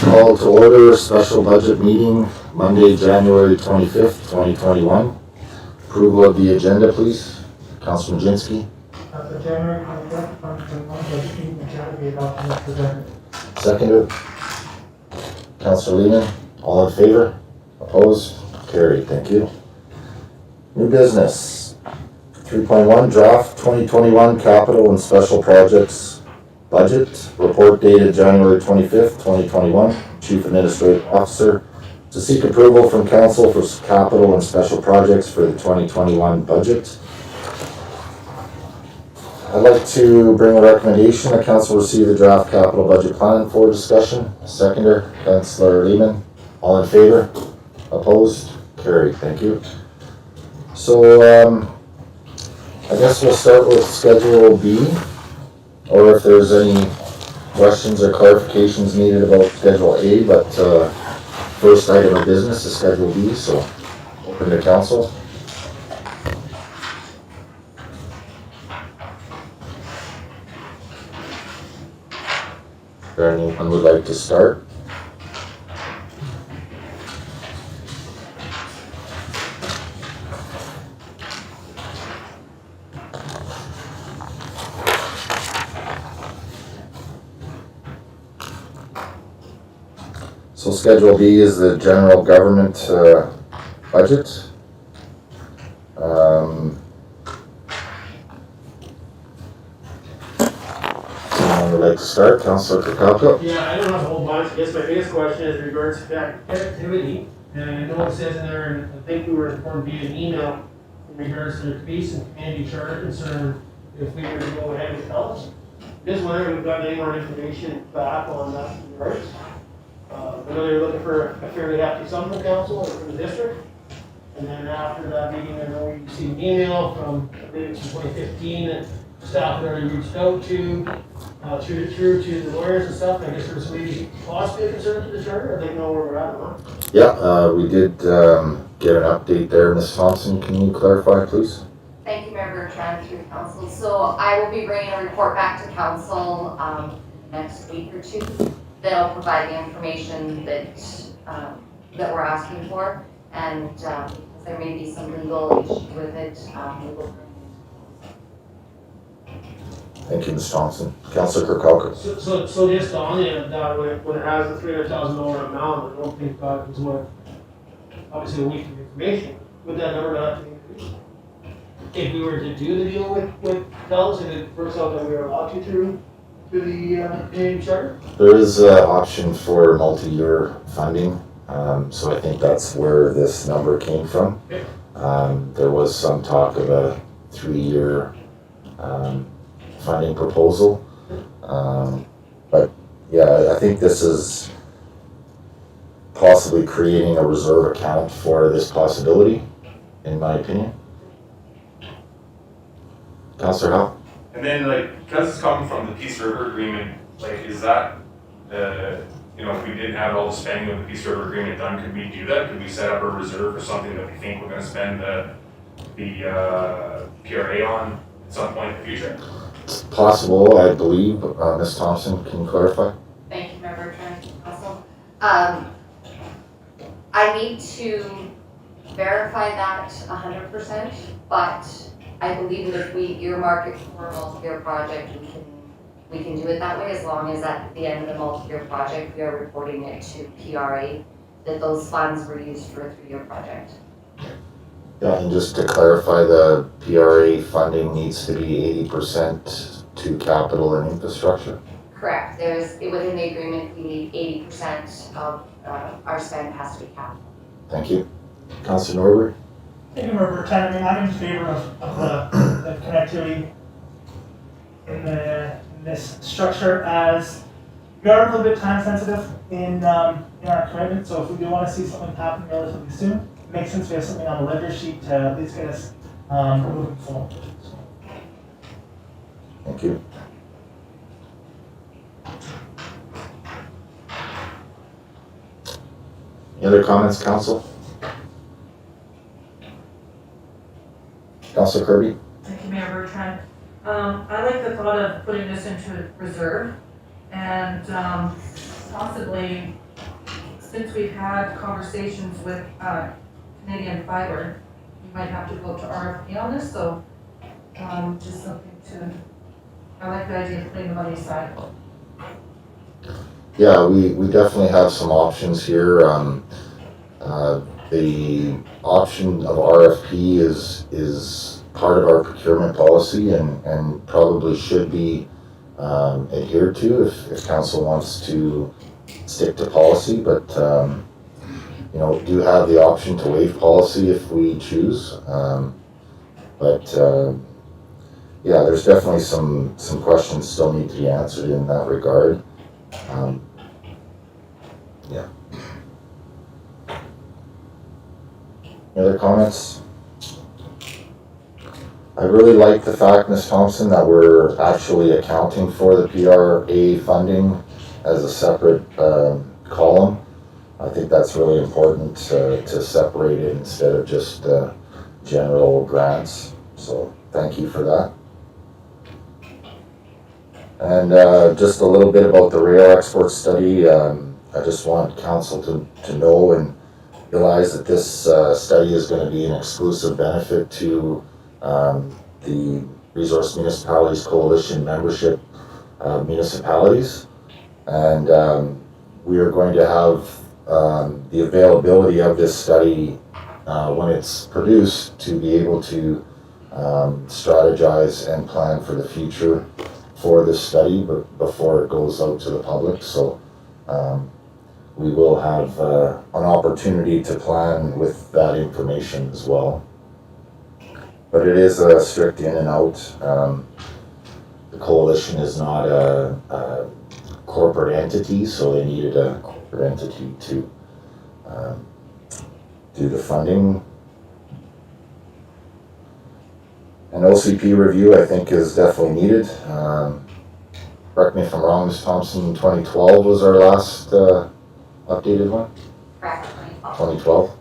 Call to order special budget meeting Monday, January 25th, 2021. Approval of the agenda, please. Councilor Majinski. The January 25th, 2021 budget meeting agenda be adopted as presented. Seconded. Councilor Lehman. All in favor? Opposed? Carried. Thank you. New business. 3.1 draft 2021 capital and special projects budget report dated January 25th, 2021. Chief Administrative Officer to seek approval from council for capital and special projects for the 2021 budget. I'd like to bring a recommendation that council receive the draft capital budget plan for discussion. Seconder, Councilor Lehman. All in favor? Opposed? Carried. Thank you. So, I guess we'll start with Schedule B, or if there's any questions or clarifications needed about Schedule A, but first item of business is Schedule B, so open to council. If there anyone would like to start? So Schedule B is the general government budget. Someone would like to start? Councilor Kirkcalco? Yeah, I don't have a whole bunch. I guess my biggest question is in regards to activity. And I know it says in there, and I think we were informed via an email in regards to there could be some community charter concern if we were to go ahead with health. Just wondering if we've got any more information back on that in regards. I know they're looking for a fairly hefty sum from council or from the district. And then after that meeting, I know we received an email from, I believe it's from 2015, that staff had already reached out to, through to the lawyers and stuff. I guess there's maybe possibly a concern to the charter, or they know where we're at, huh? Yeah, we did get an update there. Ms. Thompson, can you clarify, please? Thank you, Member Tran, through council. So I will be bringing a report back to council next week or two. That'll provide the information that that we're asking for, and there may be some legal issue with it. We will. Thank you, Ms. Thompson. Councilor Kirkcalco. So just on that, when it has the $300,000 amount, I don't think that is what, obviously a week of information, would that number not have to increase? If we were to do the deal with Telus, and it works out that we are allowed to through the Canadian Charter? There is an option for multi-year funding, so I think that's where this number came from. Okay. There was some talk of a 3-year funding proposal, but yeah, I think this is possibly creating a reserve account for this possibility, in my opinion. Councillor Howe? And then, like, because it's coming from the Peace River Agreement, like, is that, you know, if we didn't have all the spending of the Peace River Agreement done, could we do that? Could we set up a reserve for something that we think we're going to spend the PRA on at some point in the future? It's possible, I believe. Ms. Thompson, can you clarify? Thank you, Member Tran, council. I need to verify that 100%, but I believe that if we earmark it for a multi-year project, we can do it that way, as long as at the end of the multi-year project, we are reporting it to PRA that those funds were used for a 3-year project. Yeah, and just to clarify, the PRA funding needs to be 80% to capital and infrastructure? Correct. Within the agreement, we need 80% of our spend has to be capital. Thank you. Councilor Norbury? Thank you, Member Tran. I mean, I'm in favor of the connectivity in this structure, as we are a little bit time sensitive in our commitment. So if we do want to see something happen relatively soon, it makes sense we have something on the ledger sheet to at least get us moving forward. Thank you. Any other comments, council? Councilor Kirby? Thank you, Mayor Bertrand. I like the thought of putting this into reserve and possibly since we've had conversations with Canadian Fiber, we might have to go to RFP on this, so just something to, I like the idea of putting the money aside. Yeah, we definitely have some options here. The option of RFP is part of our procurement policy and probably should be adhered to if council wants to stick to policy, but you know, do have the option to waive policy if we choose. Yeah, there's definitely some questions still need to be answered in that regard. Yeah. Any other comments? I really like the fact, Ms. Thompson, that we're actually accounting for the PRA funding as a separate column. I think that's really important to separate it instead of just general grants. So thank you for that. And just a little bit about the rail export study. I just want council to know and realize that this study is going to be an exclusive benefit to the Resource Municipalities Coalition membership municipalities. And we are going to have the availability of this study when it's produced to be able to strategize and plan for the future for this study, but before it goes out to the public. So we will have an opportunity to plan with that information as well. But it is a strict in and out. The coalition is not a corporate entity, so they needed a corporate entity to do the funding. An OCP review, I think, is definitely needed. Correct me if I'm wrong, Ms. Thompson, 2012 was our last updated one? Correct. 2012. 2012.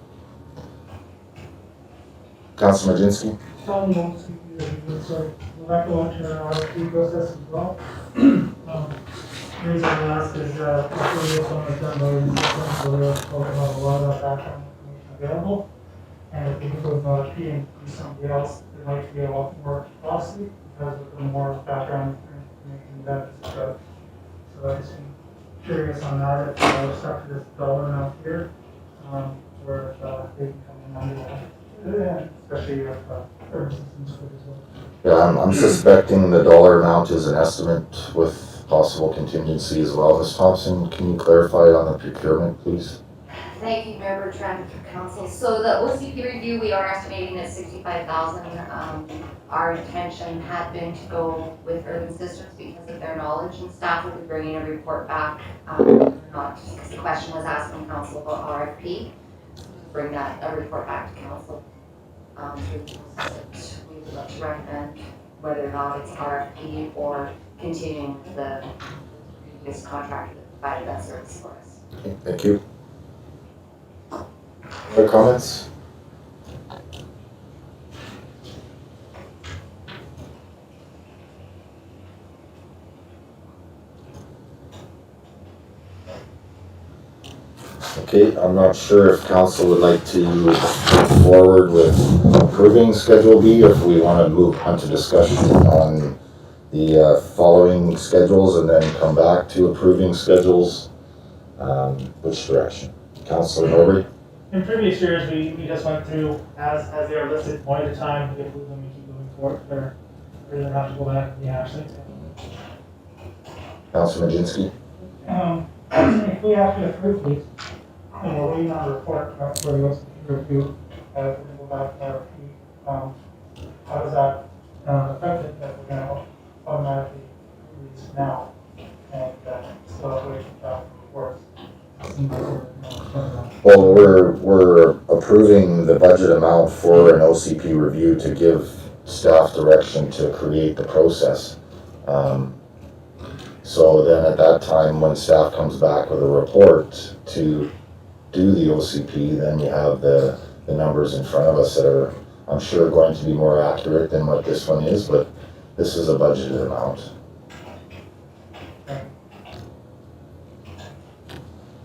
Councilor Majinski? Tell me won't speak to you, so we'll have to launch our RFP process as well. The reason I ask is, after this one was done by the so we're talking about a lot of background information available. And if we can go to RFP and do somebody else, it might be a lot more costly because of the more background information that is about. So I just am curious on that, if we're stuck to this dollar amount here, where they can come in under that. Yeah, especially if services and stuff as well. Yeah, I'm suspecting the dollar amount is an estimate with possible contingency as well. Ms. Thompson, can you clarify on the procurement, please? Thank you, Member Trent, Council. So the OCP review, we are estimating at 65,000. Our intention had been to go with Urban Systems because of their knowledge, and staff will be bringing a report back. Not because the question was asked from Council about RFP. Bring a report back to Council. Through the process that we would like to recommend whether or not it's RFP or continuing the previous contractor that provided that service for us. Okay, thank you. Other comments? Okay, I'm not sure if council would like to move forward with approving Schedule B, or if we want to move on to discussion on the following schedules and then come back to approving schedules. Which direction? Councilor Norbury? In previous years, we just went through as they are listed one at a time, we approve them, we keep moving forward, or we don't have to go back and rehash it. Councilor Majinski? If we have to approve these, and we're waiting on a report for the OCP review, we're going to go back to RFP, how does that affect it that we're going to automatically release now and still waiting for reports? Well, we're approving the budget amount for an OCP review to give staff direction to create the process. So then at that time, when staff comes back with a report to do the OCP, then you have the numbers in front of us that are, I'm sure, going to be more accurate than what this one is, but this is a budgeted amount.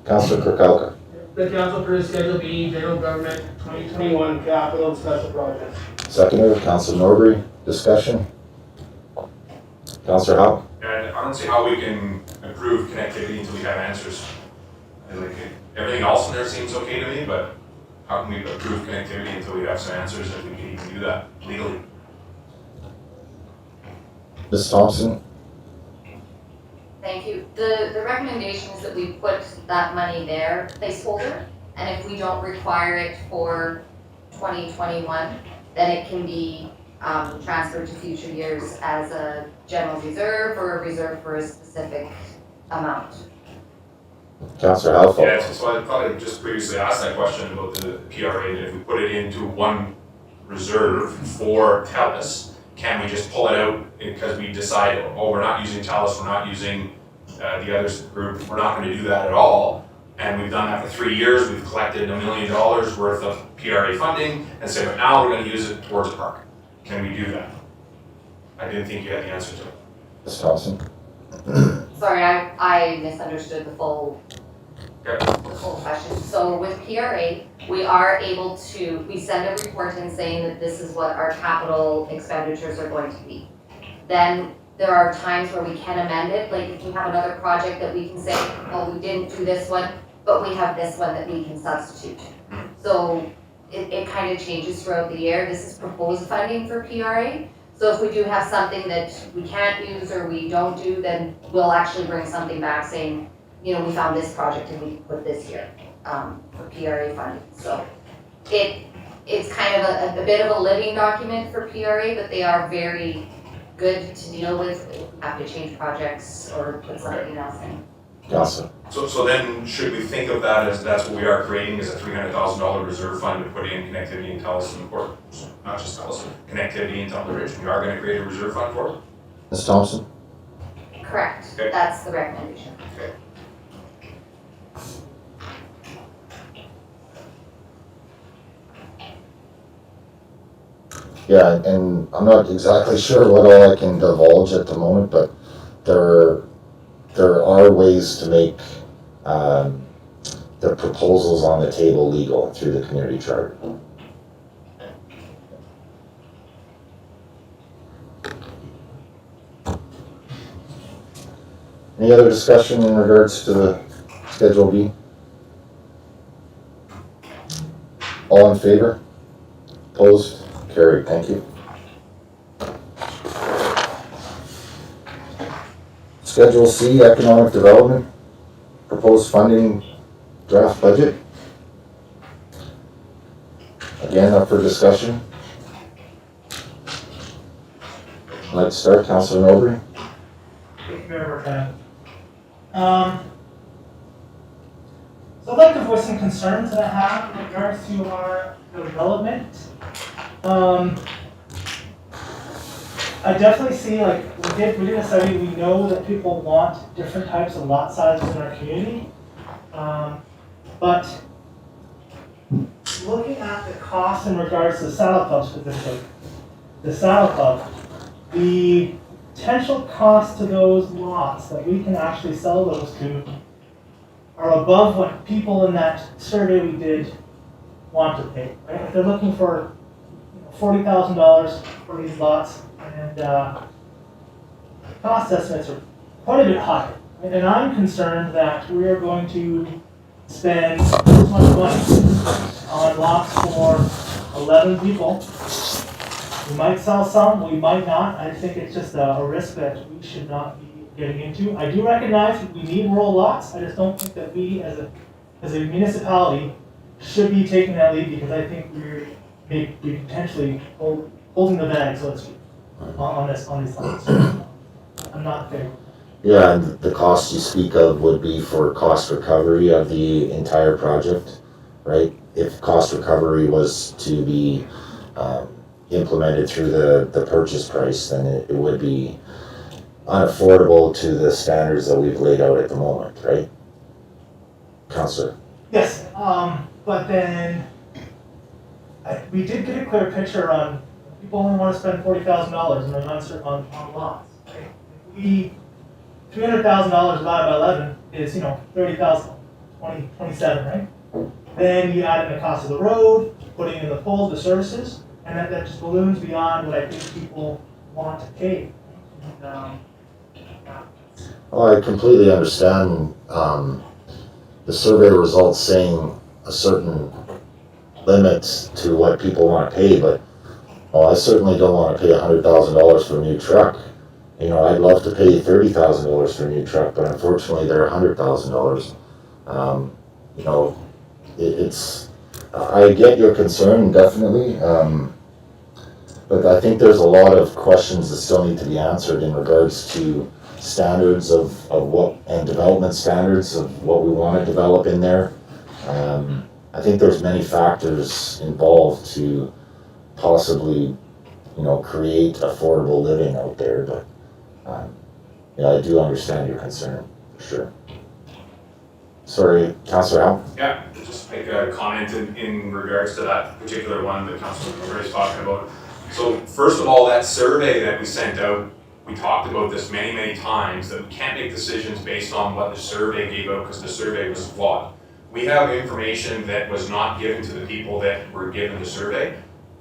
Councilor Kirkowka? the council approve Schedule B, general government 2021 capital and special projects. Seconder, Councilor Norbury, discussion? Councilor Howe? And I don't see how we can improve connectivity until we have answers. Like, everything else in there seems okay to me, but how can we improve connectivity until we have some answers if we can even do that legally? Ms. Thompson? Thank you. The recommendation is that we put that money there, placeholder, and if we don't require it for 2021, then it can be transferred to future years as a general reserve or a reserve for a specific amount. Councilor Howe? Yeah, so I thought I just previously asked that question about the PRA, that if we put it into one reserve for TELUS, can we just pull it out because we decide, oh, we're not using TELUS, we're not using the other group, we're not gonna do that at all, and we've done that for 3 years, we've collected $1 million worth of PRA funding, and say, but now we're gonna use it towards a park. Can we do that? I didn't think you had the answer to it. Ms. Thompson? Sorry, I misunderstood the full Okay. the full question. So with PRA, we are able to, we send a report in saying that this is what our capital expenditures are going to be. Then there are times where we can amend it, like if we have another project that we can say, well, we didn't do this one, but we have this one that we can substitute. So it kind of changes throughout the year. This is proposed funding for PRA. So if we do have something that we can't use or we don't do, then we'll actually bring something back saying, you know, we found this project and we put this here for PRA funding. So it's kind of a bit of a living document for PRA, but they are very good to deal with if we have to change projects or put something else in. Councilor? So then, should we think of that as that's what we are creating, is a $300,000 reserve fund to put in connectivity and TELUS, or not just TELUS, connectivity and television? We are going to create a reserve fund for it? Ms. Thompson? Correct, Okay. that's the recommendation. Okay. Yeah, and I'm not exactly sure what all I can divulge at the moment, but there are ways to make the proposals on the table legal through the community charter. Any other discussion in regards to the Schedule B? All in favor? Opposed? Carried, thank you. Schedule C, Economic Development, Proposed Funding Draft Budget. Again, up for discussion. I'd like to start, Councilor Norbury. Thank you, Mayor Burkett. So I'd like to voice some concerns that I have in regards to our development. I definitely see, like, we did a study, we know that people want different types of lot sizes in our community. But looking at the cost in regards to the saddle club specifically, the saddle club, the potential cost to those lots that we can actually sell those to are above what people in that survey we did want to pay, right? If they're looking for $40,000 for these lots, and cost estimates are quite a bit higher. And I'm concerned that we are going to spend this much money on lots for 11 people. We might sell some, we might not. I think it's just a risk that we should not be getting into. I do recognize that we need rural lots. I just don't think that we as a municipality should be taking that lead, because I think we're potentially holding the bag, so to speak, on these lots. I'm not there. Yeah, and the cost you speak of would be for cost recovery of the entire project, right? If cost recovery was to be implemented through the purchase price, then it would be unaffordable to the standards that we've laid out at the moment, right? Councillor? Yes, but then we did get a clear picture on people only want to spend $40,000 and they're uncertain on lots. Right? $300,000 divided by 11 is 30,000, 27, right? Then you add in the cost of the road, putting in the poles, the services, and that just balloons beyond what I think people want to pay. And, yeah. Well, I completely understand, the survey results saying a certain limit to what people wanna pay, but, well, I certainly don't wanna pay $100,000 for a new truck. You know, I'd love to pay $30,000 for a new truck, but unfortunately, they're $100,000. You know, it's, I get your concern, definitely, but I think there's a lot of questions that still need to be answered in regards to standards of what, and development standards of what we wanna develop in there. I think there's many factors involved to possibly, you know, create affordable living out there, but, yeah, I do understand your concern, for sure. Sorry, Councillor Al? Yeah, just make a comment in regards to that particular one that Councilor Murray is talking about. So first of all, that survey that we sent out, we talked about this many, many times, that we can't make decisions based on what the survey gave out because the survey was flawed. We have information that was not given to the people that were given the survey,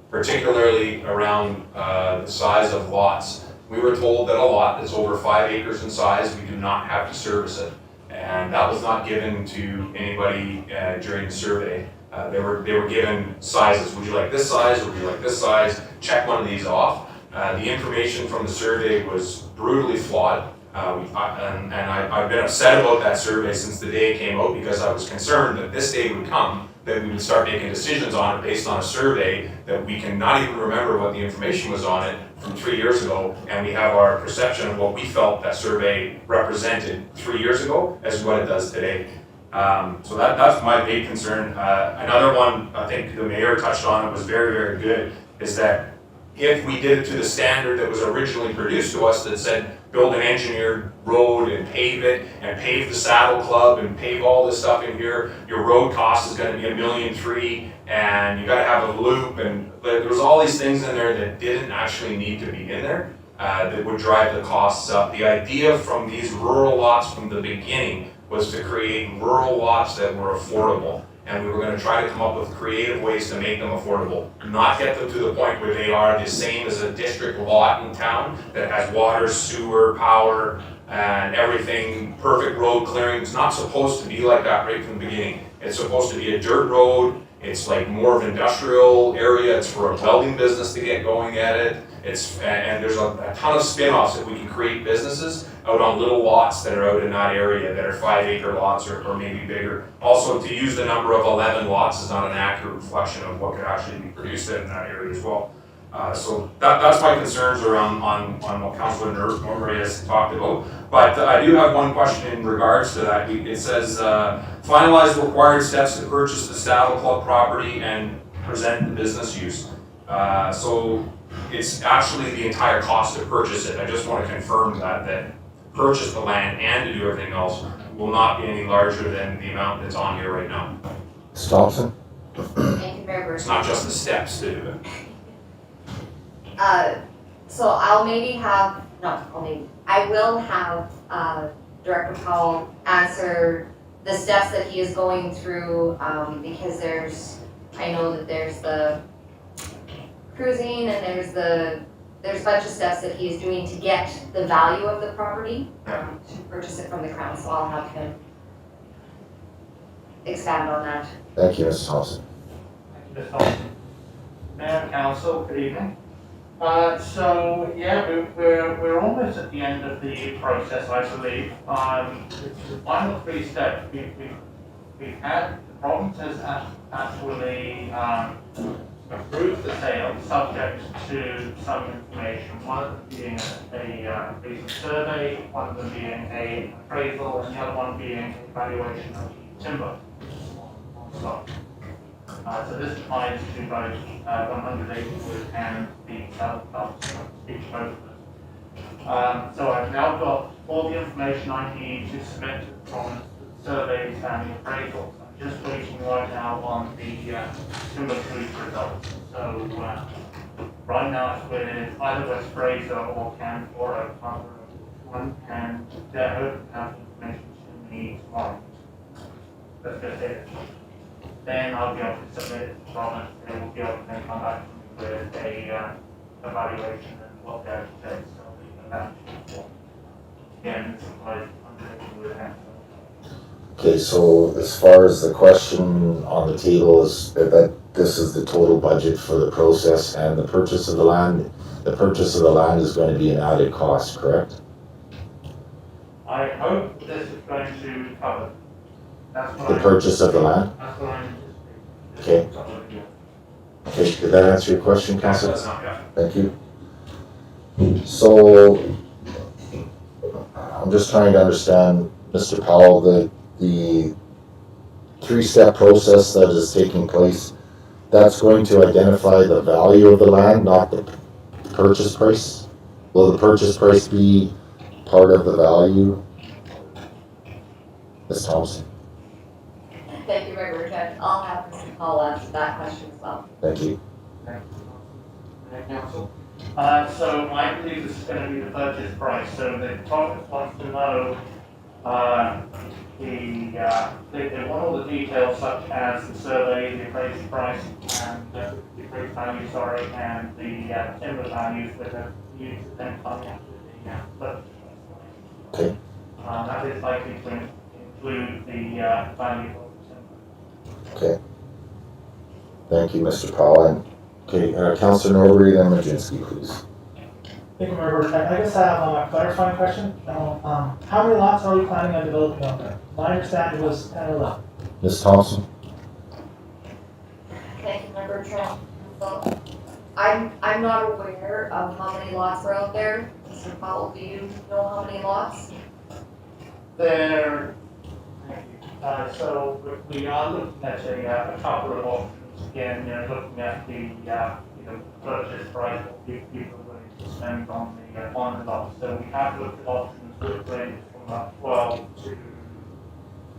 particularly around the size of lots. We were told that a lot that's over 5 acres in size, we do not have to service it. And that was not given to anybody during the survey. They were given sizes. Would you like this size? Would you like this size? Check one of these off. The information from the survey was brutally flawed. I've been upset about that survey since the day it came out because I was concerned that this day would come that we would start making decisions on it based on a survey that we can not even remember what the information was on it from 3 years ago, and we have our perception of what we felt that survey represented 3 years ago as what it does today. So that's my big concern. Another one, I think the mayor touched on it, was very, very good, is that if we did it to the standard that was originally produced to us that said build an engineered road and pave it and pave the Saddle Club and pave all this stuff in here, your road cost is gonna be $1.3 million and you gotta have a loop, and there was all these things in there that didn't actually need to be in there that would drive the costs up. The idea from these rural lots from the beginning was to create rural lots that were affordable. And we were going to try to come up with creative ways to make them affordable. Not get them to the point where they are the same as a district lot in town that has water, sewer, power, and everything, perfect road clearing. It's not supposed to be like that right from the beginning. It's supposed to be a dirt road. It's like more of an industrial area. It's for a welding business to get going at it. And there's a ton of spin-offs that we can create businesses out on little lots that are out in that area that are 5 acre lots or maybe bigger. Also, to use the number of 11 lots is not an accurate reflection of what could actually be produced in that area as well. So that's my concerns around on what Councilor Murray has talked about. But I do have one question in regards to that. It says, finalize the required steps to purchase the Saddle Club property and present the business use. So it's actually the entire cost to purchase it. I just want to confirm that purchase the land and to do everything else will not be any larger than the amount that's on here right now. Ms. Thompson? Thank you very much. It's not just the steps to do it. So I will have Director Powell answer the steps that he is going through, because I know that there's the cruising and there's a bunch of steps that he's doing to get the value of the property, to purchase it from the Crown, so I'll have him expand on that. Thank you, Mrs. Thompson. Thank you, Ms. Thompson. Mayor, Council, good evening. So yeah, we're almost at the end of the process, I believe. It's the final 3 steps. We've had, the province has actually approved the sale subject to some information, one of them being a recent survey, one of them being an appraisal, and the other one being an evaluation of timber. So this applies to both 100 acres and the South Club, speak to both of them. So I've now got all the information I need to submit to the province, the surveys and the appraisals. I'm just waiting right now on the timber cruise results. So right now it's with either West Fraser or Canberra, one, and they're hoping to have information to me tomorrow. Let's go say it. then I'll be able to submit it to Robin, and we'll be able to then come back with a, evaluation and what that says, so we can back. Again, it's like, I'm with that. Okay, so as far as the question on the table is that this is the total budget for the process and the purchase of the land is going to be an added cost, correct? I hope this is going to cover. That's what The purchase of the land? That's what I'm. Okay. Okay, did that answer your question, Councilor? That's not, yeah. Thank you. So, I'm just trying to understand, Mr. Powell, the three-step process that is taking place, that's going to identify the value of the land, not the purchase price? Will the purchase price be part of the value? Ms. Thompson, Thank you, Member Trent. I'll have Mr. Paul answer that question as well. thank you. Council. So I believe this is going to be the purchase price, so the province wants to know, they want all the details such as the survey, the appraised price, and the appraised value, sorry, and the timber values that are used to then come into the purchase price. Okay. That is likely to include the value of the timber. Okay. Thank you, Mr. Powell. And, okay, Councilor Norbury, then Majinski, please. Thank you, Member Trent. I just have a clarifying question. How many lots are we planning on developing out there? My understanding was 10 or 11. Ms. Thompson? Thank you, Member Trent. So, I'm not aware of how many lots are out there. Mr. Powell, do you know how many lots? There, so we are looking at a couple of options. Again, looking at the purchase price, what people are willing to spend on the lot. So we have looked at options that range from about 12 to,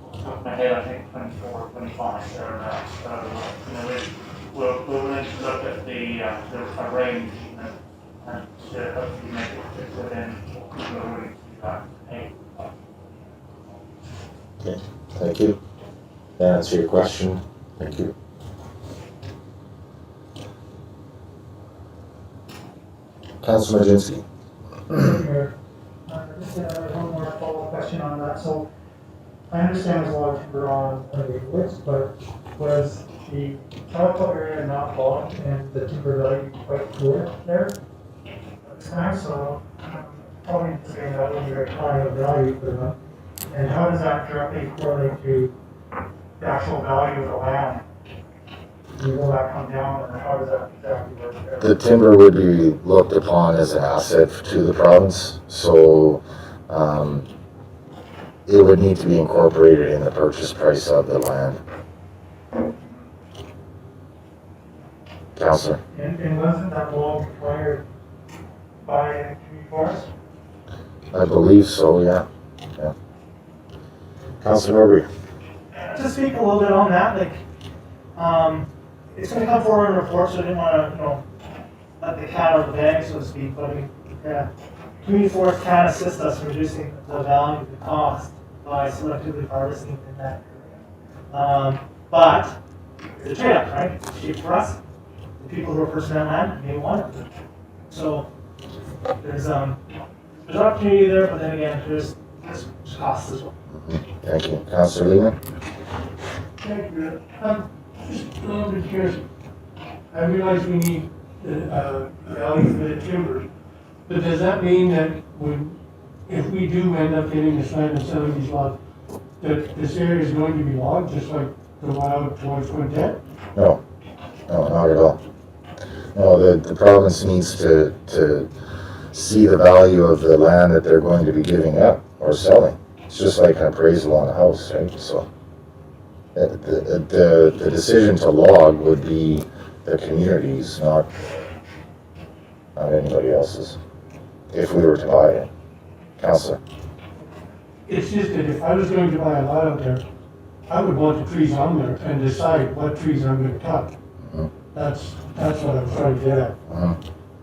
off the top of my head, I think 24 or 25 thereabouts. So, we're willing to look at the range and to hopefully make it fit within what people are willing to pay. Okay, thank you. That answer your question. Thank you. Councilor Majinski? Just one more follow-up question on that. So I understand there's a lot of timber on the list, but was the Calico area not logged and the timber value quite poor there at the time? So probably saying that would be very high of value for them. And how does that directly correlate to the actual value of the land? Will that come down, or how does that exactly work there? The timber would be looked upon as an asset to the province, so it would need to be incorporated in the purchase price of the land. Councilor? And wasn't that law required by community forest? I believe so, yeah. Councilor Norbury? To speak a little bit on that, it's going to come forward in a report, so I didn't want to, let the cat out of the bag, so to speak, but community forest can assist us in reducing the value of the cost by selectively harvesting in that area. But it's a trade-off, right? It's cheap for us. The people who are purchasing that land may want it. So there's opportunity there, but then again, there's costs as well. Thank you. Councilor Lehman? Thank you. Just a little bit curious. I realize we need the value for the timber, but does that mean that if we do end up getting this land and selling these lots, that this area is going to be logged, just like the one out towards Quintet? No, not at all. No, the province needs to see the value of the land that they're going to be giving up or selling. It's just like an appraisal on a house, right? So the decision to log would be the community's, not anybody else's, if we were to buy it. Councilor? It's just that if I was going to buy a lot out there, I would want the trees on there and decide what trees I'm going to cut. Mhm. That's what I'm trying to get at. Mhm.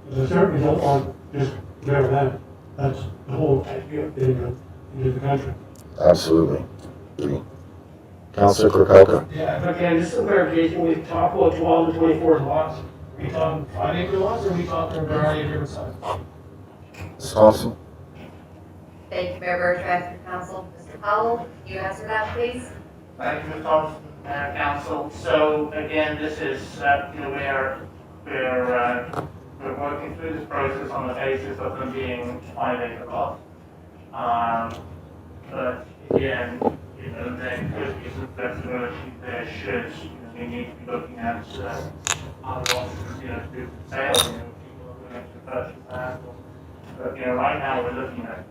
Because I certainly don't want just bare land. That's the whole idea of getting into the country. Absolutely. Agree. Councillor Kirkowka. Yeah, if I can, just some clarification, we talk about 12 to 24 lots. Are we talking 5-acre lots, or are we talking a variety of different sizes? Ms. Thompson? Thank you, Mayor Bertrand, Council. Mr. Powell, can you answer that, please? Thank you, Ms. Thompson, Council. So again, this is, we're working through this process on the basis of them being 5-acre lots. But again, there could be some flexibility there should, we need to be looking at other options, to do the sale, people are going to purchase that. But, right now we're looking at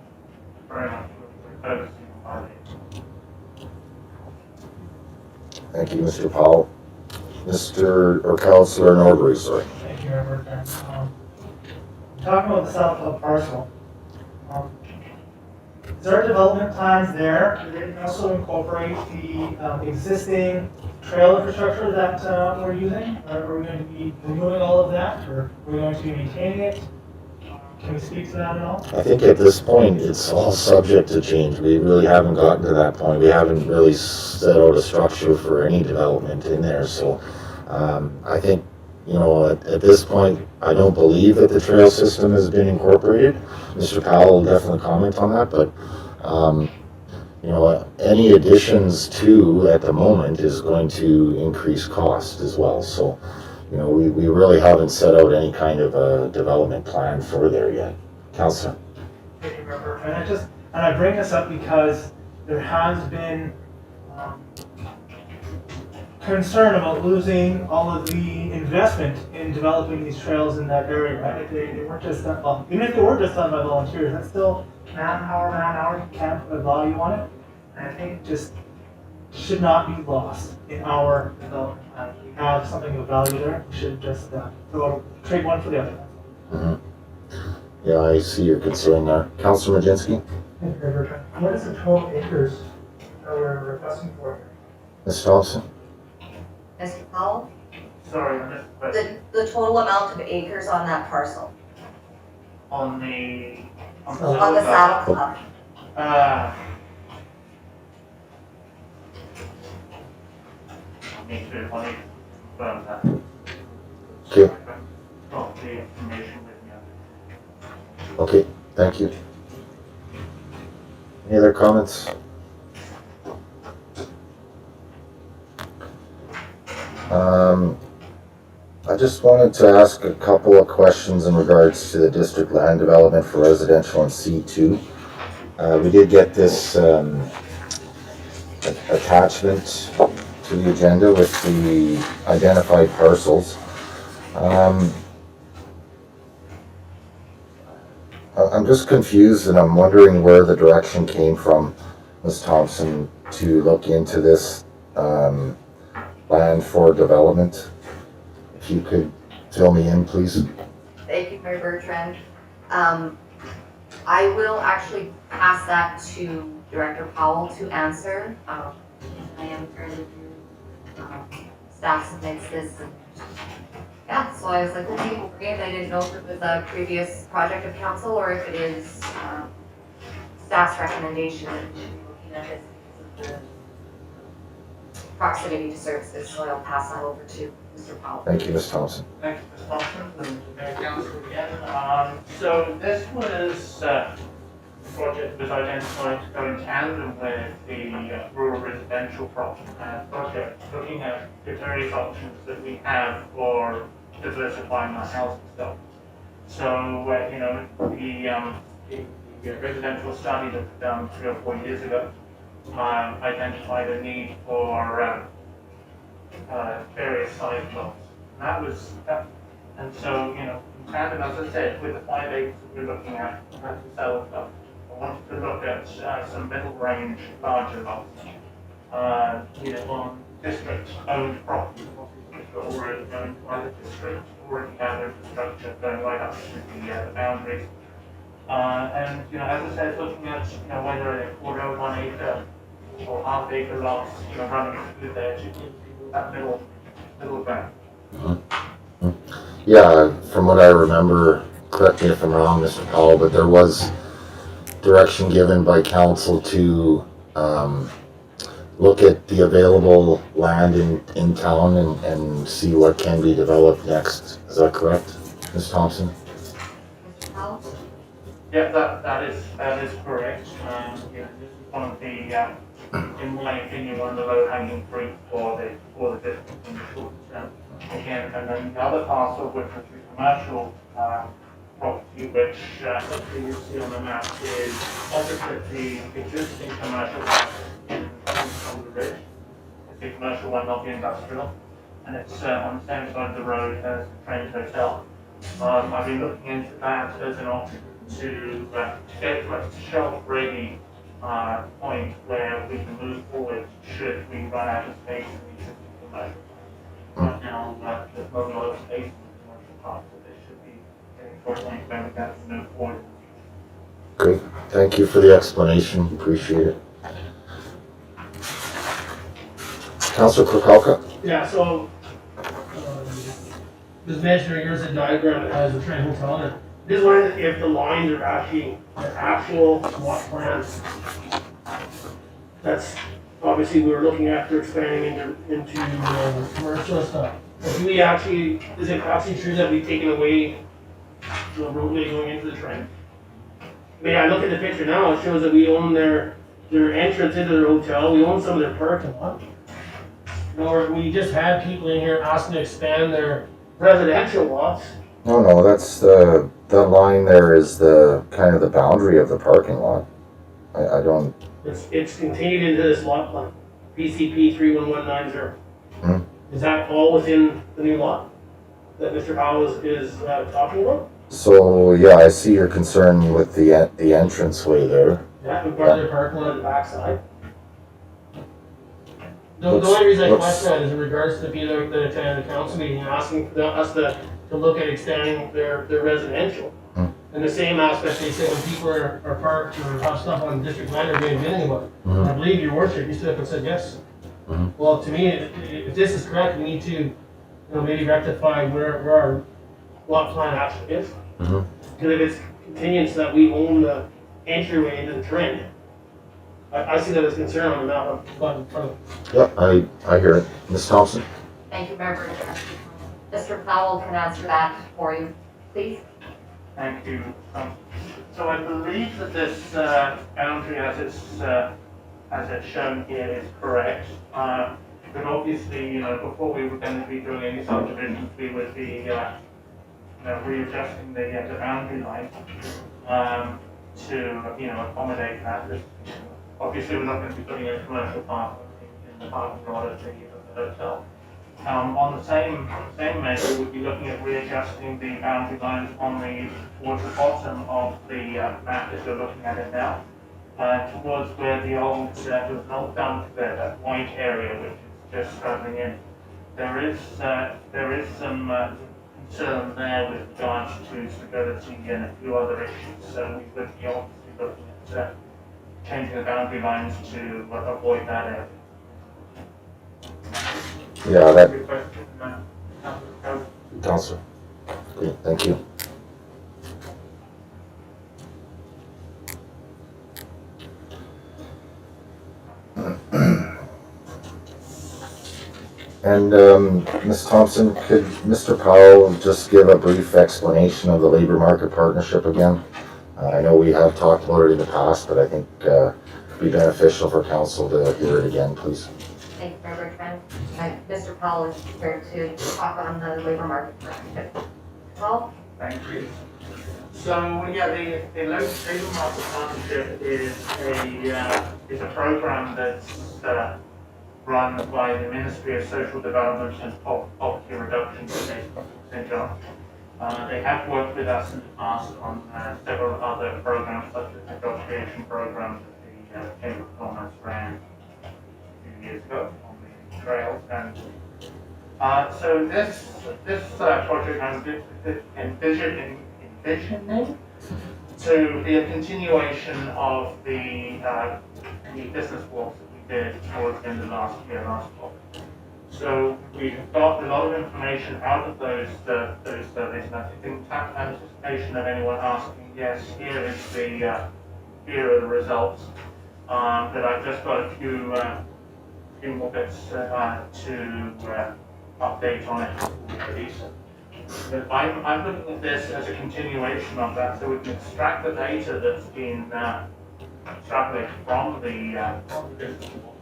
very much focusing on 5 acres. Thank you, Mr. Powell. Councillor Norbury, sorry. Thank you, Mayor Bertrand. Talking about the South Club parcel, is there development plans there? Do they also incorporate the existing trail infrastructure that we're using? Are we going to be removing all of that, or are we going to be maintaining it? Can we speak to that at all? I think at this point, it's all subject to change. We really haven't gotten to that point. We haven't really set out a structure for any development in there. So I think, at this point, I don't believe that the trail system has been incorporated. Mr. Powell will definitely comment on that, but any additions to at the moment is going to increase cost as well. So, we really haven't set out any kind of a development plan for there yet. Councillor. Thank you, Mayor Bertrand. And I bring this up because there has been concern about losing all of the investment in developing these trails in that area, right? If they weren't just done, well, even if they were just done by volunteers, that's still man-hour, you can't put a value on it. And I think just should not be lost in our development plan. If we have something of value there, we should just trade one for the other. Mm-hmm. Yeah, I see your concern there. Councillor Majinski? Thank you, Mayor Bertrand. What is the 12 acres that we're requesting for here? Ms. Thompson? Mr. Powell? Sorry, I missed the question. The total amount of acres on that parcel, On the on the Saddle Club. Let me confirm that. Okay. Got the information with me. Okay, thank you. Any other comments? I just wanted to ask a couple of questions in regards to the district land development for residential and C2. We did get this attachment to the agenda with the identified parcels. I'm just confused, and I'm wondering where the direction came from, Ms. Thompson, to look into this land for development. If you could fill me in, please. Thank you, Mayor Bertrand. I will actually pass that to Director Powell to answer. I am fairly new. Staff submits this. Yeah, so I was like, okay, we'll bring it. I didn't know if it was a previous project of council or if it is staff's recommendation that we should be looking at this because of the proximity to services. So I'll pass that over to Mr. Powell. Thank you, Ms. Thompson. Thank you, Ms. Thompson, and Mayor Council again. So this was a project was identified to go in tandem with the rural residential project, looking at the various options that we have for diversifying our housing stock. So, the residential study that was done 3 or 4 years ago identified a need for various size lots. And so, in tandem, as I said, with the 5 acres that we're looking at to sell stuff, I wanted to look at some middle range larger lots, on district-owned property, which are already owned by the district, already have infrastructure going right up to the boundaries. And as I said, looking at whether they're 1/4 acre or half-acre lots, running through there to give people that middle ground. Yeah, from what I remember, correct me if I'm wrong, Mr. Powell, but there was direction given by council to look at the available land in town and see what can be developed next. Is that correct, Ms. Thompson? Mr. Powell? Yeah, that is correct. Yeah, this is one of the, in my opinion, one of the low hanging fruit for the district in the short term. Again, and then the other parcel, which is the commercial, property, which, you see on the map is opposite the existing commercial park in Shoulder Ridge. It's the commercial one, not the industrial. And it's, on the same side of the road as the Trains Hotel. I've been looking into that as an option to get to a shelf-ready point where we can move forward should we run out of space in the existing commercial park. Right now, there's not a lot of space in the commercial park, so this should be getting to a point where we can move forward. Great. Thank you for the explanation. Appreciate it. Councilor Krupelka? Yeah, so, this mentioning here's a diagram that has the train hotel on it. This one, if the lines are actually the actual lot plans. That's, obviously, we're looking after expanding into commercial stuff. But do we actually, is it actually true that we've taken away the roadway going into the train? I mean, I look at the picture now, it shows that we own their entrance into their hotel, we own some of their parking lot. Or we just had people in here asking to expand their residential lots. No, that's that line there is the kind of the boundary of the parking lot. I don't. It's contained into this lot plan, BCP 31190. Hmm. Is that all within the new lot that Mr. Powell is talking about? So yeah, I see your concern with the entranceway there. Yeah, and part of their parking lot on the backside. The only reason I question that is in regards to the people that attended the council meeting asking for us to look at expanding their residential. And the same aspect, they say when people are parked or have stuff on district land or being anything about it. I believe your worship, you stood up and said yes. Well, to me, if this is correct, we need to, maybe rectify where our lot plan actually is. Because if it's continuance that we own the entryway into the train, I see that as a concern on the map I've got in front of me. Yep, I hear it. Ms. Thompson? Thank you, Member. Mr. Powell can answer that for you, please. Thank you. So I believe that this boundary as it's shown here is correct. But obviously, before we were going to be doing any subdivisions, we would be readjusting the boundary line to accommodate that. Obviously, we're not going to be putting a commercial park in the parking lot of the hotel. On the same measure, we'd be looking at readjusting the boundary lines towards the bottom of the map that you're looking at it now, towards where there was an old dump there, that white area which is just struggling in. There is some concern there with regards to stability and a few other issues, so we would be obviously looking at changing the boundary lines to avoid that area. Yeah, that. Your question, Councilor. Great, thank you. And Ms. Thompson, could Mr. Powell just give a brief explanation of the labor market partnership again? I know we have talked about it in the past, but I think it'd be beneficial for council to hear it again, please. Thank you, Member Trent. Mr. Powell is here to talk on the labor market partnership. Powell? Thank you. So yeah, the labor market partnership is a program that's run by the Ministry of Social Development and Poverty Reduction in St. John. They have worked with us in the past on several other programs, such as the job creation programs that the Chamber of Commerce ran a few years ago on the trails. And so this project I'm envisioning to be a continuation of the business walks that we did towards the end of last fall. So we got a lot of information out of those surveys, and I think in anticipation of anyone asking, yes, here are the results. But I've just got a few more bits to update on it. Release it. But I'm looking at this as a continuation of that, so we can extract the data that's been extrapolated from the business model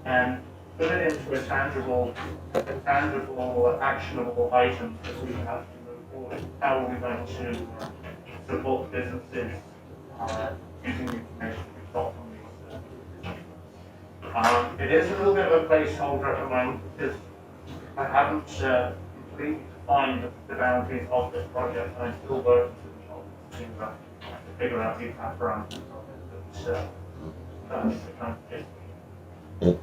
and put it into a tangible, actionable item that we have to move forward. How are we going to support businesses using the information we've got from these? It is a little bit of a placeholder at the moment because I haven't completely defined the boundaries of this project, and I'm still working to figure out the exact parameters of it. But that's the kind of gist.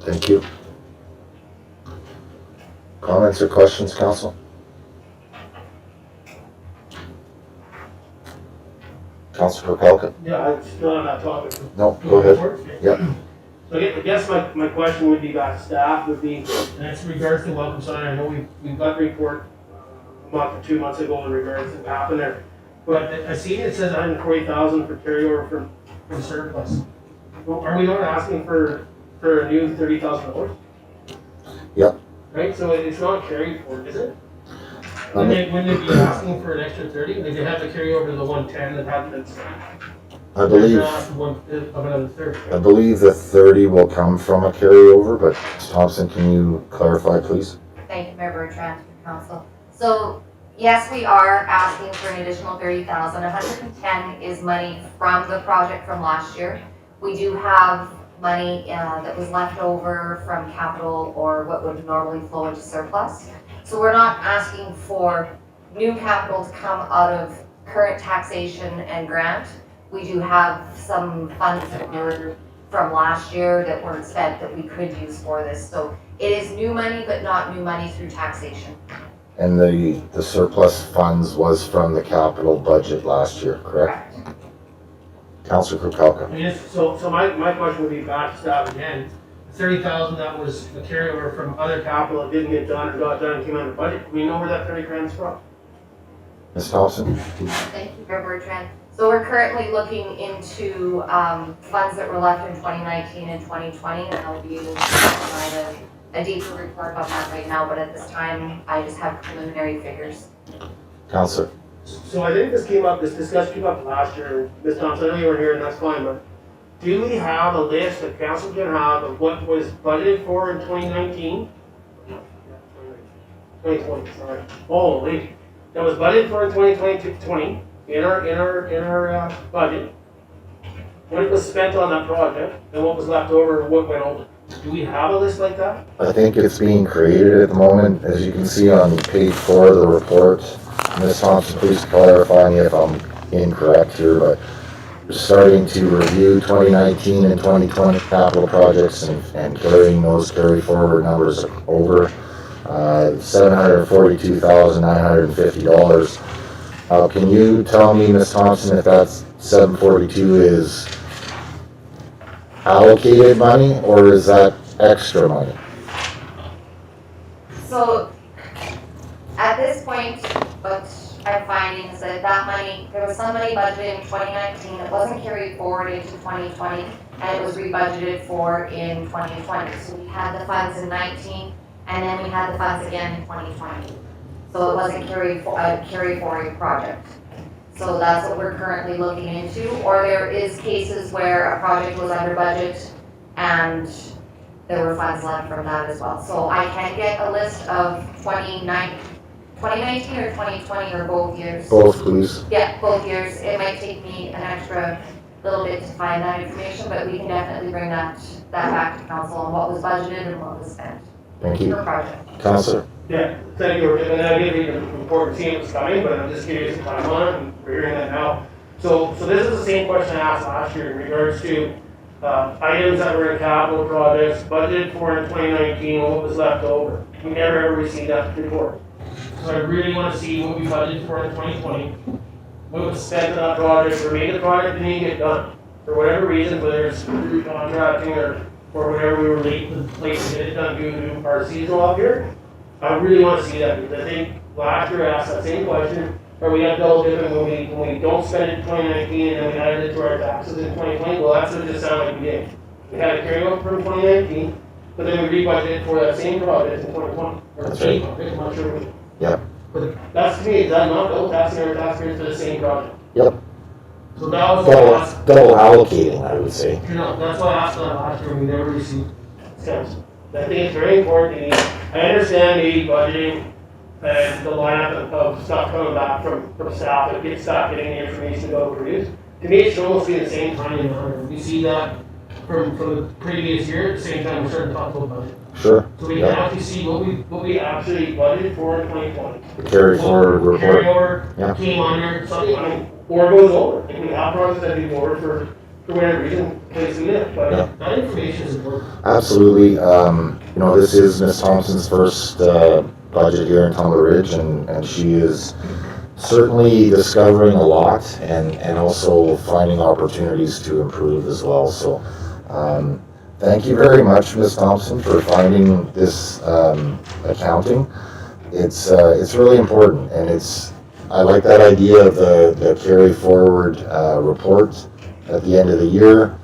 Thank you. Comments or questions, council? Councilor Palka? Yeah, I'm still on that topic. No, go ahead. Yeah. So I guess my question would be back to staff would be, and it's in regards to welcome sign. I know we've got the report a month or 2 months ago in regards to what happened there. But I see it says 140,000 for carryover from surplus. Well, are we not asking for a new $30,000? Yep. Right, so it's not carried forward, is it? Wouldn't they be asking for an extra 30? Like they have to carry over the 110 that hadn't been spent. I believe Of another 30. I believe the 30 will come from a carryover, but Thompson, can you clarify, please? Thank you, Member Transport Council. So, yes, we are asking for an additional 30,000. 110 is money from the project from last year. We do have money that was left over from capital or what would normally flow into surplus. So we're not asking for new capital to come out of current taxation and grant. We do have some funds that were from last year that weren't spent that we could use for this. So it is new money, but not new money through taxation. And the surplus funds was from the capital budget last year, correct? Councilor Krupelka. Yes, so my question would be back to staff again. 30,000 that was the carryover from other capital that didn't get done or got done and came out of the budget. Do we know where that 30 grand's from? Ms. Thompson? Thank you, Member Trent. So we're currently looking into funds that were left in 2019 and 2020, and I'll be able to provide a deeper report on that right now, but at this time, I just have preliminary figures. Councilor? So I think this discussion came up last year. Ms. Thompson, I know you weren't here and that's fine, but do we have a list that council can have of what was budgeted for in 2019? 2020, sorry. Oh, wait. That was budgeted for in 2020 in our budget. What was spent on that project and what was left over and what went over? Do we have a list like that? I think it's being created at the moment. As you can see on page 4 of the report, Ms. Thompson, please clarify me if I'm incorrect here, but we're starting to review 2019 and 2020 capital projects and carrying those carry forward numbers over. $742,950. Can you tell me, Ms. Thompson, if that's 742 is allocated money or is that extra money? So at this point, what I'm finding is that money, there was some money budgeted in 2019 that wasn't carried forward into 2020, and it was rebudgeted for in 2020. So we had the funds in 19, and then we had the funds again in 2020. So it wasn't carry forward project. So that's what we're currently looking into. Or there is cases where a project was under budget and there were funds left from that as well. So I can get a list of 2019 or 2020 or both years. Both, please. Yeah, both years. It might take me an extra little bit to find that information, but we can definitely bring that back to council on what was budgeted and what was spent. Thank you. Per project. Councilor? Yeah, thank you. And I didn't even report seeing it was coming, but I'm just curious if I'm on it and we're hearing that now. So this is the same question I asked last year in regards to items that were in capital projects budgeted for in 2019 and what was left over. We never ever received that report. So I really want to see what we budgeted for in 2020, what was spent on that project, or maybe the project didn't get done for whatever reason, whether it's through contracting or whatever, we were late to get it done due to our seasonal up here. I really want to see that because I think last year I asked that same question, or we had double dipping when we don't spend it in 2019 and then we added it to our taxes in 2020. Well, that's what it just sounded like we did. We had a carryover from 2019. but then we rebudgeted for that same project in 2020, or the That's same right. project, I'm not sure. Yep. But that's to me, is that not double taxing our taxpayers for the same project? Yep. So that was the last, Double allocating, I would say. you know, that's why I asked that last year, we never received steps. I think it's very important, I understand the budgeting and the lineup of stuff coming back from staff, that get staff getting the information to go produce. To me, it should almost be the same time, you know, we see that from the previous year, at the same time we're starting to talk about budget. Sure. So we can Yep. actually see what we actually budgeted for in 2020. The carry forward report. Carryover, Yeah. came on there, something, I mean, or goes over. If we have projects that we go over for whatever reason, please do it, but Yeah. that information is important. Absolutely. You know, this is Ms. Thompson's first budget here in Tumbler Ridge, and she is certainly discovering a lot and also finding opportunities to improve as well. So thank you very much, Ms. Thompson, for finding this accounting. It's really important, and I like that idea of the carry forward report at the end of the year.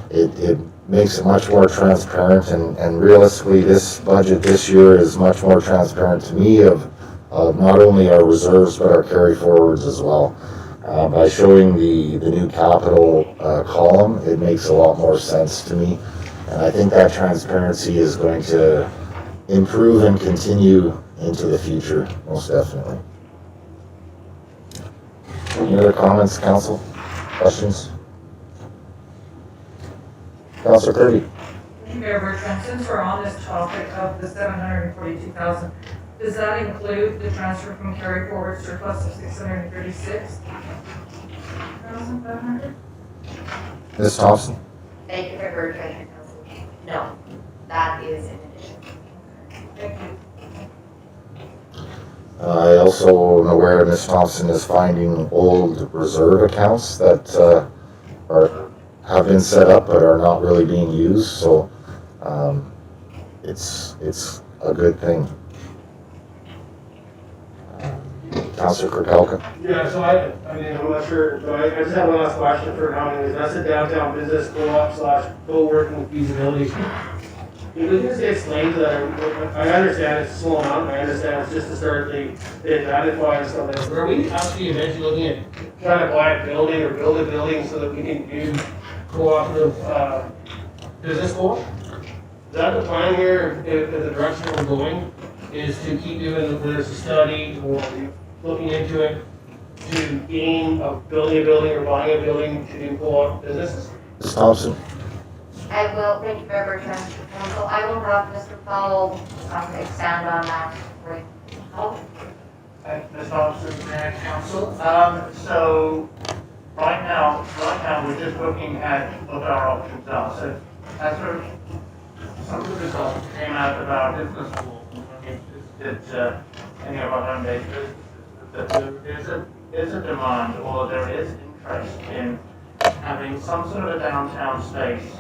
It makes it much more transparent, and realistically, this budget this year is much more transparent to me of not only our reserves but our carry forwards as well. By showing the new capital column, it makes a lot more sense to me, and I think that transparency is going to improve and continue into the future, most definitely. Any other comments, council? Questions? Councilor Kirby. Mayor Bertrand, since we're on this topic of the 742,000, does that include the transfer from carry forward surplus of 636,500? Ms. Thompson? Thank you for Bertrand. No, that is in addition. Thank you. I also am aware Ms. Thompson is finding old reserve accounts that have been set up but are not really being used, so it's a good thing. Councilor Kirkhalka. Yeah, so I mean, I'm not sure, so I just have one last question for Howling, is that's a downtown business co-op / co-working feasibility. Can you just explain to that, I understand it's a small amount, I understand it's just to start the identify and stuff like that. Are we actually eventually looking at trying to buy a building or build a building so that we can do cooperative, business co-op? Is that the plan here, if the direction we're going, is to keep doing, whether it's a study or looking into it, to gain of building a building or buying a building to do co-op businesses? Ms. Thompson. I will, thank you, Mayor Bertrand. So I will have Mr. Powell expand on that for you. Ms. Thompson, Mayor and Council. So right now we're just looking at what our options are. So as some of the results came out of our business school, it's any of our home-based businesses, that there's a demand, or there is interest in having some sort of a downtown space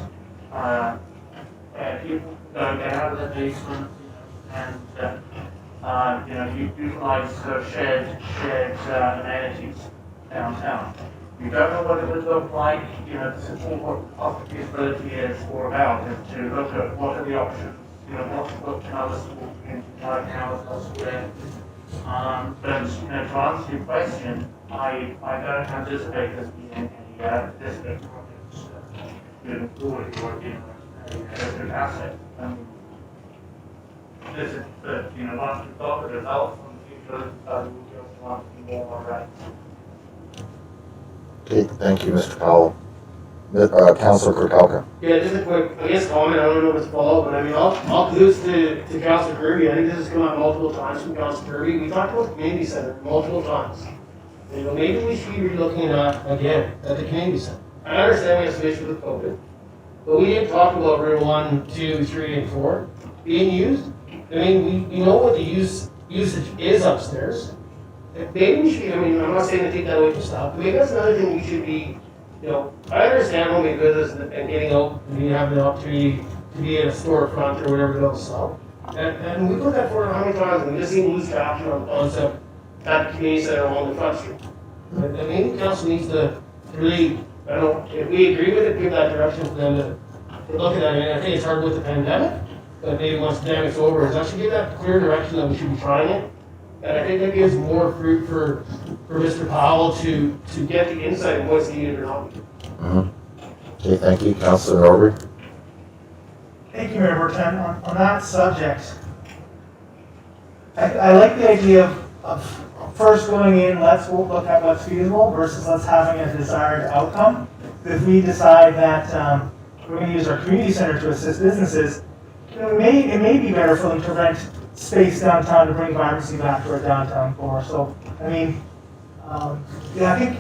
where people can go get out of their basement, and utilize sort of shared amenities downtown. We don't know what it would look like, to support what the feasibility is all about, is to look at what are the options, what can other schools in towns elsewhere. But to answer your question, I don't anticipate this being any district projects moving forward or a good asset. This is, once we've got the results from the future, we'll just want to be more right. Okay, thank you, Mr. Powell. Councilor Kirkhalka. Yeah, just a quick, I guess, comment, I don't know if it's follow-up, but I mean, all kudos to Councilor Kirby. I think this has come up multiple times from Councilor Kirby. We talked about the community center multiple times. Maybe we should be relooking again at the community center. I understand we have some issues with COVID, but we didn't talk about room 1, 2, 3, and 4 being used. I mean, we know what the usage is upstairs. Maybe we should, I'm not saying to take that away from staff, but maybe that's another thing we should be, I understand home business and getting out and having the opportunity to be in a storefront or whatever they'll sell. And we put that forward how many times, and we just seem to lose traction on the concept at the community center along the front street. And maybe council needs to really, I don't know, if we agree with it, give that direction for them to look at that. I mean, I think it's hard with the pandemic, that maybe wants to dam us over, is actually give that clear direction that we should be trying it. And I think that gives more fruit for Mr. Powell to get the insight of what's needed or not. Okay, thank you, Councillor Norbury. Thank you, Mayor Bertrand. On that subject, I like the idea of first going in, let's look at what's feasible versus let's having a desired outcome. If we decide that we're going to use our community center to assist businesses, you know, it may be better for them to rent space downtown to bring vibrancy back to our downtown core. So, I mean, yeah, I think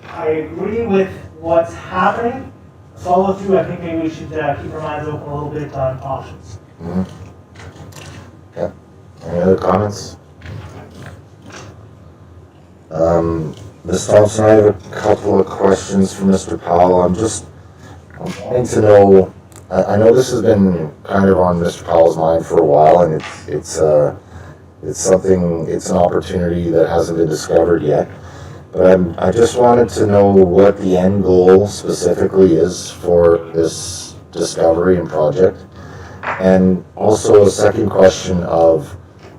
I agree with what's happening. Follow through, I think maybe we should keep our minds open a little bit on options. Okay. Any other comments? Ms. Thompson, I have a couple of questions for Mr. Powell. I'm wanting to know, I know this has been kind of on Mr. Powell's mind for a while, and it's an opportunity that hasn't been discovered yet. But I just wanted to know what the end goal specifically is for this discovery and project. And also a second question of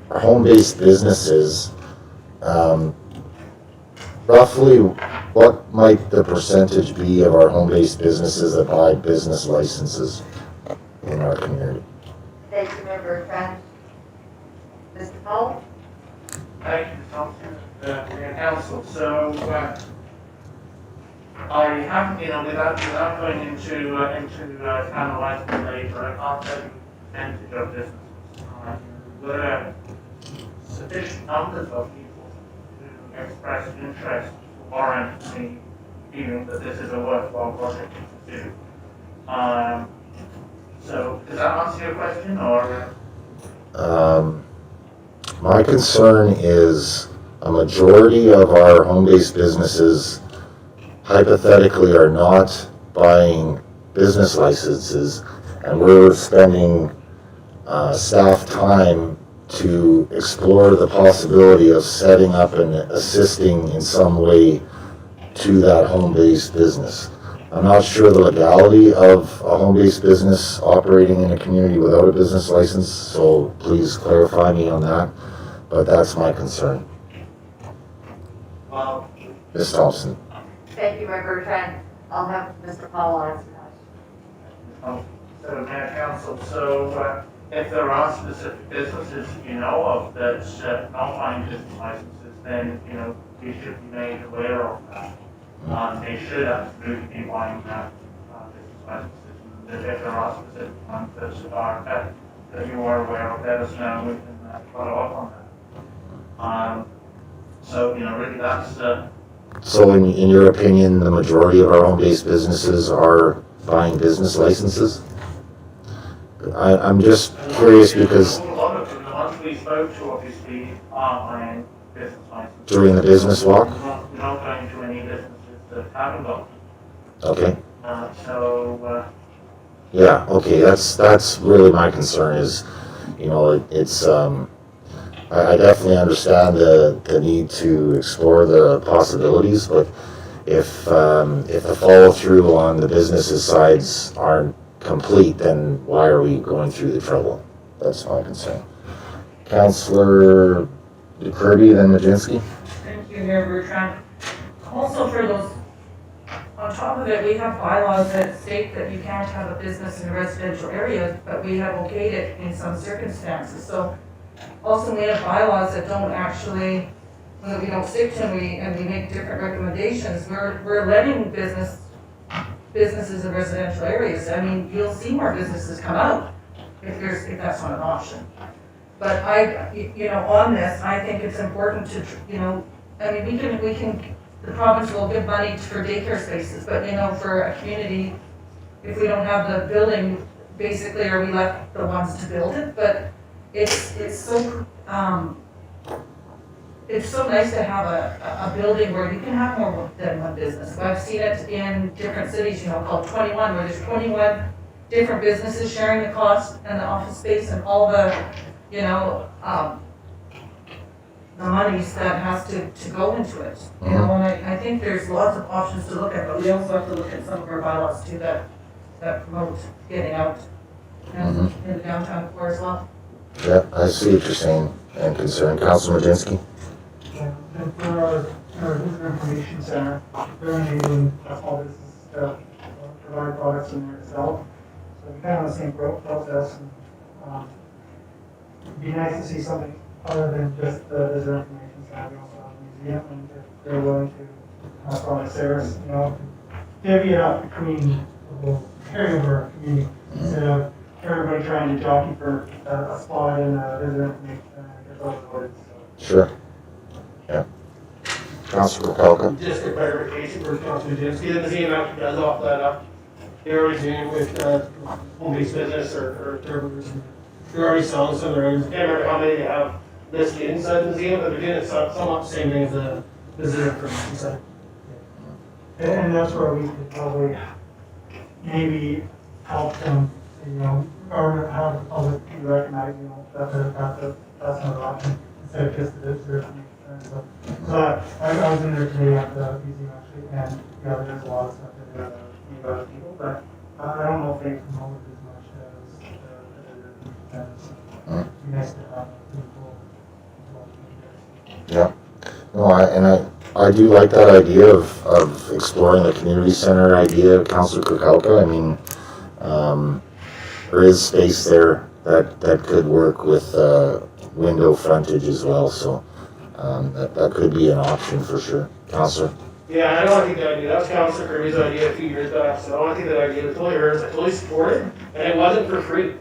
our home-based businesses, roughly what might the percentage be of our home-based businesses that buy business licenses in our community? Thank you, Member Trent. Mr. Powell? Thank you, Thompson, Mayor Council. So, I haven't, without going into kind of license data, I can't tell you the percentage of businesses. There are sufficient numbers of people who express interest to warrant me feeling that this is a worthwhile project to do. So, does that answer your question, or? My concern is a majority of our home-based businesses hypothetically are not buying business licenses, and we're spending staff time to explore the possibility of setting up and assisting in some way to that home-based business. I'm not sure the legality of a home-based business operating in a community without a business license, so please clarify me on that, but that's my concern. Well, Ms. Thompson. Thank you, Member Trent. I'll have Mr. Powell answer that. So, Mayor Council, so if there are specific businesses you know of that not buying business licenses, then, we should be made aware of that. They should absolutely be buying that business licenses. And if there are specific ones that you are aware of, let us know, we can follow up on that. So, really that's... So in your opinion, the majority of our home-based businesses are buying business licenses? I'm just curious because... A lot of them, the ones we spoke to obviously are buying business licenses. During the business walk? We're not going to any businesses that haven't got them. Okay. Yeah, okay, that's really my concern is, it's, I definitely understand the need to explore the possibilities, but if the follow through on the businesses sides aren't complete, then why are we going through the trouble? That's my concern. Councillor Kirby, then Majinski. Thank you, Mayor Bertrand. Also for those, on top of it, we have bylaws that state that you can't have a business in a residential area, but we have okayed it in some circumstances. So also we have bylaws that don't actually, that we don't stick to, and we make different recommendations. We're letting businesses in residential areas. I mean, you'll see more businesses come out if that's not an option. But on this, I think it's important to, we can, the province will give money for daycare spaces, but for a community, if we don't have the building, basically, are we left the ones to build it? But it's so nice to have a building where you can have more than one business. I've seen it in different cities, called 21, where there's 21 different businesses sharing the cost and the office space and all the, the monies that has to go into it. And I think there's lots of options to look at, but we also have to look at some of our bylaws too that promote getting out. and in the downtown core as well. Yeah, I see what you're saying and concern. Councilor Majinski? And for our visitor information center, they're enabling small businesses to provide products in there itself. So we kind of on the same process. And, it'd be nice to see something other than just the visitor information center. We also have a museum, and if they're willing to have products there, you know, divvy it up between the whole carryover community instead of everybody trying to jockey for a spot in a visitor information center. It's overloaded, so. Sure. Yeah. Councilor Kapelka? Just for clarification for Councilor Majinski, the museum actually does offer that up. They're already doing with home-based business or they're already selling some of their items. I can't remember how many they have listed inside the museum, but they're doing it somewhat the same thing as the visitor information center. And that's where we could probably maybe help them, you know, or have the public recognize, you know, that's another option instead of just the visitor information. So I was in there today at the museum actually, and yeah, there's a lot of stuff in there that need other people, but I don't know if they promote it as much as the visitor. It'd be nice to have people. Yeah. No, I do like that idea of exploring the community center idea, Councilor Kukalka. I mean, there is space there that could work with window frontage as well, so that could be an option for sure. Councilor? Yeah, I don't think that idea, that was Councilor Kirby's idea a few years back, so I don't think that idea was totally hers, I totally support it, and it wasn't for free.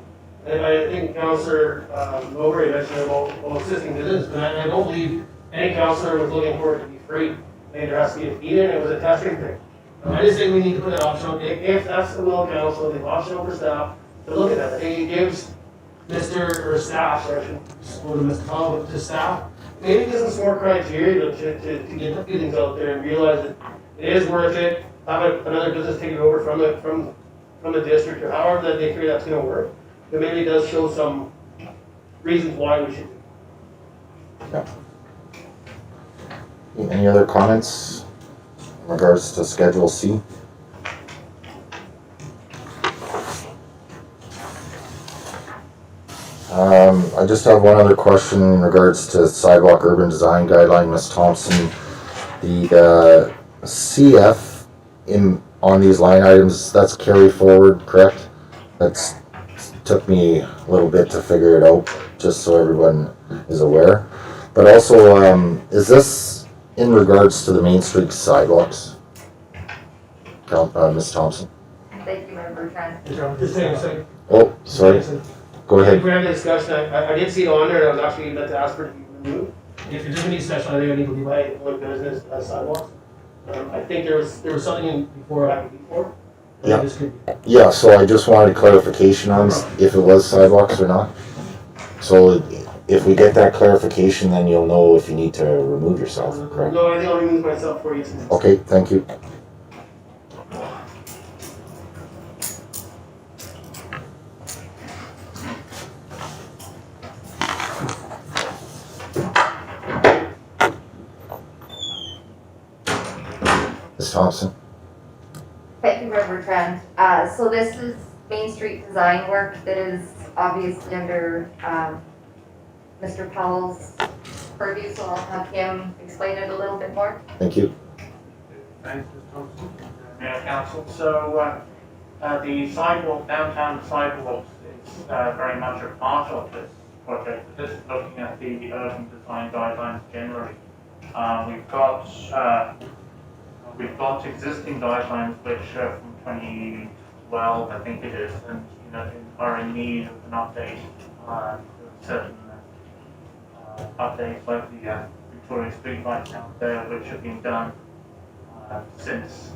And I think Councilor Mowbray mentioned about existing business, but I don't believe any councilor was looking for it to be free. I think there has to be a fee in it, it was a testing thing. I just think we need to put an option, if that's the will of council, the option for staff to look at that. I think it gives or staff, or I shouldn't go to Mr. Tom, but to staff, maybe gives them some more criteria to get the feelings out there and realize that it is worth it. Have another business take it over from the district or however that they figure that's going to work. But maybe it does show some reasons why we should do it. Yeah. Any other comments in regards to Schedule C? I just have one other question in regards to sidewalk urban design guideline, Ms. Thompson. The CF on these line items, that's carry forward, correct? That's took me a little bit to figure it out, just so everyone is aware. But also, is this in regards to the Main Street sidewalks? Ms. Thompson? Thank you, Member Trent. Just saying a second. Oh, sorry. Go If ahead. we have the discussion, I did see it on there, and I was actually meant to ask for it to be removed. If you're doing a discussion, I think I need to be by one business sidewalks. I think there was something in before, Yeah. This could be. Yeah, so I just wanted clarification on if it was sidewalks or not. So if we get that clarification, then you'll know if you need to remove yourself, correct? No, I think I'll remove myself for you. Okay, thank you. Ms. Thompson? Thank you, Member Trent. So this is Main Street design work that is obviously under Mr. Powell's purview, so I'll have him explain it a little bit more. Thank you. Thanks, Ms. Thompson. Mayor Council, so the sidewalk, downtown sidewalks is very much a part of this project. This is looking at the urban design guidelines generally. We've got existing guidelines which are from 2012, I think it is, and are in need of an update. Certain updates like the Victoria Street lights out there, which have been done since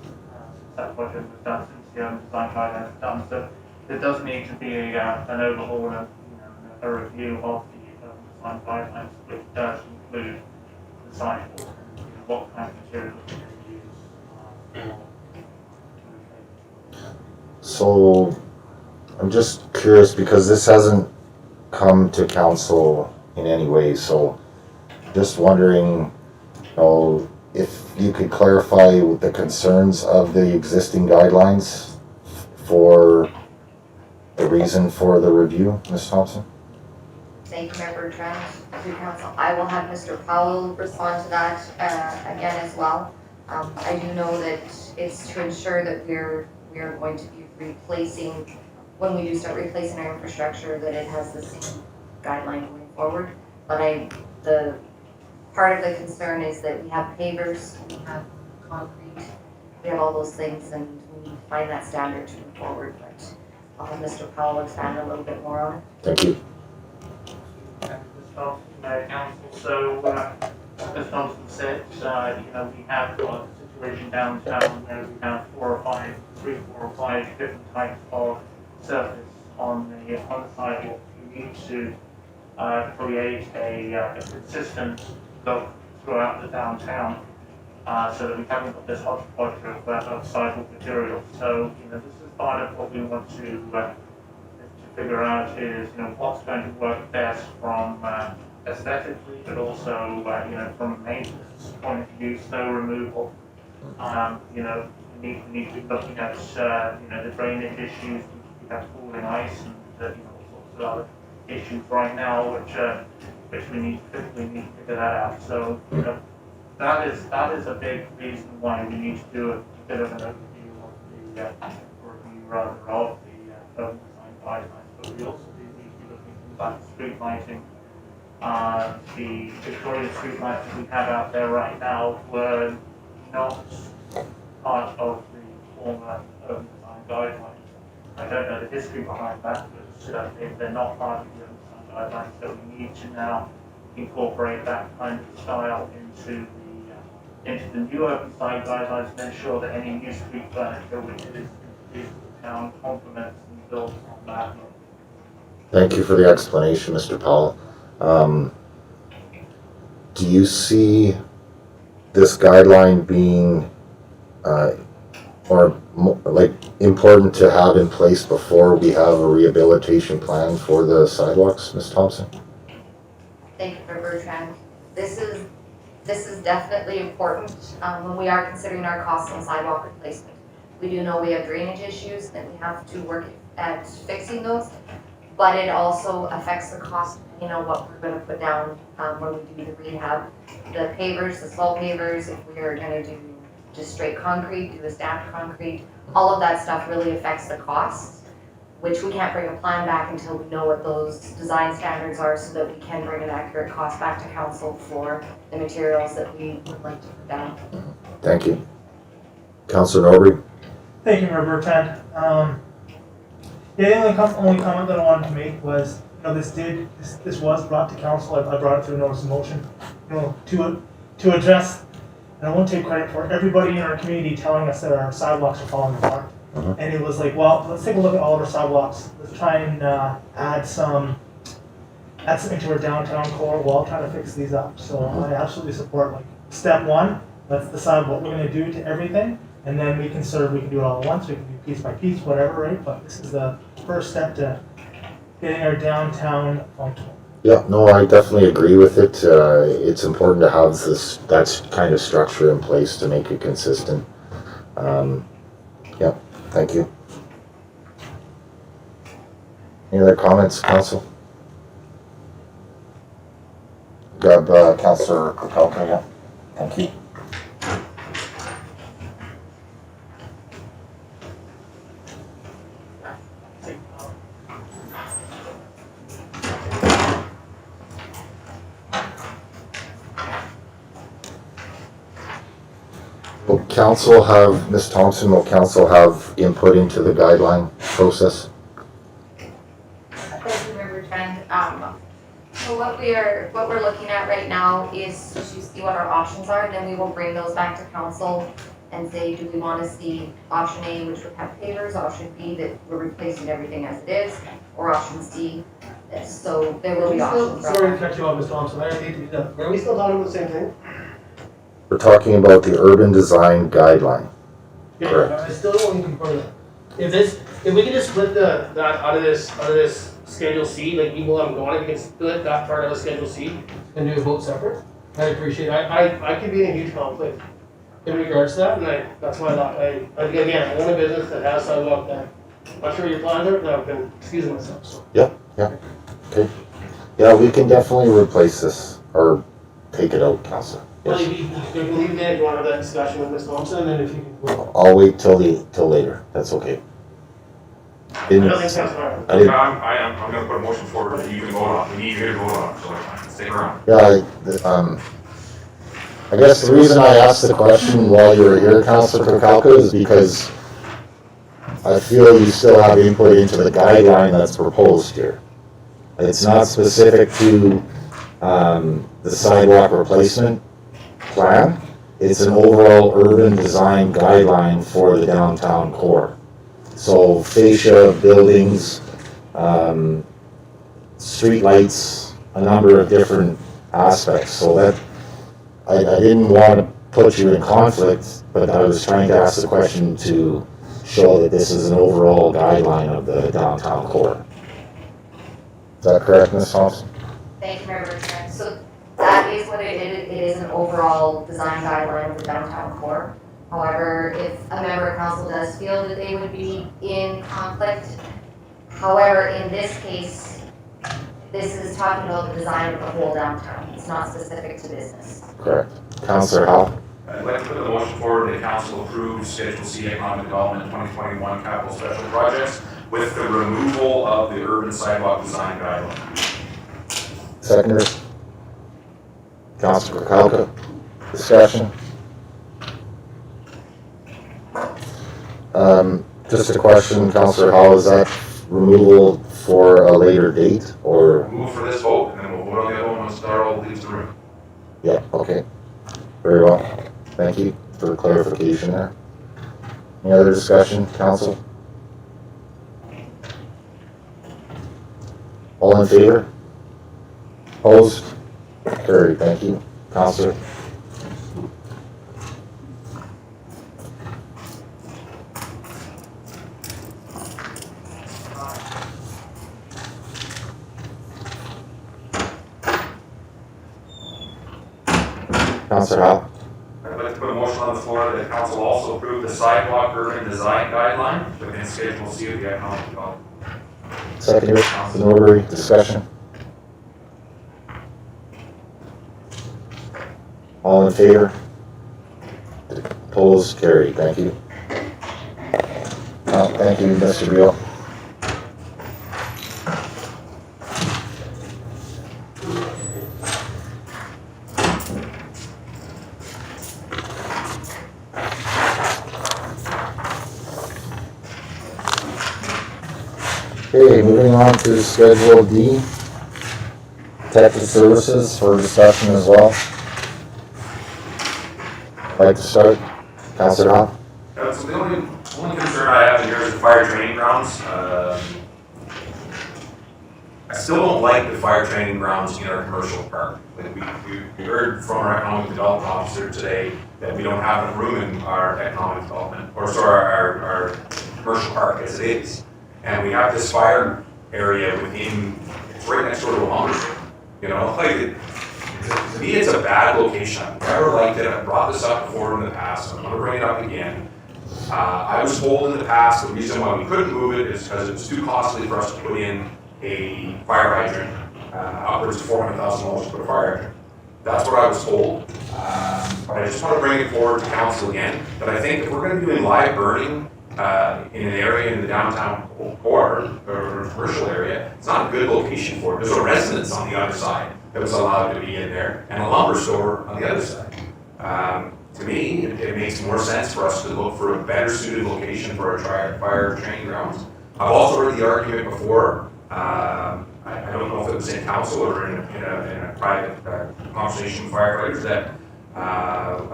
that project was done, since the urban design guidelines was done. So there does need to be an overhaul and a review of the urban design guidelines, which does include the sidewalk and what kind of materials we can use. So I'm just curious because this hasn't come to council in any way, so just wondering, if you could clarify the concerns of the existing guidelines for the reason for the review, Ms. Thompson? Thank you, Member Trent, through council. I will have Mr. Powell respond to that again as well. I do know that it's to ensure that we're going to be replacing, when we do start replacing our infrastructure, that it has the same guideline going forward. But the part of the concern is that we have pavers, we have concrete, we have all those things, and we need to find that standard to move forward. But I'll have Mr. Powell expand a little bit more on it. Thank you. Council, so, as Thompson said, we have got a situation downtown where we have 4 or 5 different types of surface on the sidewalk. We need to create a consistent look throughout the downtown, so that we haven't got this hodgepodge of sidewalk material. So, this is part of what we want to figure out is, what's going to work best from aesthetically, but also, from a maintenance point of view, snow removal. We need to be looking at, the drainage issues. We have falling ice and, all sorts of other issues right now, which we need to figure that out. So, that is a big reason why we need to do a bit of an overview of the urban design guidelines. But we also need to be looking at street lighting. The Victorian street lights that we have out there right now were not part of the former urban design guidelines. I don't know the history behind that, but they're not part of the urban design guidelines, so we need to now incorporate that kind of style into the new urban design guidelines and ensure that any new street furniture which is introduced to the town complements and builds on that. Thank you for the explanation, Mr. Powell. Do you see this guideline being important to have in place before we have a rehabilitation plan for the sidewalks, Ms. Thompson? Thank you, Member Bertrand. This is definitely important when we are considering our costs on sidewalk replacement. We do know we have drainage issues and we have to work at fixing those, but it also affects the cost, what we're going to put down when we do the rehab. The pavers, the slow pavers, if we are going to do just straight concrete, do a stacked concrete, all of that stuff really affects the costs, which we can't bring a plan back until we know what those design standards are so that we can bring an accurate cost back to council for the materials that we would like to put down. Thank you. Councilor Norbury? Thank you, Member Bertrand. The only comment that I wanted to make was, this was brought to council. I brought it through a notice of motion, to address, and I won't take credit for it, everybody in our community telling us that our sidewalks are falling apart. And it was like, well, let's take a look at all of our sidewalks. Let's try and add some into our downtown core while trying to fix these up. So I absolutely support, step one, let's decide what we're going to do to everything, and then we can do it all at once. We can do piece by piece, whatever, right? But this is the first step to getting our downtown functional. Yeah, no, I definitely agree with it. It's important to have that kind of structure in place to make it consistent. Yeah, thank you. Any other comments, council? Grab Councilor Kukalka, yeah. Thank you. Ms. Thompson, will council have input into the guideline process? Thank you, Member Trend. So what we're looking at right now is to see what our options are, and then we will bring those back to council and say, do we want to see option A, which would have pavers, option B, that we're replacing everything as it is, or option C. So there will be options. Sorry to cut you off, Ms. Thompson, I hate to do that. Are we still talking about the same thing? We're talking about the urban design guideline. Yeah, Correct. I still don't want to confirm that. If we can just split that out of this Schedule C, like even though I'm going, we can split that part out of Schedule C and do a vote separate. I appreciate it. I could be in a huge conflict in regards to that, and that's why I own a business that has sidewalk that not sure your plans are, but I've been excusing myself, so. Yeah, we can definitely replace this, or take it out, Counselor. Well, Yes. you can leave it if you want to have that discussion with Ms. Thompson, and if you can. I'll wait till later, that's okay. I don't think that's fine. I didn't, I'm gonna put a motion forward that you can vote on, we need you to vote on, so stick around. yeah, I guess the reason I asked the question while you were here, Councilor Kukalka, is because I feel you still have input into the guideline that's proposed here. It's not specific to the sidewalk replacement plan. It's an overall urban design guideline for the downtown core. So fascia, buildings, street lights, a number of different aspects. So that, I didn't want to put you in conflict, but I was trying to ask the question to show that this is an overall guideline of the downtown core. Is that correct, Ms. Thompson? Thank you, Member Trent. So that is what it is. It is an overall design guideline of the downtown core. However, if a member of council does feel that they would be in conflict, however, in this case, this is talking about the design of the whole downtown. It's not specific to business. Correct. Councilor Howell? I'd like to put the motion forward that council approves Schedule C Economic Development 2021 Capital Special Projects with the removal of the urban sidewalk design guideline. Seconder? Councilor Kukalka? Discussion? Just a question, Councilor Howell, is that removal for a later date, or? Move for this vote, and then we'll vote on the other one once Darrell leaves the room. Yeah, okay. Very well. Thank you for the clarification there. Any other discussion, council? All in favor? Opposed? Carried, thank you. Councilor? Councilor Howell? I'd like to put a motion on the floor that council also approve the sidewalk urban design guideline within Schedule C of the Economic Development. Seconder, Councilor Norbury, discussion? All in favor? Opposed? Carried, thank you. Thank you, Mr. Beal. Okay, moving on to Schedule D, Detective Services for discussion as well. Like to start, Councilor Howell? So the only concern I have in here is the fire training grounds. I still don't like the fire training grounds in our commercial park. Like we heard from our economic development officer today that we don't have enough room in our economic development, or sorry, our commercial park as it is. And we have this fire area within, it's right next door to a lumber store. You know, like, to me, it's a bad location. I've never liked it. I've brought this up before in the past. I'm going to bring it up again. I was told in the past the reason why we couldn't move it is because it was too costly for us to put in a fire hydrant. Upwards of $400,000 to put a fire hydrant. That's what I was told. But I just want to bring it forward to council again. But I think if we're going to be doing live burning in an area in the downtown core or commercial area, it's not a good location for it. There's a residence on the other side that was allowed to be in there, and a lumber store on the other side. To me, it makes more sense for us to look for a better suited location for our fire training grounds. I've also heard the argument before. I don't know if it was in council or in a private conversation with firefighters that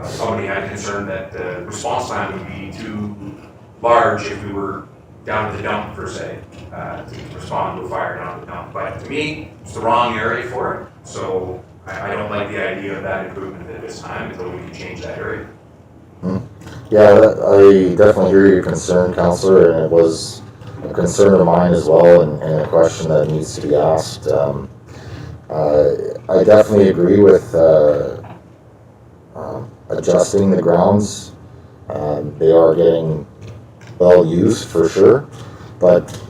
somebody had concern that the response time would be too large if we were down at the dump, per se, to respond to a fire down at the dump. But to me, it's the wrong area for it, so I don't like the idea of that improvement at this time until we can change that area. Yeah, I definitely hear your concern, Councillor, and it was a concern of mine as well, and a question that needs to be asked. I definitely agree with adjusting the grounds. They are getting well used for sure. But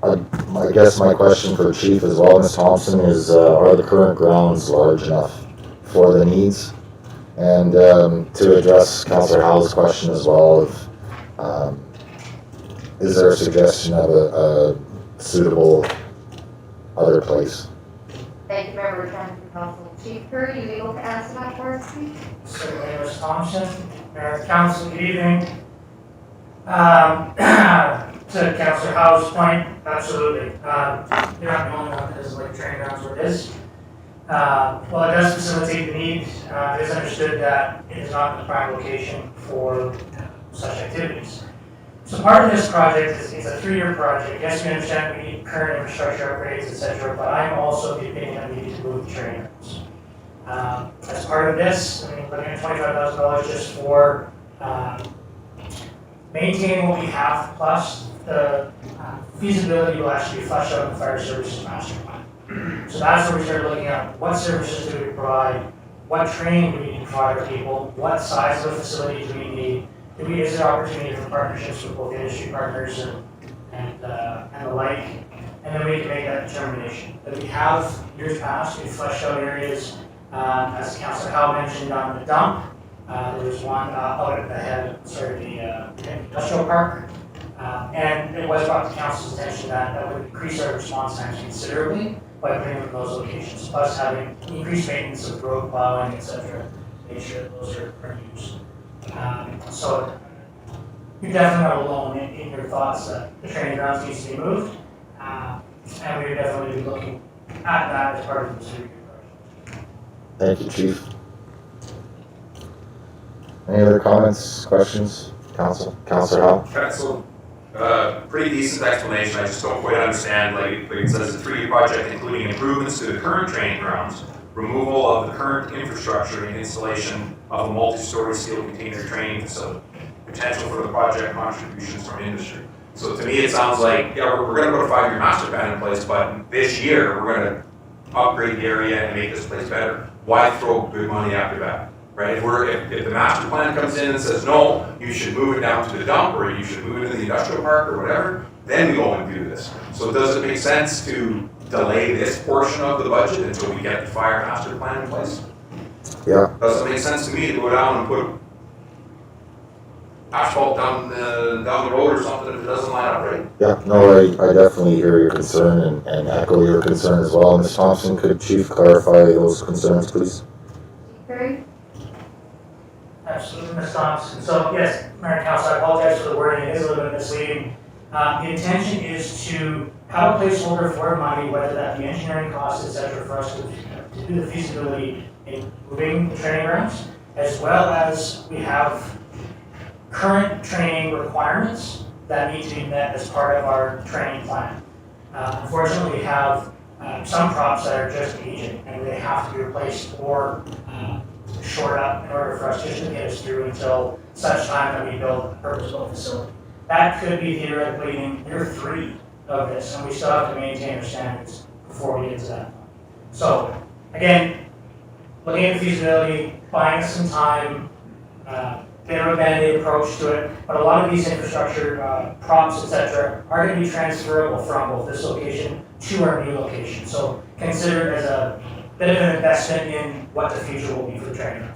I guess my question for Chief as well, Ms. Thompson, is are the current grounds large enough for the needs? And to address Councillor Howell's question as well, is there a suggestion of a suitable other place? Thank you, Member Return to Council. Chief Curry, you able to answer that for us, please? Certainly, Ms. Thompson, Mayor and Council, good evening. To Councillor Howe's point, absolutely. You're not the only one that doesn't like training grounds where it is. While it does facilitate the need, it is understood that it is not the prime location for such activities. So part of this project is it's a 3-year project. Yes, we understand we need current infrastructure upgrades, etc., but I'm also of the opinion that we need to move the training grounds. As part of this, I mean, looking at $25,000 just for maintaining what we have, plus the feasibility will actually be fleshed out in the fire services master plan. So that's where we start looking at what services do we provide, what training do we need to provide our people, what size of a facility do we need, is there opportunity for partnerships with both industry partners and the like, and then we can make that determination. But we have, years past, we've fleshed out areas, as Councillor Howe mentioned, on the dump. There was one out at the head, the industrial park. And it was brought to council's attention that would increase our response times considerably by putting them in those locations, plus having increased maintenance of road plowing, etc., to make sure that those are used. So you're definitely not alone in your thoughts that the training grounds needs to be moved, and we're definitely looking at that as part of the 3-year project. Thank you, Chief. Any other comments, questions, Council? Councillor Howell? Council, pretty decent explanation. I just don't quite understand, like it says, a 3-year project including improvements to the current training grounds, removal of the current infrastructure and installation of a multi-story steel container training facility, potential for the project contributions from industry. So to me, it sounds like, yeah, we're going to put a 5-year master plan in place, but this year we're going to upgrade the area and make this place better. Why throw good money after that? Right? If the master plan comes in and says, no, you should move it down to the dump, or you should move it to the industrial park, or whatever, then we go and do this. So does it make sense to delay this portion of the budget until we get the fire master plan in place? Yeah. Does it make sense to me to go down and put asphalt down the road or something if it doesn't line up right? Yeah, no, I definitely hear your concern and echo your concern as well. Ms. Thompson, could Chief clarify those concerns, please? Curry? Absolutely, Ms. Thompson. So yes, Mayor and Council, I apologize for the wording. It is a little bit misleading. The intention is to have a placeholder for money, whether that be engineering costs, etc., for us to do the feasibility in moving the training grounds, as well as we have current training requirements that need to be met as part of our training plan. Unfortunately, we have some props that are just aging and they have to be replaced or shored up in order for us just to get us through until such time that we build a purpose-built facility. That could be theoretically in year 3 of this, and we still have to maintain our standards before we get to that point. So, again, looking at the feasibility, buying some time, bit of a band-aid approach to it, but a lot of these infrastructure props, etc., are going to be transferable from both this location to our new location. So consider it as a bit of an investment in what the future will be for training.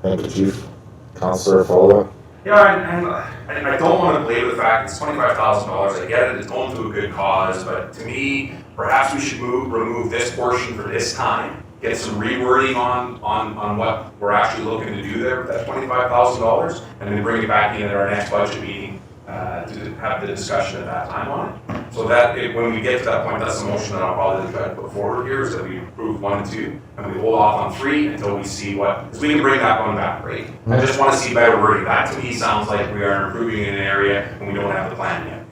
Thank you, Chief. Councillor, follow-up? Yeah, and I don't want to belabor the fact it's $25,000. I get it, it's going to a good cause, but to me, perhaps we should remove this portion for this time, get some rewording on what we're actually looking to do there with that $25,000, and then bring it back in at our next budget meeting to have the discussion at that time on it. So that when we get to that point, that's the motion that I'll probably try to put forward here, is that we approve 1 and 2, and we hold off on 3 until we see what, because we can bring that one back, right? I just want to see better wording. That to me sounds like we are improving in an area and we don't have the plan yet.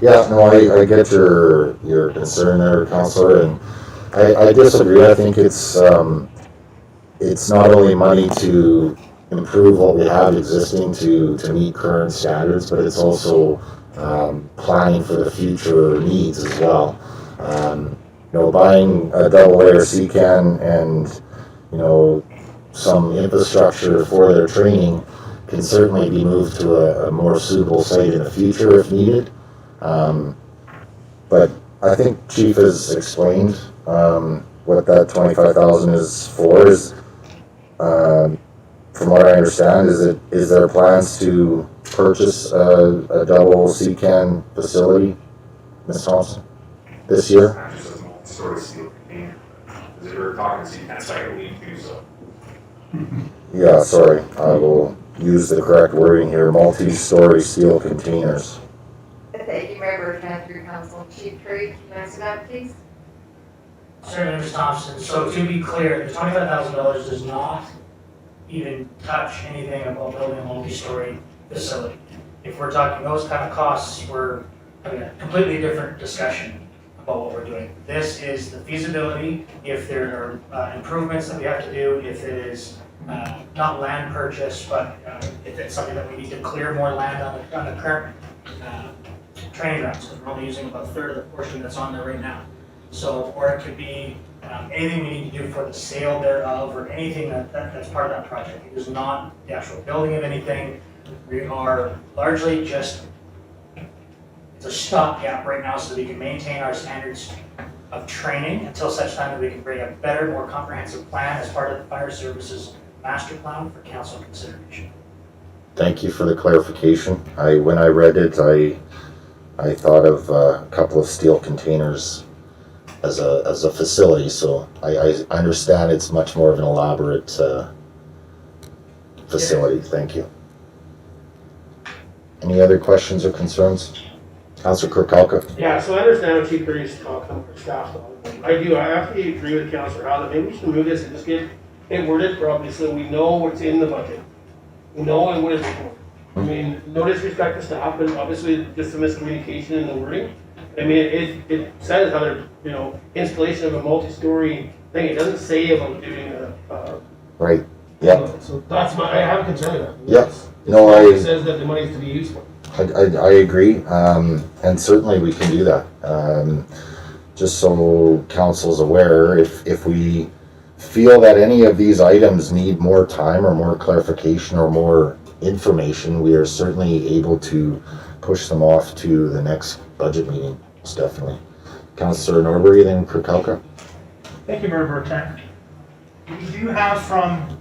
Yeah, no, I get your concern there, Councillor, and I disagree. I think it's not only money to improve what we have existing to meet current standards, but it's also planning for the future needs as well. Buying a double-layer C-can and, some infrastructure for their training can certainly be moved to a more suitable site in the future if needed. But I think Chief has explained, what that 25,000 is for. Is, from what I understand, is there plans to purchase a double CCAN facility, Ms. Thompson, this year? Not just a multi-story steel container. Because if we're talking CCAN site, we need to do so. Yeah, sorry, I will use the correct wording here, multi-story steel containers. Thank you, Mayor Bertrand, through Council. Chief Curry, can you answer that, please? Certainly, Ms. Thompson. So to be clear, the $25,000 does not even touch anything about building a multi-story facility. If we're talking those kind of costs, we're having a completely different discussion about what we're doing. This is the feasibility, if there are improvements that we have to do, if it is not land purchase, but if it's something that we need to clear more land on the current training grounds, because we're only using about a third of the portion that's on there right now. So, or it could be anything we need to do for the sale thereof, or anything that's part of that project. It is not the actual building of anything. We are largely just, it's a stopgap right now so that we can maintain our standards of training until such time that we can bring a better, more comprehensive plan as part of the fire services master plan for council consideration. Thank you for the clarification. When I read it, I thought of a couple of steel containers as a facility, so I understand it's much more of an elaborate facility. Thank you. Any other questions or concerns? Councilor Kirkcalka? Yeah, so I understand what Chief Curry's talking for staff. I absolutely agree with Councilor Howell. Maybe we should move this and just get it worded properly so we know what's in the budget. We know what it's for. I mean, no disrespect to staff, but obviously just a miscommunication in the wording. I mean, it says how installation of a multi-story thing. It doesn't say about doing a. Right. Yeah. So that's I have a concern with that. Yep. No, It says that the money is to be used for. I agree, and certainly we can do that. Just so council's aware, if we feel that any of these items need more time or more clarification or more information, we are certainly able to push them off to the next budget meeting, most definitely. Councillor Norbury, then Kirkcalka. Thank you, Mayor Bertrand. We do have from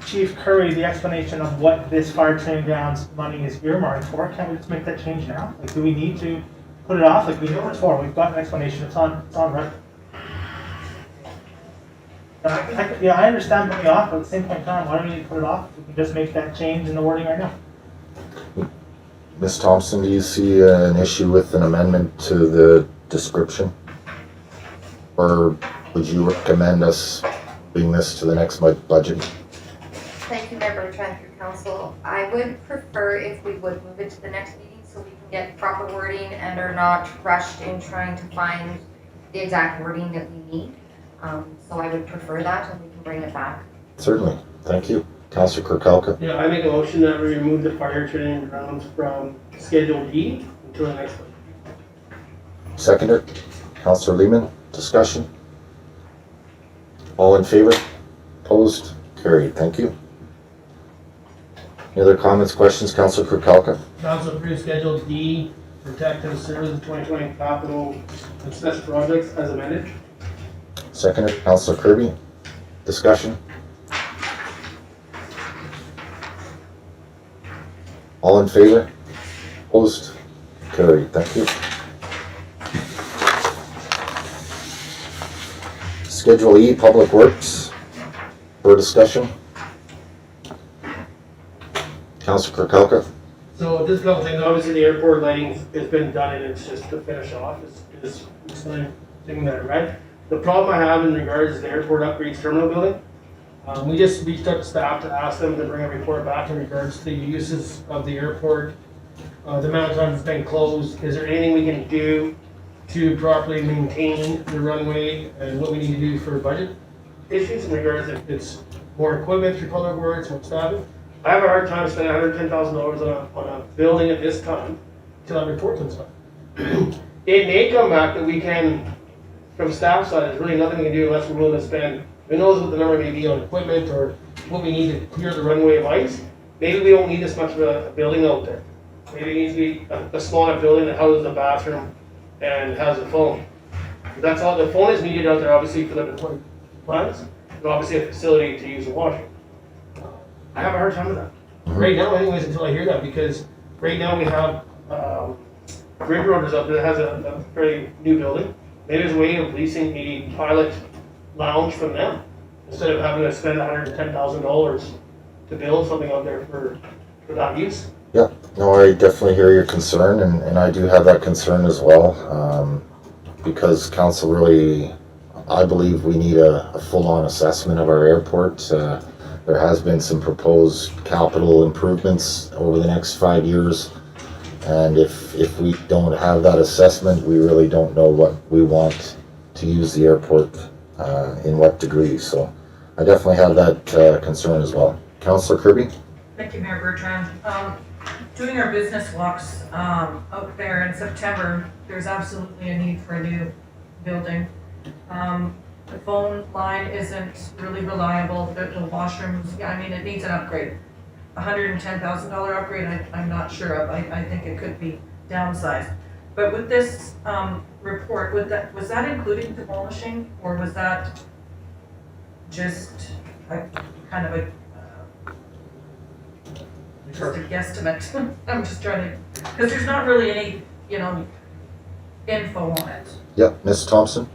Chief Curry the explanation of what this fire training grounds money is earmarked for. Can't we just make that change now? Like, do we need to put it off? Like, we know what it's for. We've got an explanation. It's on record. I understand putting it off, but at the same point in time, why do we need to put it off? We can just make that change in the wording right now. Ms. Thompson, do you see an issue with an amendment to the description? Or would you recommend us bring this to the next budget? Thank you, Mayor Bertrand, through Council. I would prefer if we would move it to the next meeting so we can get proper wording and are not rushed in trying to find the exact wording that we need. So I would prefer that, and we can bring it back. Certainly. Thank you. Councillor Kirkcalka. Yeah, I make a motion that we remove the fire training grounds from Schedule D until the next one. Seconder. Councillor Lehman. Discussion. All in favor? Opposed? Carried. Thank you. Any other comments, questions? Councillor Kirkcalka. Council approves Schedule D, Protective Services 2020 Capital Expense Projects as amended. Seconder. Councillor Kirby. Discussion. All in favor? Opposed? Carried. Thank you. Schedule E, Public Works, for discussion. Councillor Kirkcalka. So just a couple things, obviously the airport lighting has been done and it's just to finish off, is the thing that I read. The problem I have in regards to the airport upgrades terminal building, we just reached out to staff to ask them to bring a report back in regards to the uses of the airport, the amount of time it's been closed. Is there anything we can do to properly maintain the runway and what we need to do for budget issues in regards to if it's more equipment through public works, more staffing? I have a hard time spending $110,000 on a building at this time until that report comes back. It may come back that we can, from staff side, there's really nothing we can do unless we're willing to spend, who knows what the number may be on equipment or what we need to clear the runway of ice. Maybe we don't need this much of a building out there. Maybe it needs to be a small enough building that houses a bathroom and has a phone. That's all, the phone is needed out there, obviously, for the deployment plans, and obviously a facility to use the washroom. I have a hard time with that. Right now anyways, until I hear that, because right now we have, Ridge Road is up there that has a fairly new building. Maybe there's a way of leasing a pilot lounge from them, instead of having to spend $110,000 to build something out there for that use. Yeah, no, I definitely hear your concern, and I do have that concern as well. Because council really, I believe we need a full-on assessment of our airport. There has been some proposed capital improvements over the next 5 years. And if we don't have that assessment, we really don't know what we want to use the airport in what degree. So I definitely have that concern as well. Councillor Kirby? Thank you, Mayor Bertrand. Doing our business walks out there in September, there's absolutely a need for a new building. The phone line isn't really reliable, the washrooms, I mean, it needs an upgrade. $110,000 upgrade, I'm not sure of, I think it could be downsized. But with this report, was that including demolishing, or was that just kind of a guesstimate? I'm just trying to, because there's not really any, info on it. Yeah, Ms. Thompson?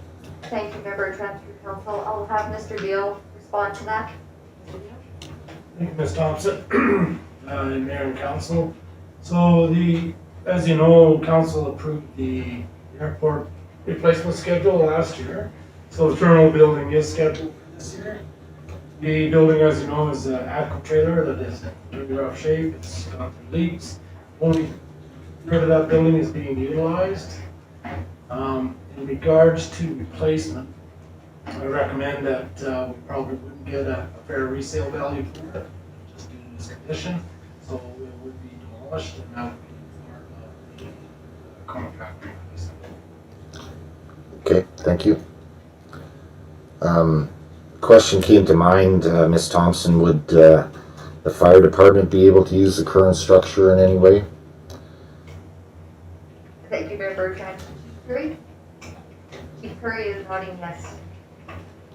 Thank you, Member Trent, through council. I'll have Mr. Beal respond to that. Mr. Beal? Thank you, Ms. Thompson, and Mayor and Council. So as you know, Council approved the airport replacement schedule last year. So the terminal building is scheduled for this year. The building, as you know, is an ADJOURNMENT trailer that is in really rough shape. It's gone through leaks. Only third of that building is being utilized. In regards to replacement, I recommend that we probably wouldn't get a fair resale value for it, just due to its condition. So it would be demolished, and that would be part of the contract replacement. Okay, thank you. Question came to mind, Ms. Thompson, would the fire department be able to use the current structure in any way? Thank you, Mayor Bertrand. Curry? Chief Curry is nodding yes.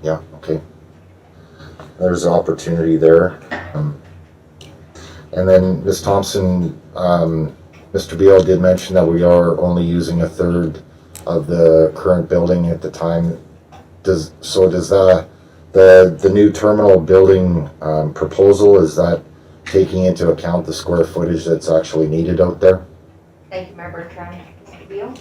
Yeah, okay. There's an opportunity there. And then, Ms. Thompson, Mr. Beal did mention that we are only using a third of the current building at the time. Does the new terminal building proposal, is that taking into account the square footage that's actually needed out there? Thank you, Mayor Bertrand. Mr. Beal?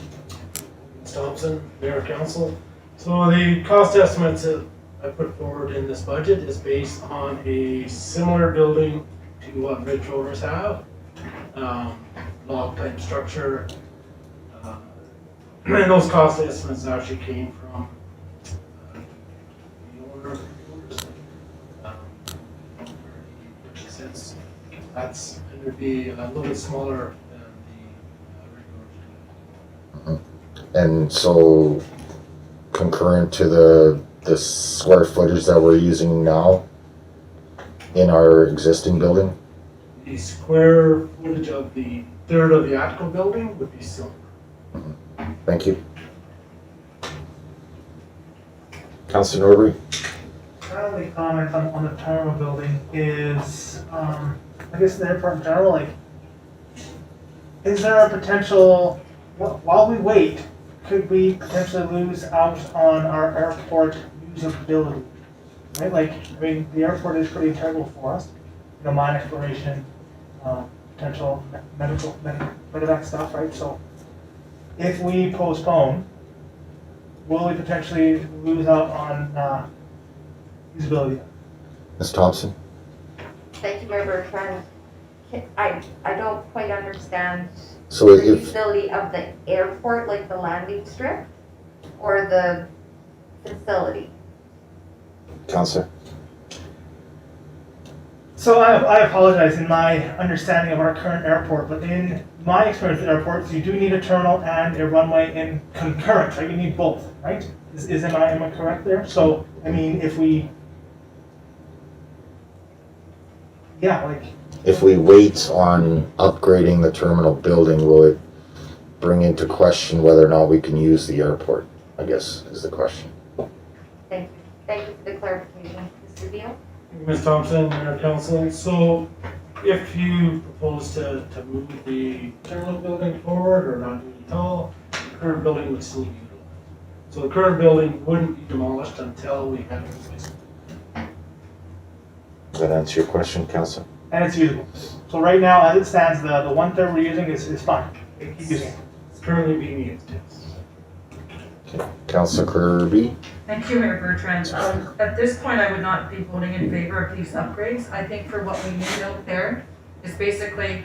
Ms. Thompson, Mayor, Council. So the cost estimates that I put forward in this budget is based on a similar building to what Ridge Rovers have. Log type structure. And those cost estimates actually came from the owner of Ridge Rovers. Which sits, that's going to be a little bit smaller than the Ridge Rovers. And so concurrent to the square footage that we're using now in our existing building? The square footage of the third of the Atco building would be similar. Thank you. Councilor Norbury? My only comment on the terminal building is, I guess the airport in general, like, is there a potential, while we wait, could we potentially lose out on our airport usability? Right, like, I mean, the airport is pretty integral for us, mine exploration, potential medical, that stuff, right? So if we postpone, will we potentially lose out on usability? Ms. Thompson? Thank you, Mayor Bertrand. I don't quite understand So the if, usability of the airport, like the landing strip, or the facility. Councilor? So I apologize in my understanding of our current airport, but in my experience with airports, you do need a terminal and a runway in concurrent, right? You need both, right? Am I correct there? So, I mean, if we, yeah, like, if we wait on upgrading the terminal building, will it bring into question whether or not we can use the airport, I guess, is the question. Thank you for the clarification. Mr. Beal? Ms. Thompson, Mayor Council, so if you propose to move the terminal building forward or not do it at all, the current building would still be utilized. So the current building wouldn't be demolished until we have a replacement. Does that answer your question, Council? And it's usable. So right now, as it stands, the 1/3 we're using is fine. We keep using it. It's currently being used, yes. Okay. Councilor Kirby? Thank you, Mayor Bertrand. At this point, I would not be voting in favor of these upgrades. I think for what we need out there is basically,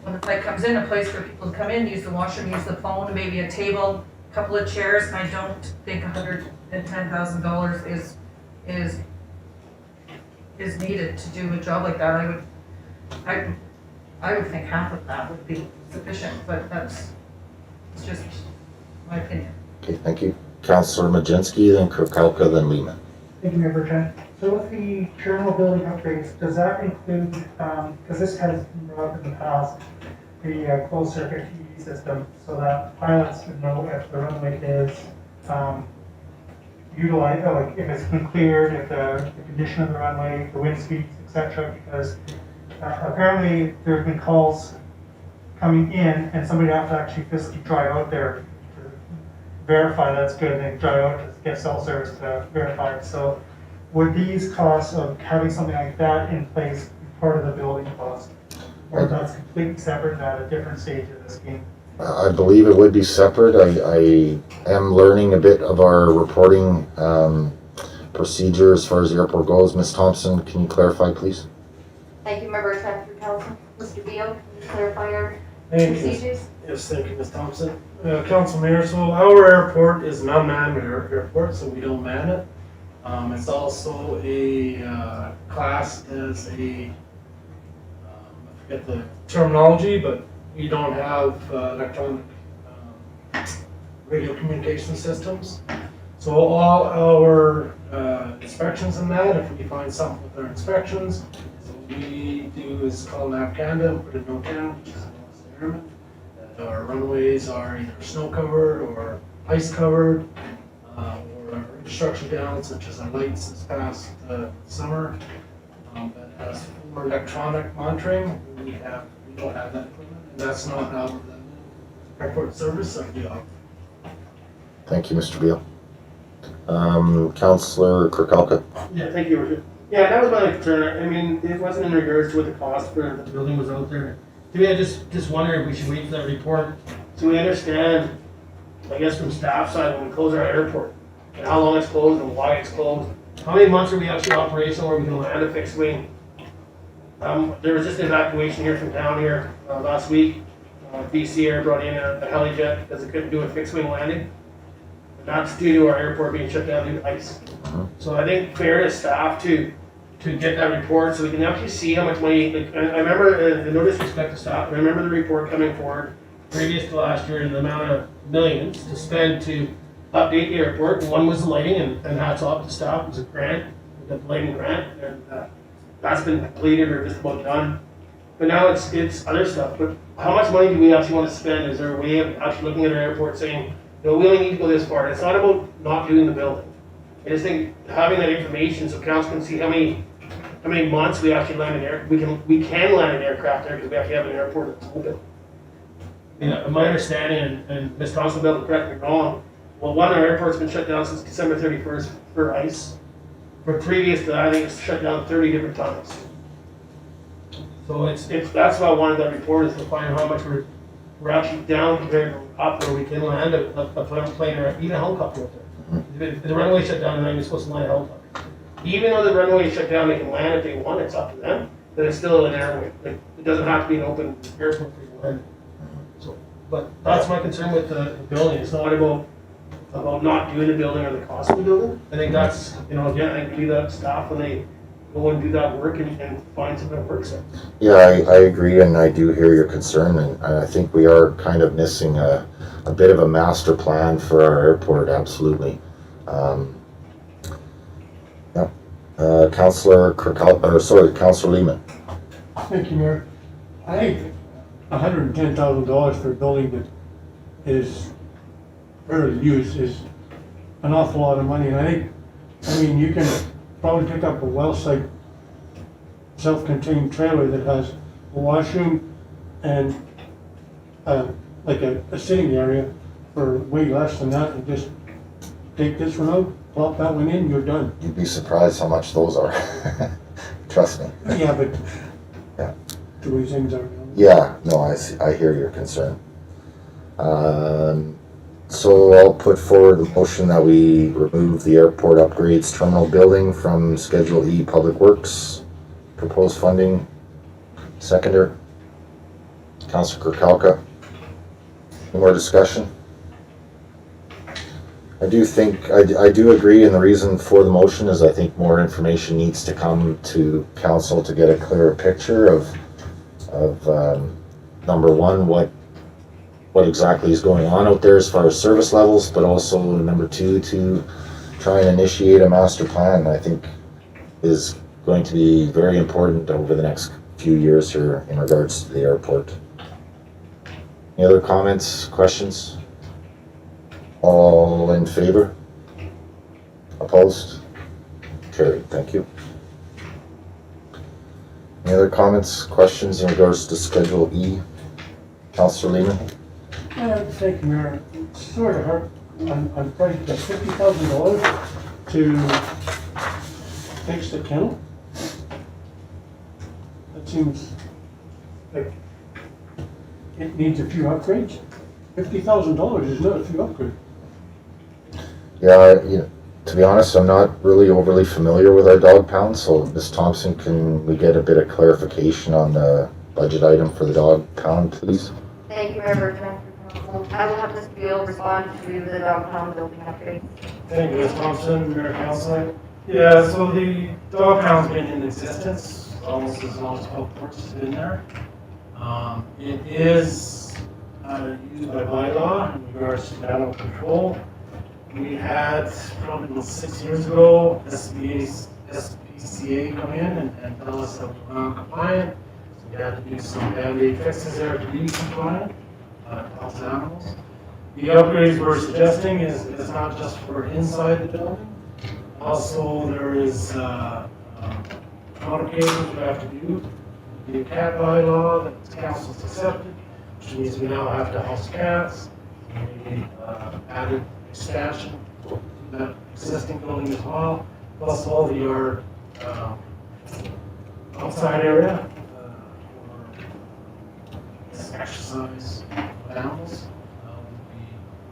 when the flight comes in, a place for people to come in, use the washroom, use the phone, maybe a table, a couple of chairs. I don't think $110,000 is needed to do a job like that. I would think half of that would be sufficient, but it's just my opinion. Okay, thank you. Councilor Majinski, then Kirkowka, then Lehman. Thank you, Mayor Bertrand. So with the terminal building upgrades, does that include, because this has been brought up in the past, the closed circuit TV system, so that pilots would know if the runway is utilized, like if it's been cleared, if the condition of the runway, the wind speeds, etc. Because apparently there have been calls coming in and somebody have to actually physically drive out there to verify that's good, and then drive out to get cell service to verify it. So would these costs of having something like that in place be part of the building cost? Or that's completely separate at a different stage of the scheme? I believe it would be separate. I am learning a bit of our reporting procedure as far as the airport goes. Ms. Thompson, can you clarify, please? Thank you, Member Trent for Council. Mr. Beal, can you clarify your Thank you. procedures? Yes, thank you, Ms. Thompson. Council Mayor, so our airport is an unmanned airport, so we don't man it. It's also a classed as a, I forget the terminology, but we don't have electronic radio communication systems. So all our inspections in that, if we find something with our inspections, what we do is call NAVCANDA and put a note down, which is the airmen, that our runways are either snow covered or ice covered, or infrastructure down, such as our lights this past summer. But as for electronic monitoring, we don't have that equipment, and that's not how the airport service of the office. Thank you, Mr. Beal. Councilor Kirkowka. Yeah, thank you, Richard. Yeah, that was my concern. I mean, it wasn't in regards to what the cost for the building was out there. To me, I just wonder if we should wait for that report so we understand, I guess from staff side, when we close our airport, and how long it's closed and why it's closed. How many months are we actually operational where we can land a fixed wing? There was just an evacuation here from town here last week. BC Air brought in a helijet because it couldn't do a fixed wing landing. And that's due to our airport being shut down due to ice. So I think fair to staff to get that report so we can actually see how much money, like, I remember, no disrespect to staff, I remember the report coming forward previous to last year and the amount of millions to spend to update the airport. And one was the lighting, and hats off to staff, it was a grant, the lighting grant, and that's been completed or just about done. But now it's other stuff. But how much money do we actually want to spend? Is there a way of actually looking at our airport saying, no, we only need to go this far? And it's not about not doing the building. I just think having that information so council can see how many months we actually land we can land an aircraft there because we actually have an airport that's open. My understanding, and Ms. Thompson will be able to correct me wrong, well, one, our airport's been shut down since December 31st for ice. But previous to that, I think it's shut down 30 different times. So that's why I wanted that report, is to find how much we're actually down compared to up where we can land a plane or even a helicopter up there. If the runway shut down, then you're supposed to land a helicopter. Even though the runway is shut down, they can land if they want, it's up to them, but it's still an airway. Like, it doesn't have to be an open airport for you to land. So, but that's my concern with the building. It's not about not doing the building or the cost of the building. I think that's, again, I think do that staff when they go and do that work and find something that works there. Yeah, I agree, and I do hear your concern, and I think we are kind of missing a bit of a master plan for our airport, absolutely. Councilor Councilor Lehman. Thank you, Mayor. I think $110,000 for a building that is rarely used is an awful lot of money. And I mean, you can probably pick up a well-site, self-contained trailer that has a washroom and like a sitting area for way less than that, and just take this one out, plop that one in, you're done. You'd be surprised how much those are. Trust me. Yeah, but Yeah. the way things are now. Yeah, no, I hear your concern. So I'll put forward a motion that we remove the airport upgrades terminal building from Schedule E Public Works. Proposed funding. Seconder. Councilor Kirkowka. Any more discussion? I do think, I do agree, and the reason for the motion is I think more information needs to come to council to get a clearer picture of number one, what exactly is going on out there as far as service levels, but also number two, to try and initiate a master plan, I think is going to be very important over the next few years here in regards to the airport. Any other comments, questions? All in favor? Opposed? Carried, thank you. Any other comments, questions in regards to Schedule E? Councilor Lehman? Thank you, Mayor. It's sort of hard, I'm priced at $50,000 to fix the kennel. That seems like it needs a few upgrades. $50,000 is not a few upgrades. Yeah, you know, to be honest, I'm not really overly familiar with our dog pound, so Ms. Thompson, can we get a bit of clarification on the budget item for the dog pound, please? Thank you, Member Bertrand. I will have Mr. Beal respond to the dog pound building upgrade. Thank you, Ms. Thompson, Mayor Council. Yeah, so the dog pound's been in existence almost as long as Public Works has been there. It is used by bylaw in regards to animal control. We had probably about 6 years ago, SPCA come in and tell us that we were non-compliant. So we had to do some band-aid fixes there to be compliant, to help the animals. The upgrades we're suggesting is not just for inside the building. Also, there is modifications we have to do. The cat bylaw that the council's accepted, which means we now have to house cats. We added expansion to the existing building as well, plus all the yard outside area for exercise of animals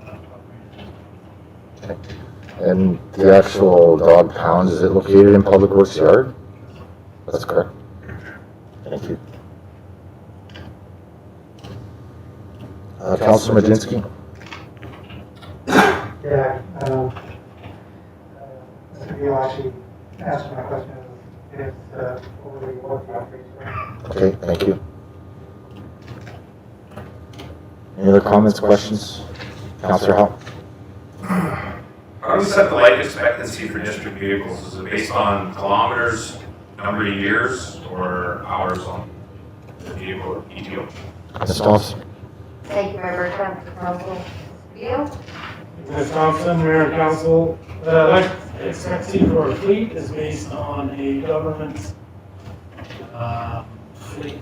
will be upgraded. And the actual dog pound, is it located in Public Works Yard? That's correct. Thank you. Councilor Majinski? Yeah, Mr. Beal actually asked my question, is over what the upgrades were. Okay, thank you. Any other comments, questions? Councilor Howell? How do we set the life expectancy for district vehicles? Is it based on kilometers, number of years, or hours on the vehicle or PTO? Ms. Thompson? Thank you, Member Bertrand, Council. Mr. Beal? Ms. Thompson, Mayor and Council, the life expectancy for a fleet is based on a government fleet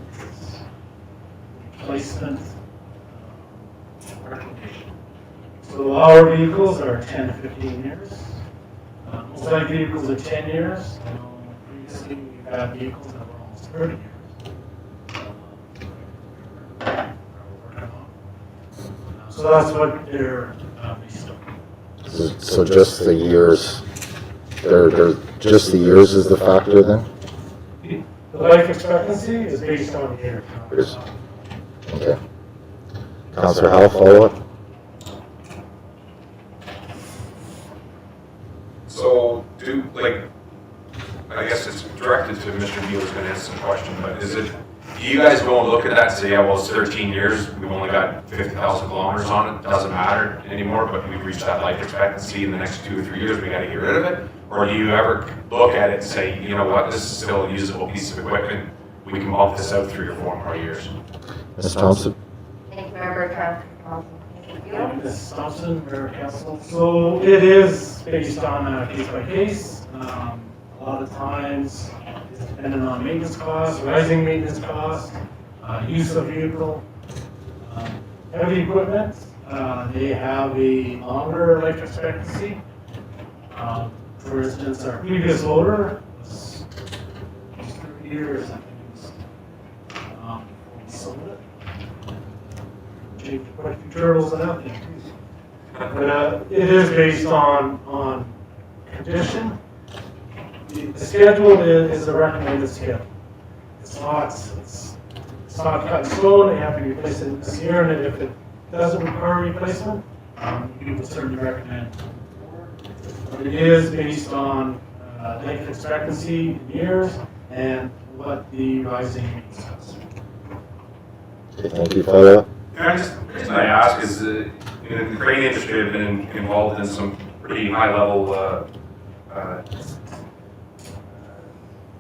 replacement recommendation. So our vehicles are 10 to 15 years. Most light vehicles are 10 years. Previously, we've had vehicles that were almost 30 years. So that's what they're based on. So just the years, they're just the years is the factor then? The life expectancy is based on years. Years. Okay. Councilor Howell, follow up? So I guess it's directed to Mr. Beal, who's going to answer some question, but do you guys go and look at that and say, yeah, well, it's 13 years, we've only got 50,000 kilometers on it, doesn't matter anymore, but we've reached that life expectancy in the next 2 or 3 years, we got to get rid of it? Or do you ever look at it and say, you know what, this is still a usable piece of equipment, we can bump this out 3 or 4 more years. Ms. Thompson? Thank you, Member Trump. Ms. Thompson, Mayor Council. So it is based on case by case. A lot of times it's dependent on maintenance costs, rising maintenance costs, use of vehicle. Heavy equipment, they have a longer life expectancy. For instance, our previous loader was 30 years, I think it was. We sold it. Changed quite a few turtles and that thing too. But it is based on condition. The schedule is a recommended schedule. It's not cut in stone. They have to replace it this year, and if it doesn't require replacement, we would certainly recommend. But it is based on life expectancy in years and what the rising needs us. Okay, thank you for that. The reason I ask is, the crane industry have been involved in some pretty high level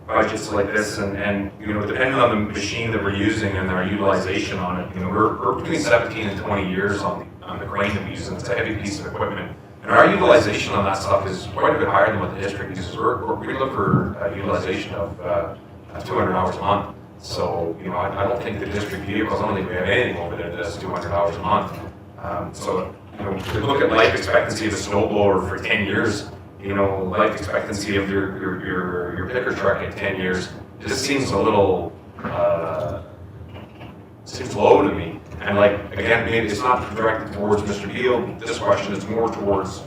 budgets like this, and depending on the machine that we're using and our utilization on it, we're between 17 and 20 years on the crane that we use, and it's a heavy piece of equipment. And our utilization on that stuff is quite a bit higher than what the district uses. We look for a utilization of 200 hours a month. So, I don't think the district vehicles, I don't think we have anything over there that's 200 hours a month. So, to look at life expectancy of a snowblower for 10 years, life expectancy of your picker truck at 10 years just seems a little, seems low to me. And again, maybe it's not directed towards Mr. Beal, this question is more towards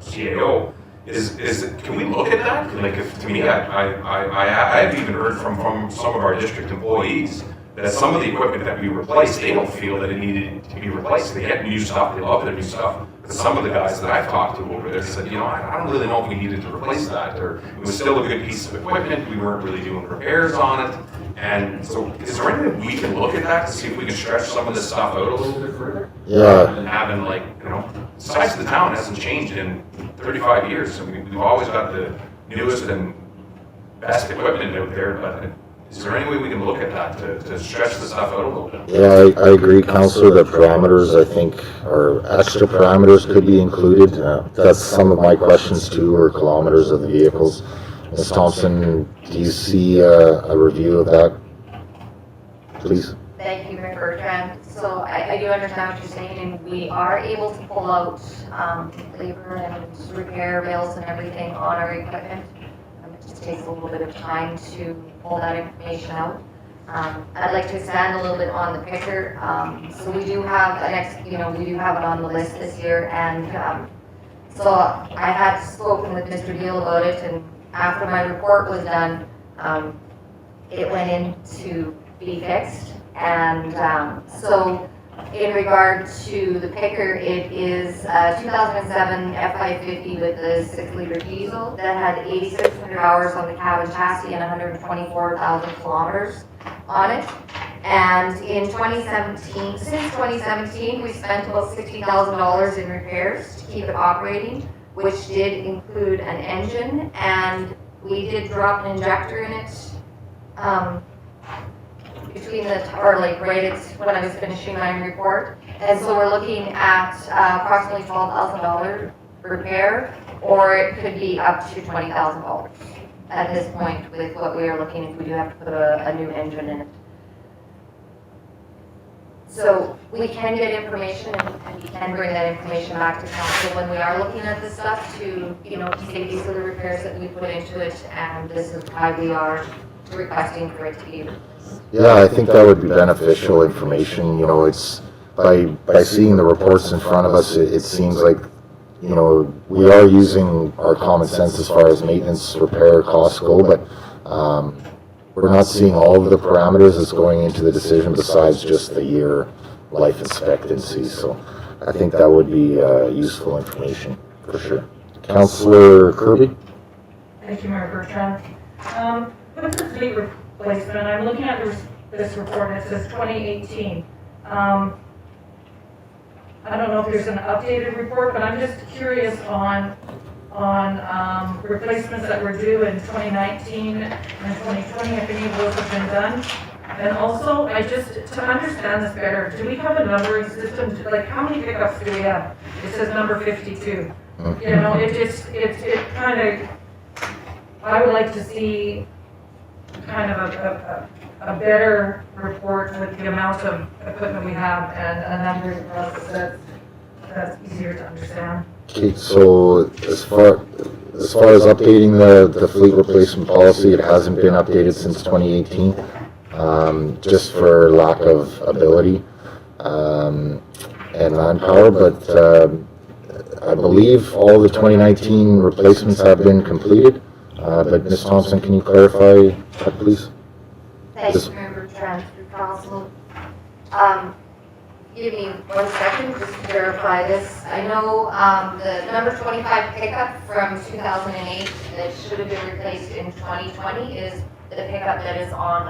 CAO. Can we look at that? To me, I've even heard from some of our district employees that some of the equipment that we replaced, they don't feel that it needed to be replaced. They get new stuff, they love their new stuff. But some of the guys that I've talked to over there said, I don't really know if we needed to replace that, or it was still a good piece of equipment, we weren't really doing repairs on it. And so, is there any way we can look at that to see if we can stretch some of this stuff out a little bit further? Yeah. Rather than having the size of the town hasn't changed in 35 years, and we've always got the newest and best equipment out there, but is there any way we can look at that to stretch the stuff out a little bit? Yeah, I agree, Councillor. The parameters, I think, or extra parameters could be included. That's some of my questions too, or kilometers of the vehicles. Ms. Thompson, do you see a review of that, please? Thank you, Member Trump. So I do understand what you're saying, and we are able to pull out labor and repair bills and everything on our equipment. It just takes a little bit of time to pull that information out. I'd like to expand a little bit on the picker. So we do have we do have it on the list this year, and so I had spoken with Mr. Deal about it, and after my report was done, it went in to be fixed. And so in regard to the picker, it is a 2007 F550 with the 6-liter diesel that had 8,600 hours on the cab and chassis and 124,000 kilometers on it. And in 2017, since 2017, we spent about $60,000 in repairs to keep it operating, which did include an engine, and we did drop an injector in it between right at when I was finishing my report. And so we're looking at approximately $12,000 repair, or it could be up to $20,000 at this point with what we are looking if we do have to put a new engine in it. So we can get information, and we can bring that information back to council when we are looking at this stuff to say these are the repairs that we put into it, and this is why we are requesting for it to be replaced. Yeah, I think that would be beneficial information. It's by seeing the reports in front of us, it seems like we are using our common sense as far as maintenance repair costs go, but we're not seeing all of the parameters that's going into the decision besides just the year life expectancy. So I think that would be useful information for sure. Councillor Kirby? Thank you, Mayor Bertrand. With the fleet replacement, I'm looking at this report, and it says 2018. I don't know if there's an updated report, but I'm just curious on on replacements that were due in 2019 and 2020, if any of those have been done. And also, to understand this better, do we have a numbering system? Like, how many pickups do we have? It says number 52. You know, it kind of, I would like to see kind of a better report with the amount of equipment we have and a numbering process that's easier to understand. Okay, so as far as updating the fleet replacement policy, it hasn't been updated since 2018, just for lack of ability and manpower, but I believe all the 2019 replacements have been completed. But Ms. Thompson, can you clarify that, please? Thanks, Member Trent, through Council. Give me 1 second just to verify this. I know the number 25 pickup from 2008 that should have been replaced in 2020 is the pickup that is on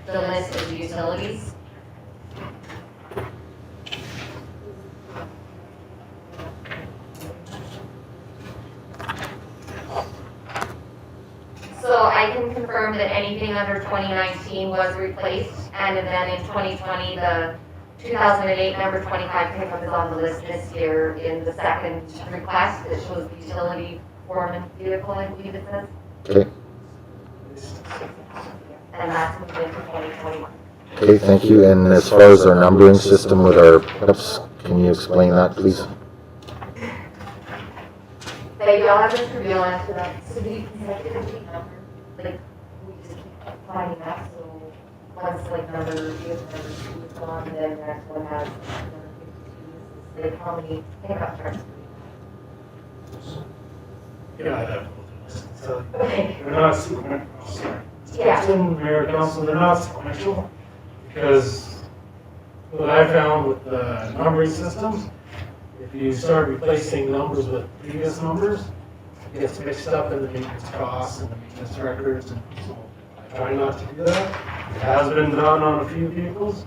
the list of utilities. So I can confirm that anything under 2019 was replaced, and then in 2020, the 2008 number 25 pickup is on the list this year in the second request that shows the utility foreman vehicle, I believe it says. Okay. And that's moved into 2021. Okay, thank you. And as far as our numbering system with our pickups, can you explain that, please? They don't have a trivial answer that. So the consecutive fleet number, like, we just keep finding that, so once like number 2 is gone, then the next one has number 52, like how many pickup trucks do Yeah, I have both. So we? Okay, they're not sequential. yeah, Mayor, Council, they're not sequential because what I found with the numbering systems, if you start replacing numbers with previous numbers, it gets mixed up in the maintenance costs and the maintenance records, and so I try not to do that. It has been done on a few vehicles.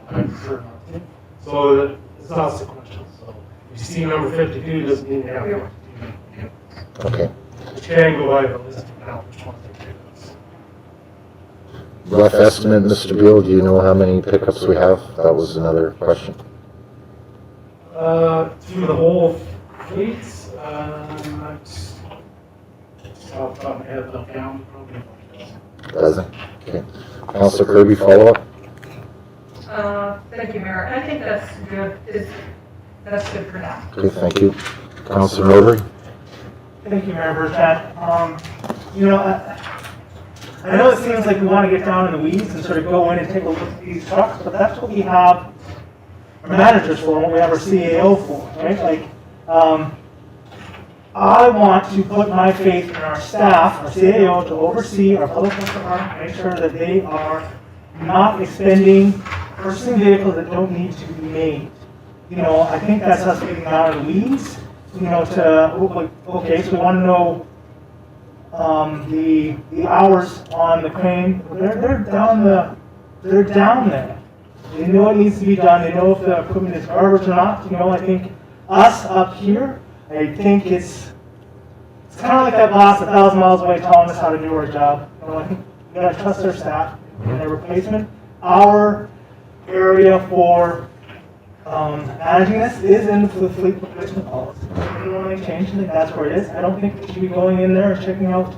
I prefer not to. So that it's not sequential. So if you see number 52, doesn't mean you have 52. Okay. You can go by the list of how which ones they do. Rough estimate, Mr. Beal, do you know how many pickups we have? That was another question. Through the whole fleets, off the top of my head, don't count, probably. Doesn't? Okay. Councilor Kirby, follow up? Thank you, Mayor. I think that's good. That's good for now. Okay, thank you. Councilor Norbury? Thank you, Mayor Bertrand. You know, I know it seems like we want to get down in the weeds and sort of go in and take a look at these trucks, but that's what we have our managers for, what we have our CAO for, right? Like, I want to put my faith in our staff, our CAO, to oversee our public works department, make sure that they are not expending purchasing vehicles that don't need to be made. You know, I think that's us getting out of the weeds, you know, okay, so we want to know the hours on the crane. They're down there. They know what needs to be done. They know if the equipment is garbage or not. You know, I think us up here, I think it's kind of like that boss 1,000 miles away telling us how to do our job. You know, I think we gotta trust our staff and their replacement. Our area for managing this is in the fleet replacement policy. If we want to change, I think that's where it is. I don't think we should be going in there and checking out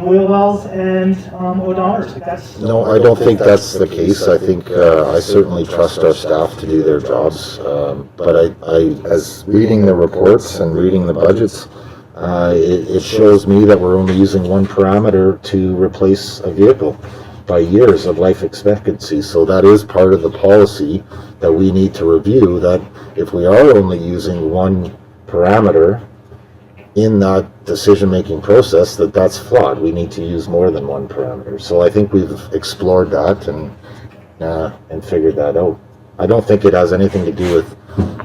wheel wells and odometers. Like that's No, I don't think that's the case. I think I certainly trust our staff to do their jobs. But I, as reading the reports and reading the budgets, it shows me that we're only using one parameter to replace a vehicle by years of life expectancy. So that is part of the policy that we need to review, that if we are only using one parameter in that decision-making process, that's flawed. We need to use more than one parameter. So I think we've explored that and figured that out. I don't think it has anything to do with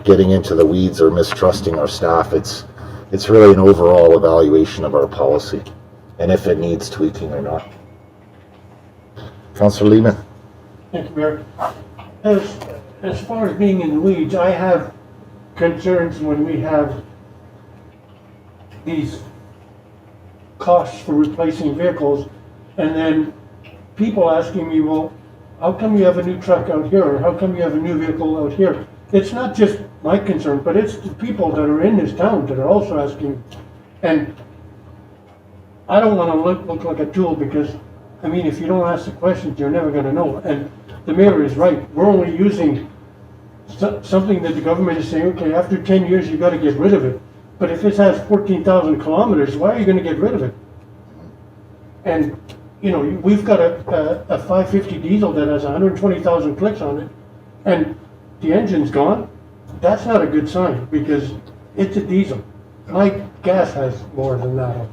getting into the weeds or mistrusting our staff. It's really an overall evaluation of our policy and if it needs tweaking or not. Councillor Lehman? Thank you, Mayor. As far as being in the weeds, I have concerns when we have these costs for replacing vehicles, and then people asking me, well, how come you have a new truck out here, or how come you have a new vehicle out here? It's not just my concern, but it's the people that are in this town that are also asking. And I don't wanna look like a tool, because, I mean, if you don't ask the questions, you're never gonna know. And the mayor is right, we're only using something that the government is saying, okay, after 10 years, you gotta get rid of it. But if this has 14,000 kilometers, why are you gonna get rid of it? And, you know, we've got a 550 diesel that has 120,000 clicks on it, and the engine's gone. That's not a good sign, because it's a diesel. My gas has more than that.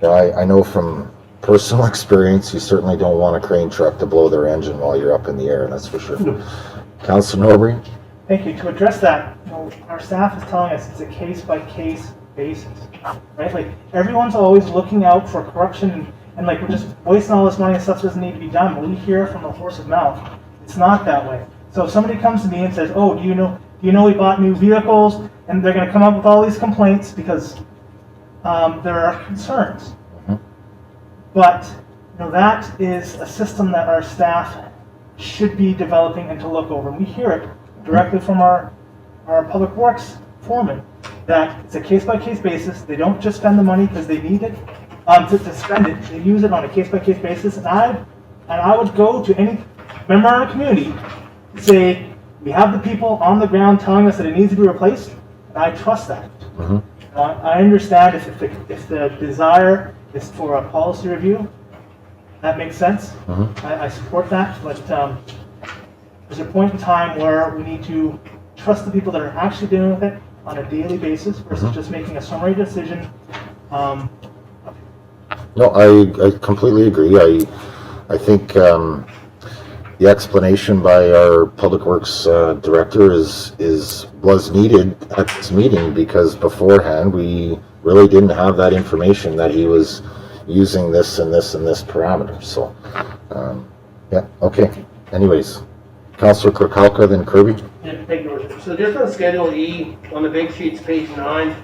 Yeah, I know from personal experience, you certainly don't want a crane truck to blow their engine while you're up in the air, that's for sure. Councilor Norbury? Thank you. To address that, you know, our staff is telling us it's a case-by-case basis, right? Like, everyone's always looking out for corruption, and like, we're just wasting all this money and stuff doesn't need to be done. But we hear from the horse's mouth, it's not that way. So if somebody comes to me and says, oh, do you know we bought new vehicles, and they're gonna come up with all these complaints because there are concerns. But, you know, that is a system that our staff should be developing and to look over. And we hear it directly from our public works foreman, that it's a case-by-case basis. They don't just spend the money because they need it to spend it. They use it on a case-by-case basis. And I would go to any member of our community and say, we have the people on the ground telling us that it needs to be replaced, and I trust that. I understand if the desire is for a policy review, that makes sense. I support that, but there's a point in time where we need to trust the people that are actually dealing with it on a daily basis versus just making a summary decision. No, I completely agree. I think the explanation by our Public Works Director was needed at this meeting, because beforehand we really didn't have that information that he was using this and this and this parameter. So, yeah, okay. Anyways, Councillor Kirkhalka, then Kirby. Yeah, thank you, Worship. So just on Schedule E, on the big sheets, page 9,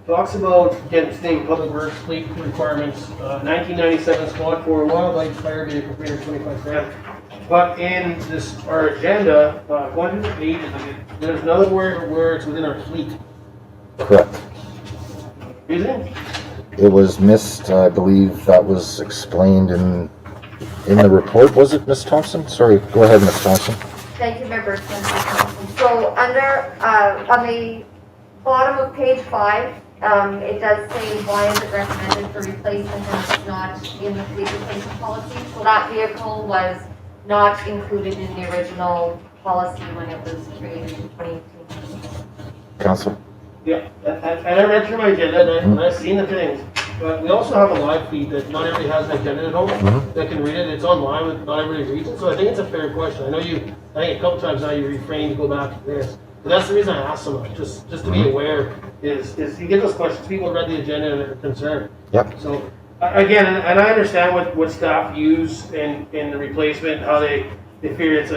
talks about getting state public works fleet requirements, 1997 Squad 4 wildlife fire vehicle, 325 grand. But in this, our agenda, going to the pages, there's another word where it's within our fleet. Correct. Reason? It was missed, I believe that was explained in the report, was it, Ms. Thompson? Sorry, go ahead, Ms. Thompson. Thank you, Member Thompson. So under, on the bottom of page 5, it does say why is it recommended for replacement and it's not in the fleet replacement policy. So that vehicle was not included in the original policy when it was created in 2018. Council? Yeah, and I read through my agenda and I've seen the things. But we also have a live feed that not everybody has an agenda at home that can read it. It's online, but not everybody reads it. So I think it's a fair question. I think a couple times now you refrain to go back to this. But that's the reason I asked so much, just to be aware, is you get those questions, people read the agenda and are concerned. Yep. So, again, and I understand what staff use in the replacement, how they figure it's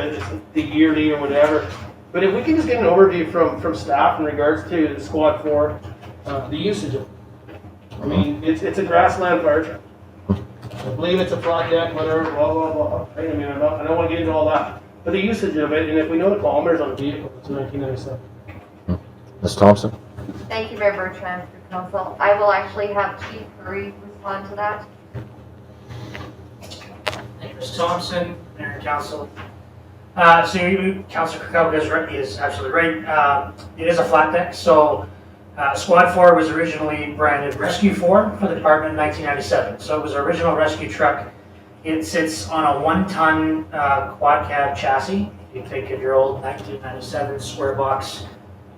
the yearly or whatever. But if we can just get an overview from staff in regards to the Squad 4, the usage of it. I mean, it's a grassland fire truck. I believe it's a flat deck, whatever, blah, blah, blah. Right? I mean, I don't want to get into all that. But the usage of it, and if we know the kilometers on the vehicle, it's 1997. Ms. Thompson? Thank you, Member Transport Council. I will actually have Chief Curry respond to that. Thank you, Ms. Thompson, Mayor and Council. Councilor Kirkhalka is absolutely right. It is a flat deck, so Squad 4 was originally branded Rescue 4 for the department in 1997. So it was our original rescue truck. It sits on a 1-ton quad cab chassis. If you think of your old 1997 square box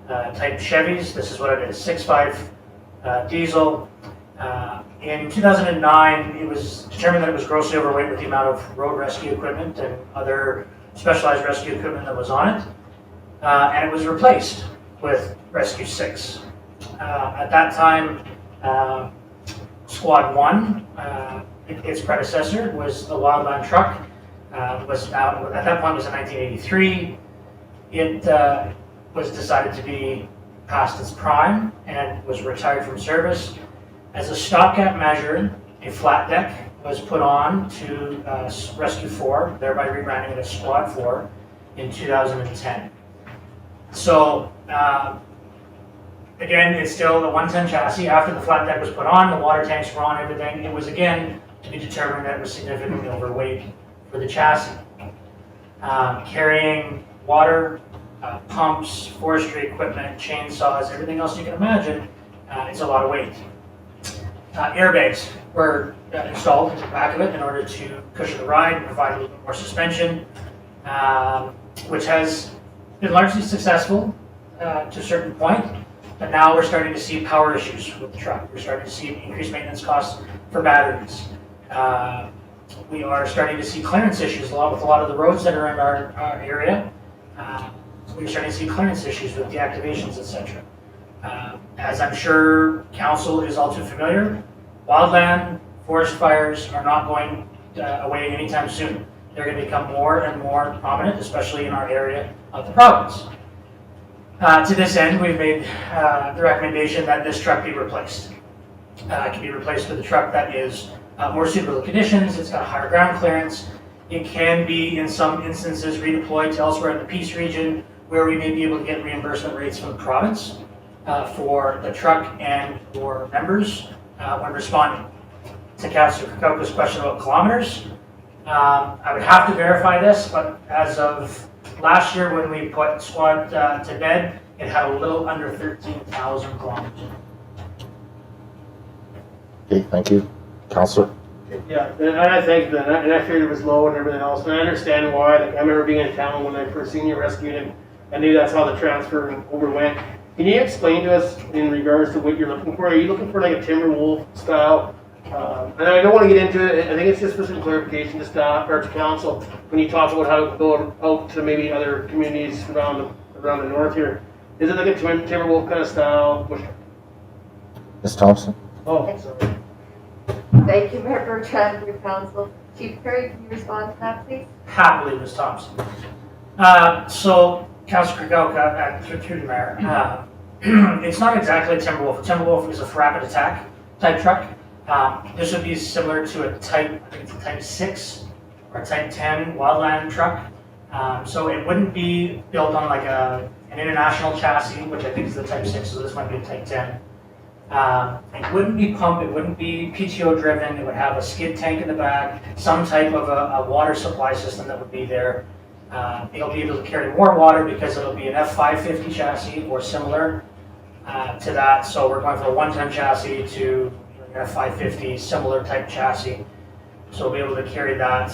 type Chevys, this is what it is, 6.5 diesel. In 2009, it was determined that it was grossly overweight with the amount of road rescue equipment and other specialized rescue equipment that was on it. And it was replaced with Rescue 6. At that time, Squad 1, its predecessor, was a wildland truck. At that point was in 1983. It was decided to be past its prime and was retired from service. As a stopgap measure, a flat deck was put on to Rescue 4, thereby rebranding it as Squad 4 in 2010. So, again, it's still the 110 chassis. After the flat deck was put on, the water tanks were on, everything. It was, again, to be determined that it was significantly overweight for the chassis. Carrying water, pumps, forestry equipment, chainsaws, everything else you can imagine, it's a lot of weight. Airbags were installed into the back of it in order to cushion the ride and provide a little bit more suspension, which has been largely successful to a certain point. But now we're starting to see power issues with the truck. We're starting to see increased maintenance costs for batteries. We are starting to see clearance issues with a lot of the roads that are in our area. We're starting to see clearance issues with deactivations, etc. As I'm sure council is all too familiar, wildland forest fires are not going away anytime soon. They're going to become more and more prominent, especially in our area of the province. To this end, we've made the recommendation that this truck be replaced. It can be replaced with a truck that is more suitable conditions. It's got a higher ground clearance. It can be, in some instances, redeployed to elsewhere in the Peace region, where we may be able to get reimbursement rates from the province for the truck and for members when responding. To Councillor Koko's question about kilometers, I would have to verify this, but as of last year when we put Squad to bed, it had a little under 13,000 kilometers. Okay, thank you. Councillor? Yeah, and I think that, and I figured it was low and everything else, and I understand why. Like, I remember being in town when I first seen you rescued him. I knew that's how the transfer over went. Can you explain to us in regards to what you're looking for? Are you looking for like a timber wolf style? And I don't want to get into it. I think it's just for some clarification to staff or to council when you talk about how to go out to maybe other communities around the north here. Is it like a timber wolf kind of style? Ms. Thompson? Oh, sorry. Thank you, Mayor Bertrand, for your council. Chief Perry, can you respond to that, please? Happily, Ms. Thompson. So, Councillor Kragoka, through the Mayor, it's not exactly a Timberwolf. A Timberwolf is a rapid attack type truck. This would be similar to a type 6 or a type 10 wildland truck. So it wouldn't be built on like an international chassis, which I think is the type 6, so this might be a type 10. It wouldn't be pumped, it wouldn't be PTO driven, it would have a skid tank in the back, some type of a water supply system that would be there. It'll be able to carry more water because it'll be an F550 chassis or similar to that. So we're going from a 110 chassis to an F550 similar type chassis. So we'll be able to carry that.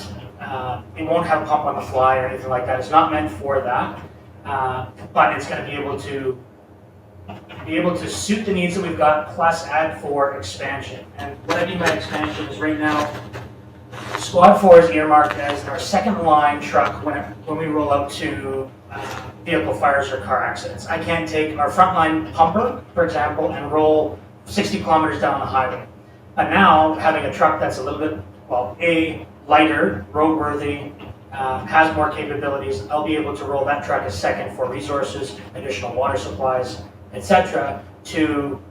It won't have a pump on the fly or anything like that. It's not meant for that, but it's going to be able to suit the needs that we've got, plus add for expansion. And what I mean by expansion is right now, Squad 4 is earmarked as our second line truck when we roll out to vehicle fires or car accidents. I can't take our frontline pumper, for example, and roll 60 kilometers down the highway. But now, having a truck that's a little bit, well, lighter, roadworthy, has more capabilities, I'll be able to roll that truck as second for resources, additional water supplies, etc., to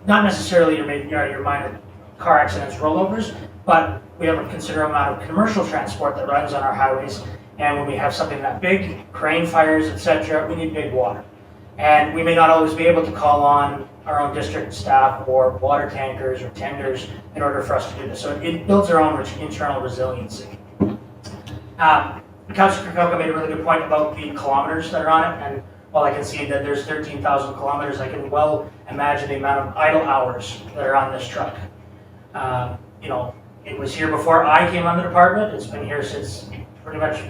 not necessarily your minor car accidents rollovers, but we have a considerable amount of commercial transport that runs on our highways, and when we have something that big, crane fires, etc., we need big water. And we may not always be able to call on our own district staff or water tankers or tenders in order for us to do this. So it builds our own internal resiliency. Councillor Krakoka made a really good point about the kilometers that are on it, and while I can see that there's 13,000 kilometers, I can well imagine the amount of idle hours that are on this truck. You know, it was here before I came on the department. It's been here since pretty much,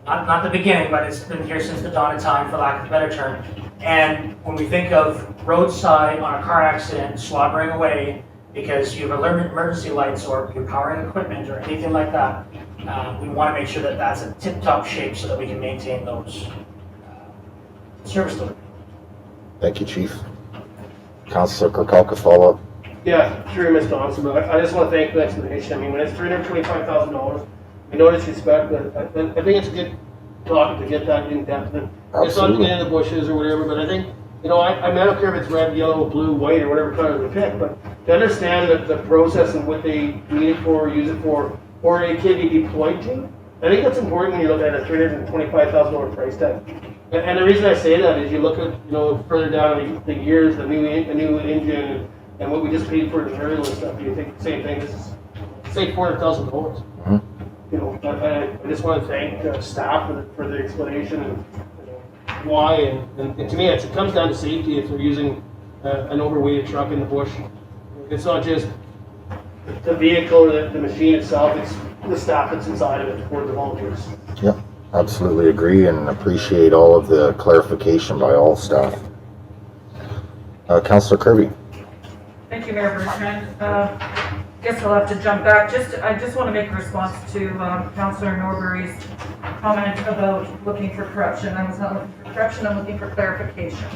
not the beginning, but it's been here since the dawn of time, for lack of a better term. And when we think of roadside on a car accident slobbering away because you have emergency lights or you're powering equipment or anything like that, we want to make sure that that's in tip-top shape so that we can maintain those service delivery. Thank you, Chief. Councillor Krakoka, follow up. Yeah, sure, Ms. Thompson, but I just want to thank for the explanation. I mean, when it's $325,000, we know disrespect, but I think it's a good topic to get that in depth. It's not to get in the bushes or whatever, but I think I don't care if it's red, yellow, blue, white, or whatever color they pick, but to understand the process and what they need it for, use it for, or it can be deployed to, I think that's important when you look at a $325,000 price tag. And the reason I say that is you look at, further down the years, the new engine, and what we just paid for the material and stuff, you think the same thing, this is, say, $400,000. I just want to thank staff for the explanation and why, and to me, it comes down to safety if they're using an overweighted truck in the bush. It's not just the vehicle or the machine itself, it's the staff that's inside of it for the volunteers. Yep, absolutely agree and appreciate all of the clarification by all staff. Councillor Kirby. Thank you, Mayor Bertrand. Guess I'll have to jump back. I just want to make a response to Councillor Norbury's comment about looking for corruption. I was not looking for corruption, I'm looking for clarification.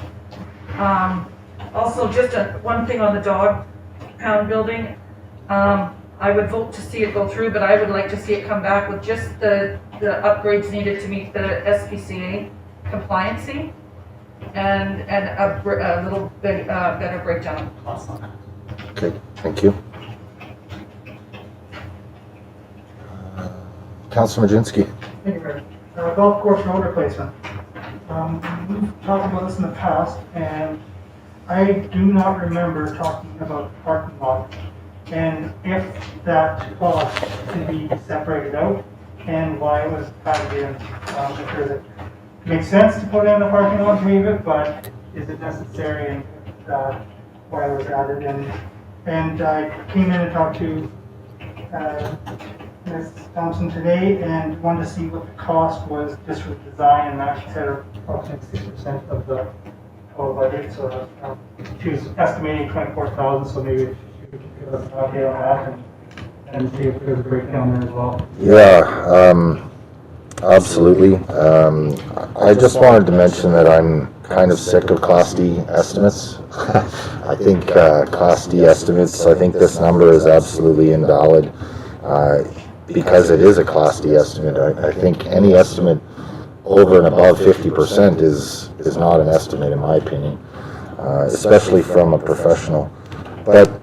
Also, just one thing on the dog pound building. I would vote to see it go through, but I would like to see it come back with just the upgrades needed to meet the SPCA compliancy and a little bit better breakdown of costs on that. Okay, thank you. Councillor Majinski. Thank you, Mayor. Golf course road replacement. We've talked about this in the past, and I do not remember talking about the parking lot and if that cost can be separated out and why it was added in. Because it makes sense to put in the parking lot to move it, but is it necessary and why it was added in? And I came in and talked to Ms. Thompson today and wanted to see what the cost was just for the design, and now she said approximately 6% of the total budget. So she was estimating 24,000. So maybe if you could give us an update on that and see if there's a breakdown there as well. Yeah, absolutely. I just wanted to mention that I'm kind of sick of Class D estimates. I think Class D estimates, I think this number is absolutely invalid. Because it is a Class D estimate. I think any estimate over and above 50% is not an estimate in my opinion, especially from a professional. But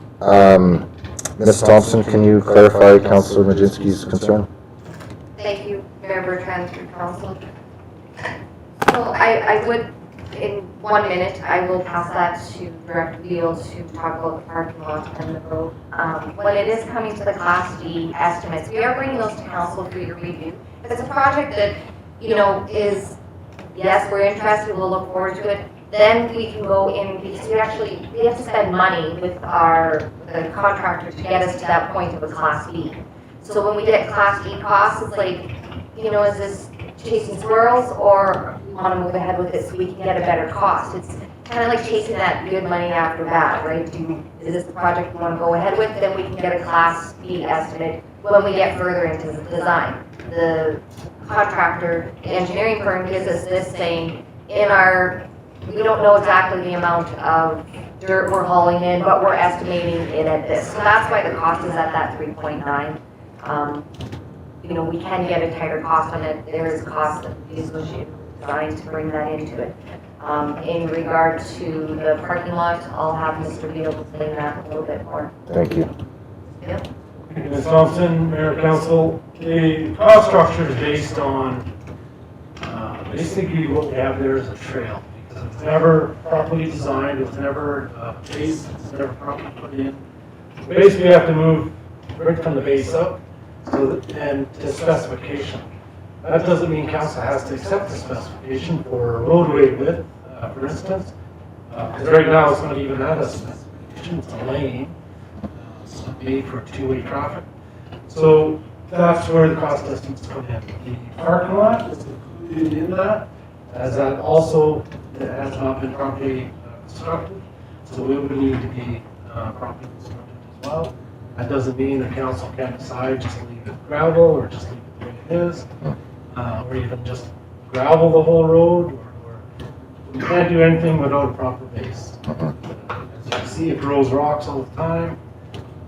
Ms. Thompson, can you clarify Councillor Majinski's concern? Thank you, Mayor Bertrand, through council. So I would, in 1 minute, I will pass that to Director Beal to talk about the parking lot and the road. When it is coming to the Class D estimates, we are bringing those to council for your review. If it's a project that, is, yes, we're interested, we'll look forward to it, then we can go in, because we have to spend money with the contractor to get us to that point of a Class D. So when we get Class D costs, it's like, is this chasing squirrels, or we want to move ahead with it so we can get a better cost? It's kind of like chasing that good money after bad, right? Is this the project we want to go ahead with? Then we can get a Class B estimate when we get further into the design. The contractor, the engineering firm gives us this saying, we don't know exactly the amount of dirt we're hauling in, but we're estimating it at this. So that's why the cost is at that 3.9. We can get a tighter cost on it. There is a cost that is associated with design to bring that into it. In regard to the parking lot, I'll have Mr. Beal explain that a little bit more. Thank you. Yep. Thank you, Ms. Thompson, Mayor, Council. The cost structure is based on basically what we have there is a trail. Because it's never properly designed, it's never based, it's never properly put in. So basically, you have to move right from the base up and to specification. That doesn't mean council has to accept the specification for roadway width, for instance, because right now it's not even at a specification, it's a lane. It's not made for two-way traffic. So that's where the cost estimates come in. The parking lot is included in that, as that also has not been properly constructed. So it would need to be properly constructed as well. That doesn't mean the council can't decide just to leave it gravel or just leave it the way it is, or even just gravel the whole road, or we can't do anything without a proper base. As you can see, it grows rocks all the time,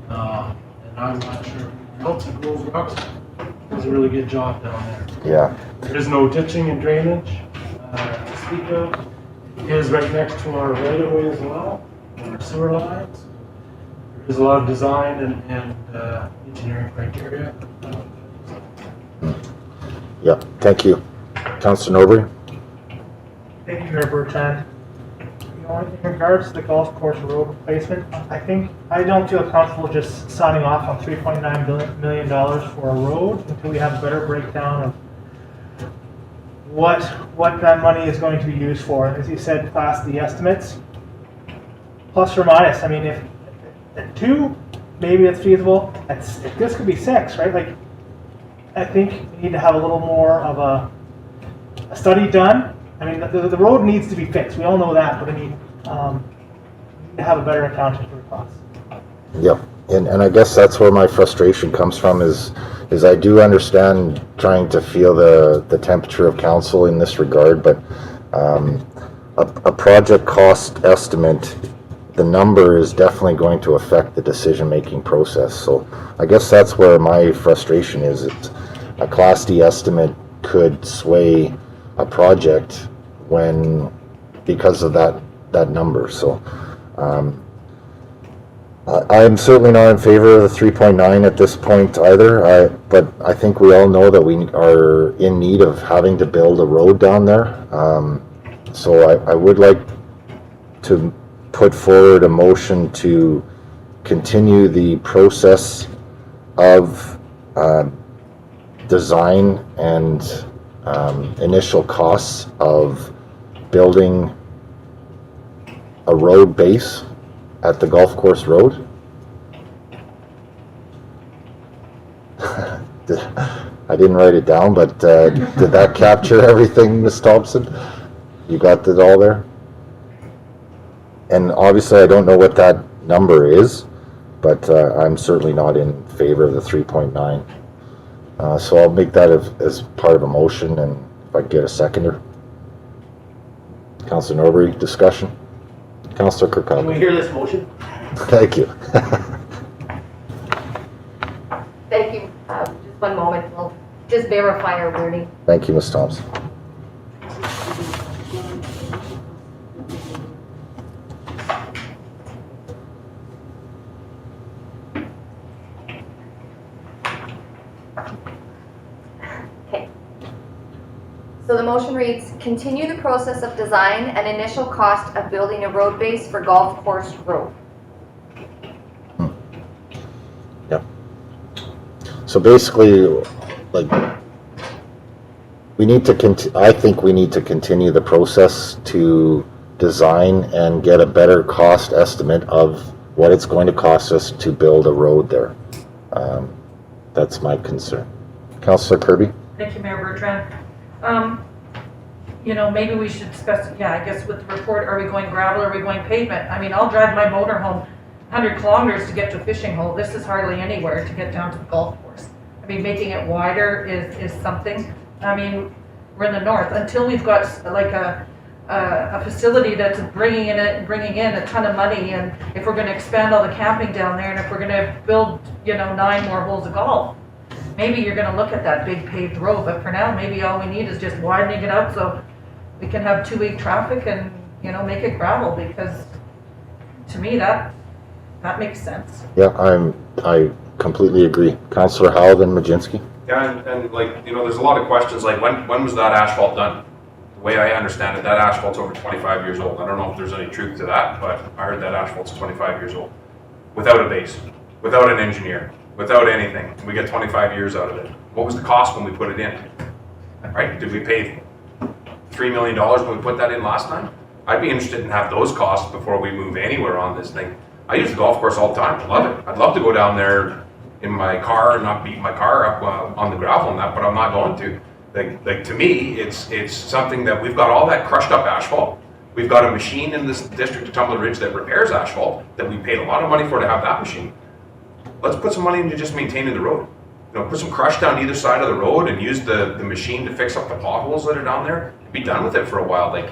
and I'm not sure who else that grows rocks does a really good job down there. Yeah. There is no ditching and drainage to speak of. is right next to our right of way as well, and our sewer lines. There is a lot of design and engineering criteria. Yeah, thank you. Councillor Norbury? Thank you, Mayor Bertrand. You know, in regards to the golf course road replacement, I don't feel comfortable just signing off on $3.9 million for a road until we have a better breakdown of what that money is going to be used for. As you said, Class D estimates, plus or minus. I mean, if at 2, maybe it's feasible. This could be 6, right? Like, I think we need to have a little more of a study done. I mean, the road needs to be fixed. We all know that, but I mean, to have a better accounting for the costs. Yep, and I guess that's where my frustration comes from is I do understand trying to feel the temperature of council in this regard, but a project cost estimate, the number is definitely going to affect the decision-making process. So I guess that's where my frustration is. It's a Class D estimate could sway a project because of that number. So I'm certainly not in favor of the 3.9 at this point either. But I think we all know that we are in need of having to build a road down there. So I would like to put forward a motion to continue the process of design and initial costs of building a road base at the golf course road. I didn't write it down, but did that capture everything, Ms. Thompson? You got it all there? And obviously I don't know what that number is, but I'm certainly not in favor of the 3.9. So I'll make that as part of a motion, and if I can get a seconder. Councillor Norbury, discussion? Councillor Kirkconnell. Can we hear this motion? Thank you. Thank you. Just one moment. We'll just verify our wording. Thank you, Ms. Thompson. Okay. So the motion reads, continue the process of design and initial cost of building a road base for golf course road. Yep. So basically, like, we need to I think we need to continue the process to design and get a better cost estimate of what it's going to cost us to build a road there. That's my concern. Councillor Kirby? Thank you, Mayor Bertrand. You know, maybe we should I guess with the report, are we going gravel or are we going pavement? I mean, I'll drive my motor home 100 kilometers to get to a fishing hole. This is hardly anywhere to get down to the golf course. I mean, making it wider is something. I mean, we're in the north. Until we've got like a facility that's bringing in a ton of money, and if we're going to expand all the camping down there, and if we're going to build, 9 more holes of golf, maybe you're going to look at that big paved road. But for now, maybe all we need is just widening it up so we can have 2-week traffic and make it gravel, because to me that makes sense. Yeah, I completely agree. Councillor Howell, then Majinski. Yeah, and like, there's a lot of questions, like when was that asphalt done? The way I understand it, that asphalt's over 25 years old. I don't know if there's any truth to that, but I heard that asphalt's 25 years old. Without a base, without an engineer, without anything. We get 25 years out of it. What was the cost when we put it in? Right? Did we pay $3 million when we put that in last time? I'd be interested in have those costs before we move anywhere on this thing. I use the golf course all the time. I love it. I'd love to go down there in my car and not beat my car up on the gravel and that, but I'm not going to. Like to me, it's something that we've got all that crushed up asphalt. We've got a machine in this district of Tumbler Ridge that repairs asphalt that we paid a lot of money for to have that machine. Let's put some money into just maintaining the road. Put some crush down either side of the road and use the machine to fix up the potholes that are down there. Be done with it for a while. Like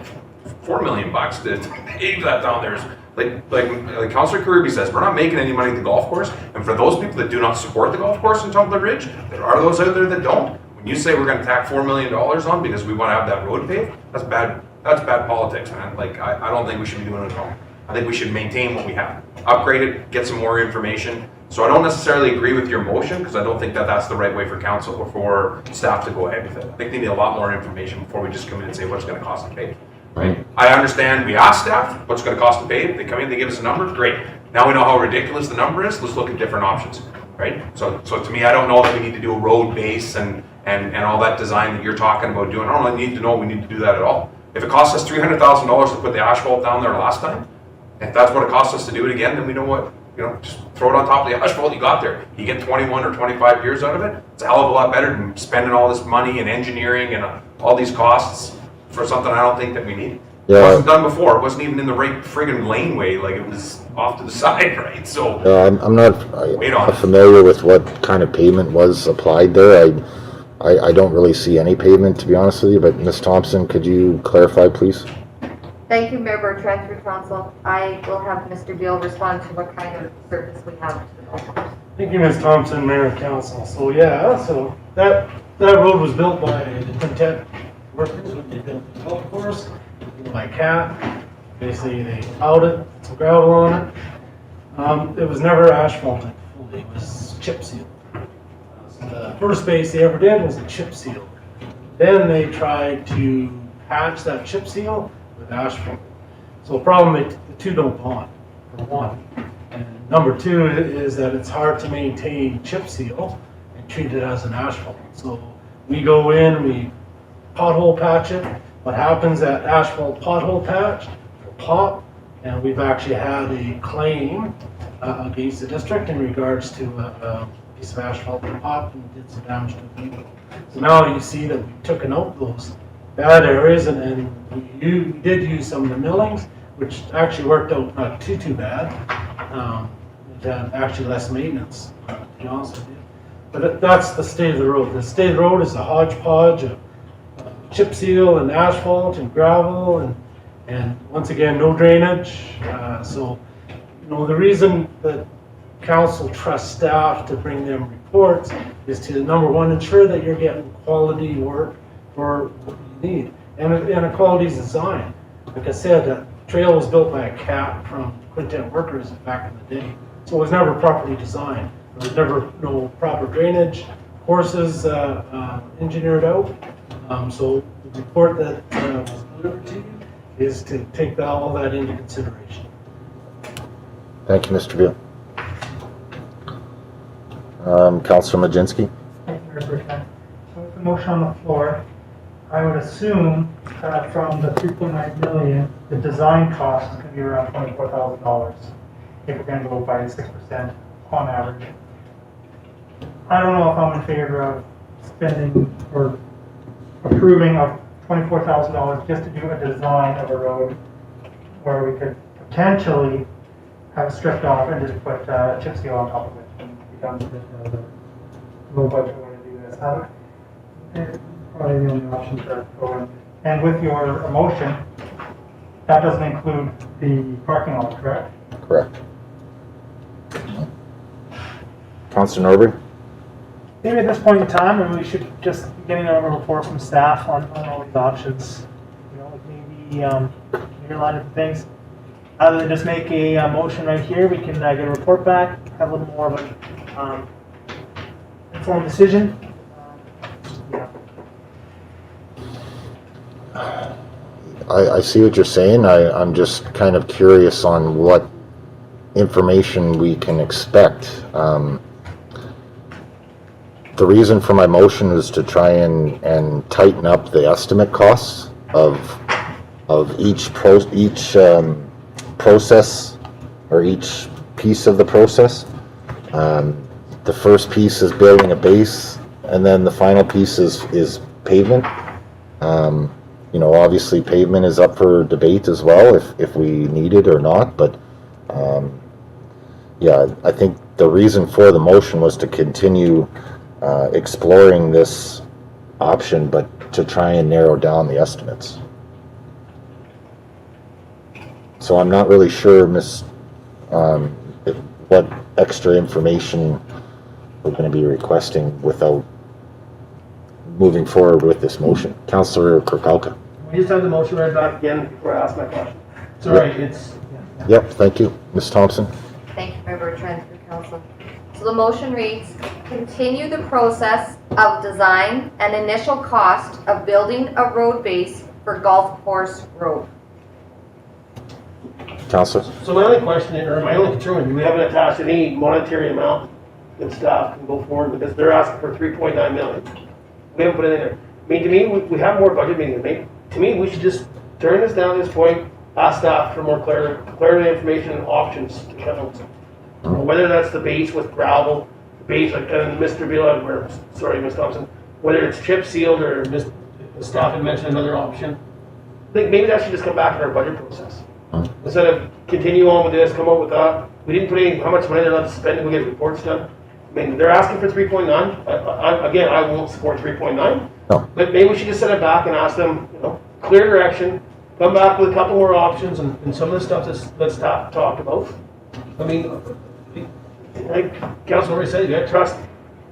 $4 million to pave that down there is like Councillor Kirby says, we're not making any money at the golf course. And for those people that do not support the golf course in Tumbler Ridge, there are those out there that don't. When you say we're going to tack $4 million on because we want to have that road paved, that's bad that's bad politics, man. Like, I don't think we should be doing it at all. I think we should maintain what we have, upgrade it, get some more information. So I don't necessarily agree with your motion, because I don't think that that's the right way for council or for staff to go ahead with it. I think they need a lot more information before we just come in and say what's going to cost to pay. Right? I understand we ask staff what's going to cost to pay. They come in, they give us a number, great. Now we know how ridiculous the number is. Let's look at different options, right? So to me, I don't know that we need to do a road base and all that design that you're talking about doing. I don't really need to know we need to do that at all. If it costs us $300,000 to put the asphalt down there last time, if that's what it costs us to do it again, then we know what, just throw it on top of the asphalt you got there. You get 21 or 25 years out of it. It's a hell of a lot better than spending all this money and engineering and all these costs for something I don't think that we need. Yeah. It wasn't done before. It wasn't even in the right friggin' laneway. Like, it was off to the side, right? So I'm not wait on it. familiar with what kind of pavement was applied there. I don't really see any pavement, to be honest with you, but Ms. Thompson, could you clarify, please? Thank you, Member Transfer Council. I will have Mr. Beal respond to what kind of service we have to the golf course. Thank you, Ms. Thompson, Mayor and Council. So yeah, so that road was built by the Quintet workers when they built the golf course, by CAT. Basically, they plowed it, some gravel on it. It was never asphalted fully, it was chip sealed. So the first base they ever did was a chip seal. Then they tried to patch that chip seal with asphalt. So the problem, the two don't bond, for one. And number two is that it's hard to maintain chip seal and treat it as an asphalt. So we go in, we pothole patch it. What happens, that asphalt pothole patch will pop, and we've actually had a claim against the district in regards to a piece of asphalt that popped and did some damage to the vehicle. So now you see that we've taken out those bad areas, and we did use some of the millings, which actually worked out not too bad. It had actually less maintenance, to be honest with you. But that's the state of the road. The state of the road is a hodgepodge of chip seal and asphalt and gravel, and once again, no drainage. So, the reason that council trusts staff to bring them reports is to, number one, ensure that you're getting quality work for what you need, and a quality design. Like I said, that trail was built by a CAT from Quintet workers back in the day, so it was never properly designed. There was never no proper drainage, courses engineered out. So the report that was delivered to you is to take all that into consideration. Thank you, Mr. Beal. Councilor Majinski? Thank you, Mr. Chair. So with the motion on the floor, I would assume that from the 3.9 million, the design cost is going to be around $24,000 if we're going to go by 6% on average. I don't know if I'm in favor of spending or approving of $24,000 just to do a design of a road where we could potentially have it stripped off and just put chip seal on top of it and be done with it. Low budget way to do this. Probably the only option to go in. And with your motion, that doesn't include the parking lot, correct? Correct. Councilor Norbury? Maybe at this point in time, we should just be getting a report from staff on all these options. Maybe your line of things. Other than just make a motion right here, we can get a report back, have a little more of an informed decision. I see what you're saying. I'm just kind of curious on what information we can expect. The reason for my motion was to try and tighten up the estimate costs of each process or each piece of the process. The first piece is building a base, and then the final piece is pavement. Obviously pavement is up for debate as well if we need it or not, but yeah, I think the reason for the motion was to continue exploring this option, but to try and narrow down the estimates. So I'm not really sure, what extra information we're going to be requesting without moving forward with this motion. Councillor Kirkauka. I just have the motion read back again before I ask my question. Sorry, it's, Yep, thank you. Ms. Thompson? Thank you, Member Trent, through council. So the motion reads, continue the process of design and initial cost of building a road base for Golf Course Road. Counselor? so my only question, or my only concern, is we haven't attached any monetary amount that staff can go forward because they're asking for 3.9 million. We haven't put anything there. I mean, to me, we have more budget meetings. To me, we should just turn this down at this point, ask staff for more clarity information and options to come out. Whether that's the base with gravel, base like Mr. Vila, or sorry, Ms. Thompson, whether it's chip sealed or the staff had mentioned another option. I think maybe that should just come back in our budget process. Instead of continue on with this, come up with that. We didn't put any, how much money they're not spending, we get reports done. I mean, they're asking for 3.9. Again, I won't support 3.9. No. But maybe we should just set it back and ask them, clear direction, come back with a couple more options and some of the stuff that staff talked about. I mean, like Councilor already said, you got to trust.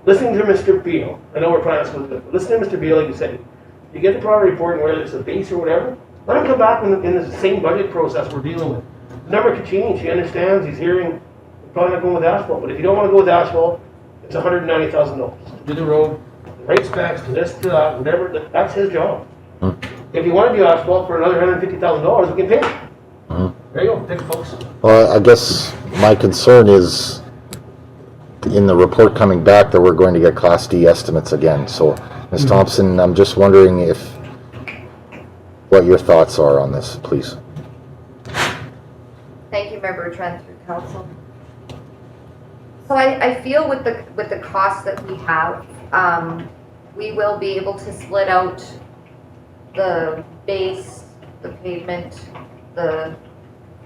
Listening to Mr. Beal, I know we're planning on this, but listening to Mr. Beal, like you said, you get the proper report and whether it's a base or whatever, let him come back in the same budget process we're dealing with. The number could change, he understands, he's hearing, we're probably not going with asphalt, but if you don't want to go with asphalt, it's $190,000 to do the road, the right specs, to this, to that, whatever, that's his job. If you want to do asphalt for another $150,000, we can pay it. There you go, take it, folks. Well, I guess my concern is in the report coming back that we're going to get Class D estimates again. So, Ms. Thompson, I'm just wondering what your thoughts are on this, please. Thank you, Member Trent, through council. So I feel with the costs that we have, we will be able to split out the base, the pavement, the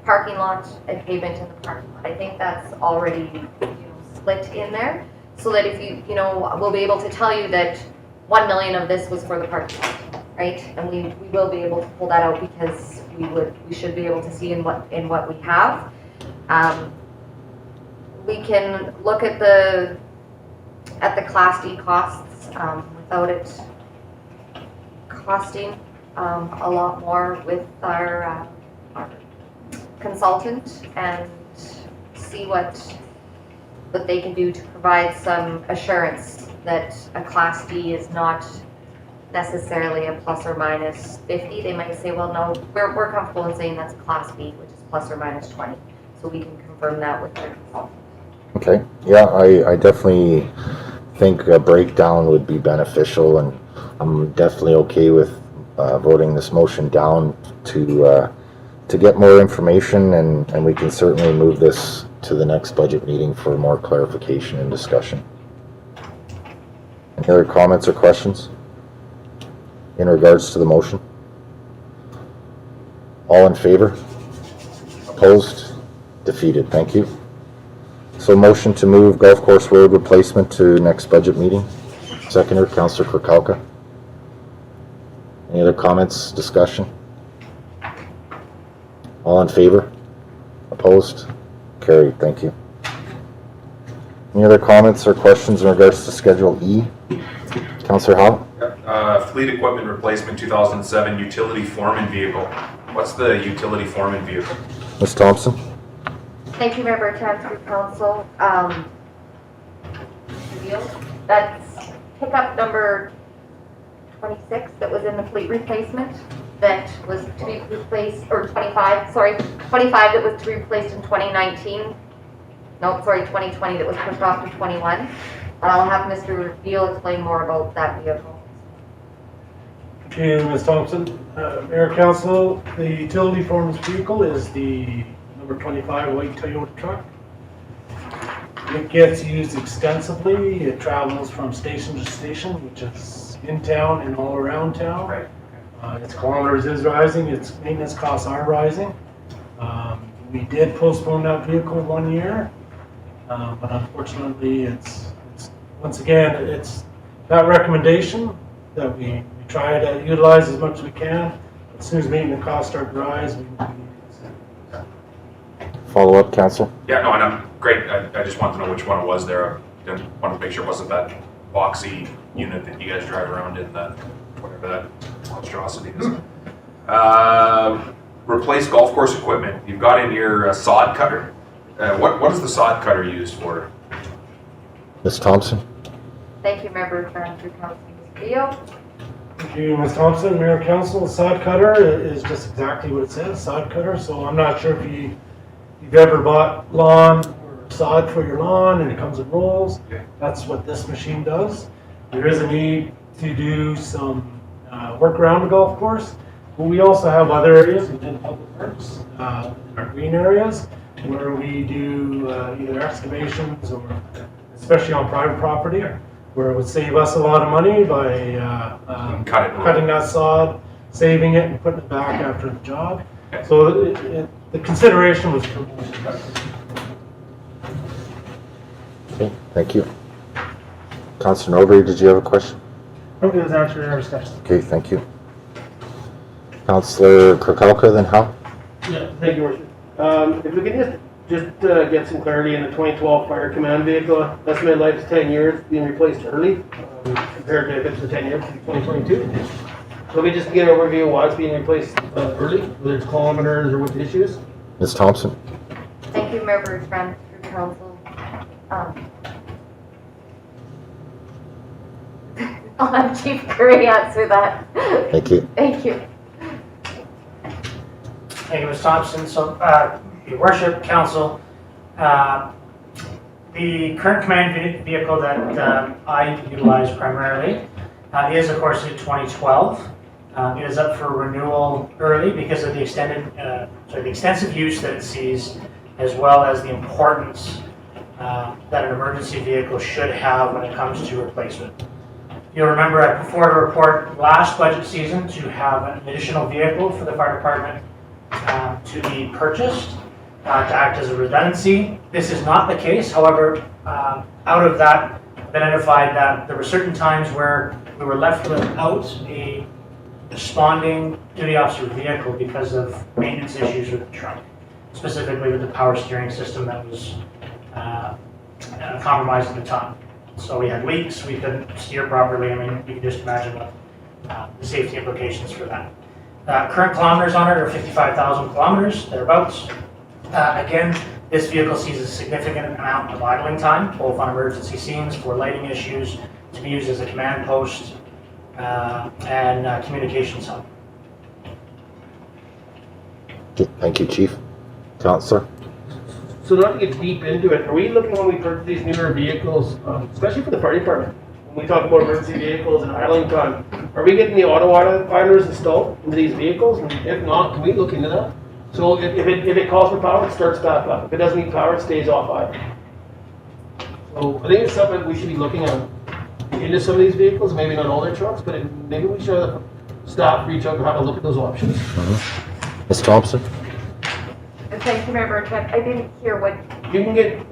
parking lot, and pavement in the parking lot. I think that's already split in there, so that if we'll be able to tell you that 1 million of this was for the parking lot, right? And we will be able to pull that out because we should be able to see in what we have. We can look at the Class D costs without it costing a lot more with our consultant and see what they can do to provide some assurance that a Class D is not necessarily a plus or minus 50. They might say, well, no, we're comfortable in saying that's a Class B, which is plus or minus 20. So we can confirm that with their consultant. Okay, yeah, I definitely think a breakdown would be beneficial, and I'm definitely okay with voting this motion down to get more information, and we can certainly move this to the next budget meeting for more clarification and discussion. Any other comments or questions in regards to the motion? All in favor? Opposed? Defeated. Thank you. So motion to move Golf Course Road replacement to next budget meeting. Seconder, Councillor Kirkowka. Any other comments, discussion? All in favor? Opposed? Carried. Thank you. Any other comments or questions in regards to Schedule E? Councillor Howe? Fleet equipment replacement 2007 utility foreman vehicle. What's the utility foreman vehicle? Ms. Thompson? Thank you, Member Trent, through council. That's pickup number 26 that was in the fleet replacement that was to be replaced, or 25 that was to be replaced in 2019. No, sorry, 2020 that was pushed off to 21. And I'll have Mr. Beal explain more about that vehicle. Okay, Ms. Thompson, Mayor Council, the utility foreman's vehicle is the number 25 white Toyota truck. It gets used extensively. It travels from station to station, which is in town and all around town. Right. Its kilometers is rising, its maintenance costs are rising. We did postpone that vehicle 1 year, but unfortunately it's once again, it's that recommendation that we try to utilize as much as we can. As soon as maintenance costs start to rise, we need to consider. Follow up, Council? Yeah, no, and I'm great. I just wanted to know which one it was there. I wanted to make sure it wasn't that boxy unit that you guys drive around in, that whatever that monstrosity is. Replace golf course equipment. You've got in here a sod cutter. What is the sod cutter used for? Ms. Thompson? Thank you, Member Trent, through Council Beal. Thank you, Ms. Thompson, Mayor Council. Sod cutter is just exactly what it says, sod cutter. So I'm not sure if you've ever bought lawn or sod for your lawn and it comes in rolls. Okay. That's what this machine does. There is a need to do some work around the golf course. But we also have other areas within public works, in our green areas, where we do either excavations or, especially on private property, where it would save us a lot of money by cutting that sod, saving it, and putting it back after the job. So the consideration was. Okay, thank you. Councilor Norbury, did you have a question? Okay, let's answer our discussion. Okay, thank you. Councilor Kirkowka, then Hal? Yeah, thank you, Worship. If we could just get some clarity in the 2012 fire command vehicle, estimated life is 10 years, being replaced early, compared to if it's the 10 years, 2022. So we just get an overview of why it's being replaced early, whether it's kilometers or what the issue is. Ms. Thompson? Thank you, Member Trent, through Council. I'll have Chief Curry answer that. Thank you. Thank you. Thank you, Ms. Thompson. So, Your Worship, Council, the current command vehicle that I utilize primarily is, of course, a 2012. It is up for renewal early because of the the extensive use that it sees, as well as the importance that an emergency vehicle should have when it comes to replacement. You'll remember I put forward a report last budget season to have an additional vehicle for the fire department to be purchased to act as a redundancy. This is not the case. However, out of that, I've identified that there were certain times where we were left without a responding duty officer vehicle because of maintenance issues with the truck, specifically with the power steering system that was compromised at the time. So we had leaks, we couldn't steer properly. I mean, you can just imagine what the safety implications for that. Current kilometers on it are 55,000 kilometers, thereabouts. Again, this vehicle sees a significant amount of idling time, both on emergency scenes for lighting issues, to be used as a command post and communications hub. Okay, thank you, Chief. Councilor? So not to get deep into it, are we looking when we purchase these newer vehicles, especially for the fire department, when we talk about emergency vehicles and idling time, are we getting the auto idlers installed into these vehicles? And if not, can we look into that? So if it calls for power, it starts back up. If it doesn't need power, it stays off idle. So I think it's something we should be looking at into some of these vehicles, maybe not all their trucks, but maybe we should stop, reach out and have a look at those options. Ms. Thompson? Thank you, Member Trent. I didn't hear what. You can get,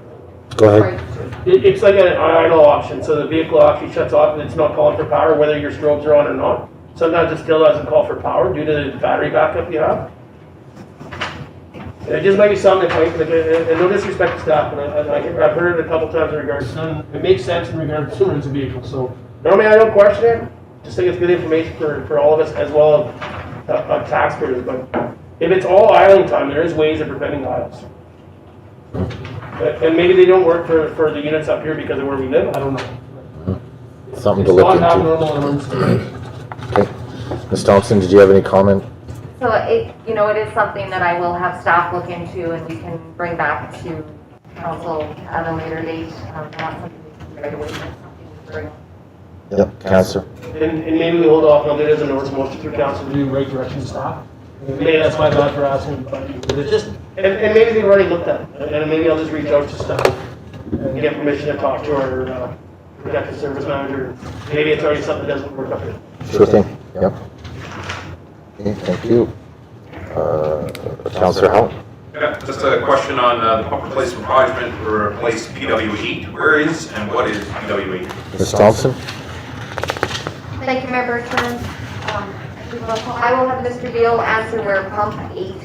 Go ahead. it's like an idle option, so the vehicle actually shuts off and it's not calling for power whether your strobes are on or not. Sometimes it still doesn't call for power due to the battery backup you have. It just might be something that might, and no disrespect to staff, but I've heard it a couple times in regards to, it makes sense in regards to emergency vehicles, so normally I don't question it, just think it's good information for all of us as well as taxpayers, but if it's all idling time, there is ways of preventing idles. And maybe they don't work for the units up here because of where we live, I don't know. Something to look It's not into. normal in emergency. Okay. Ms. Thompson, did you have any comment? So it is something that I will have staff look into and we can bring back to council at a later date. Not something we can do right away, but something we bring. Yep, Councilor. And maybe we hold off, and I'll do it as an ordinance motion through council to do right direction staff. Maybe that's my bad for asking, but it's just, and maybe they've already looked at it, and maybe I'll just reach out to staff and get permission to talk to our protective service manager. Maybe it's already something that doesn't work up here. Sure thing. Yep. Okay, thank you. Councilor Howell? Yeah, just a question on the pump replacement project to replace PW8. Where is and what is PW8? Ms. Thompson? Thank you, Member Trent. I will have Mr. Beal answer where pump 8 is.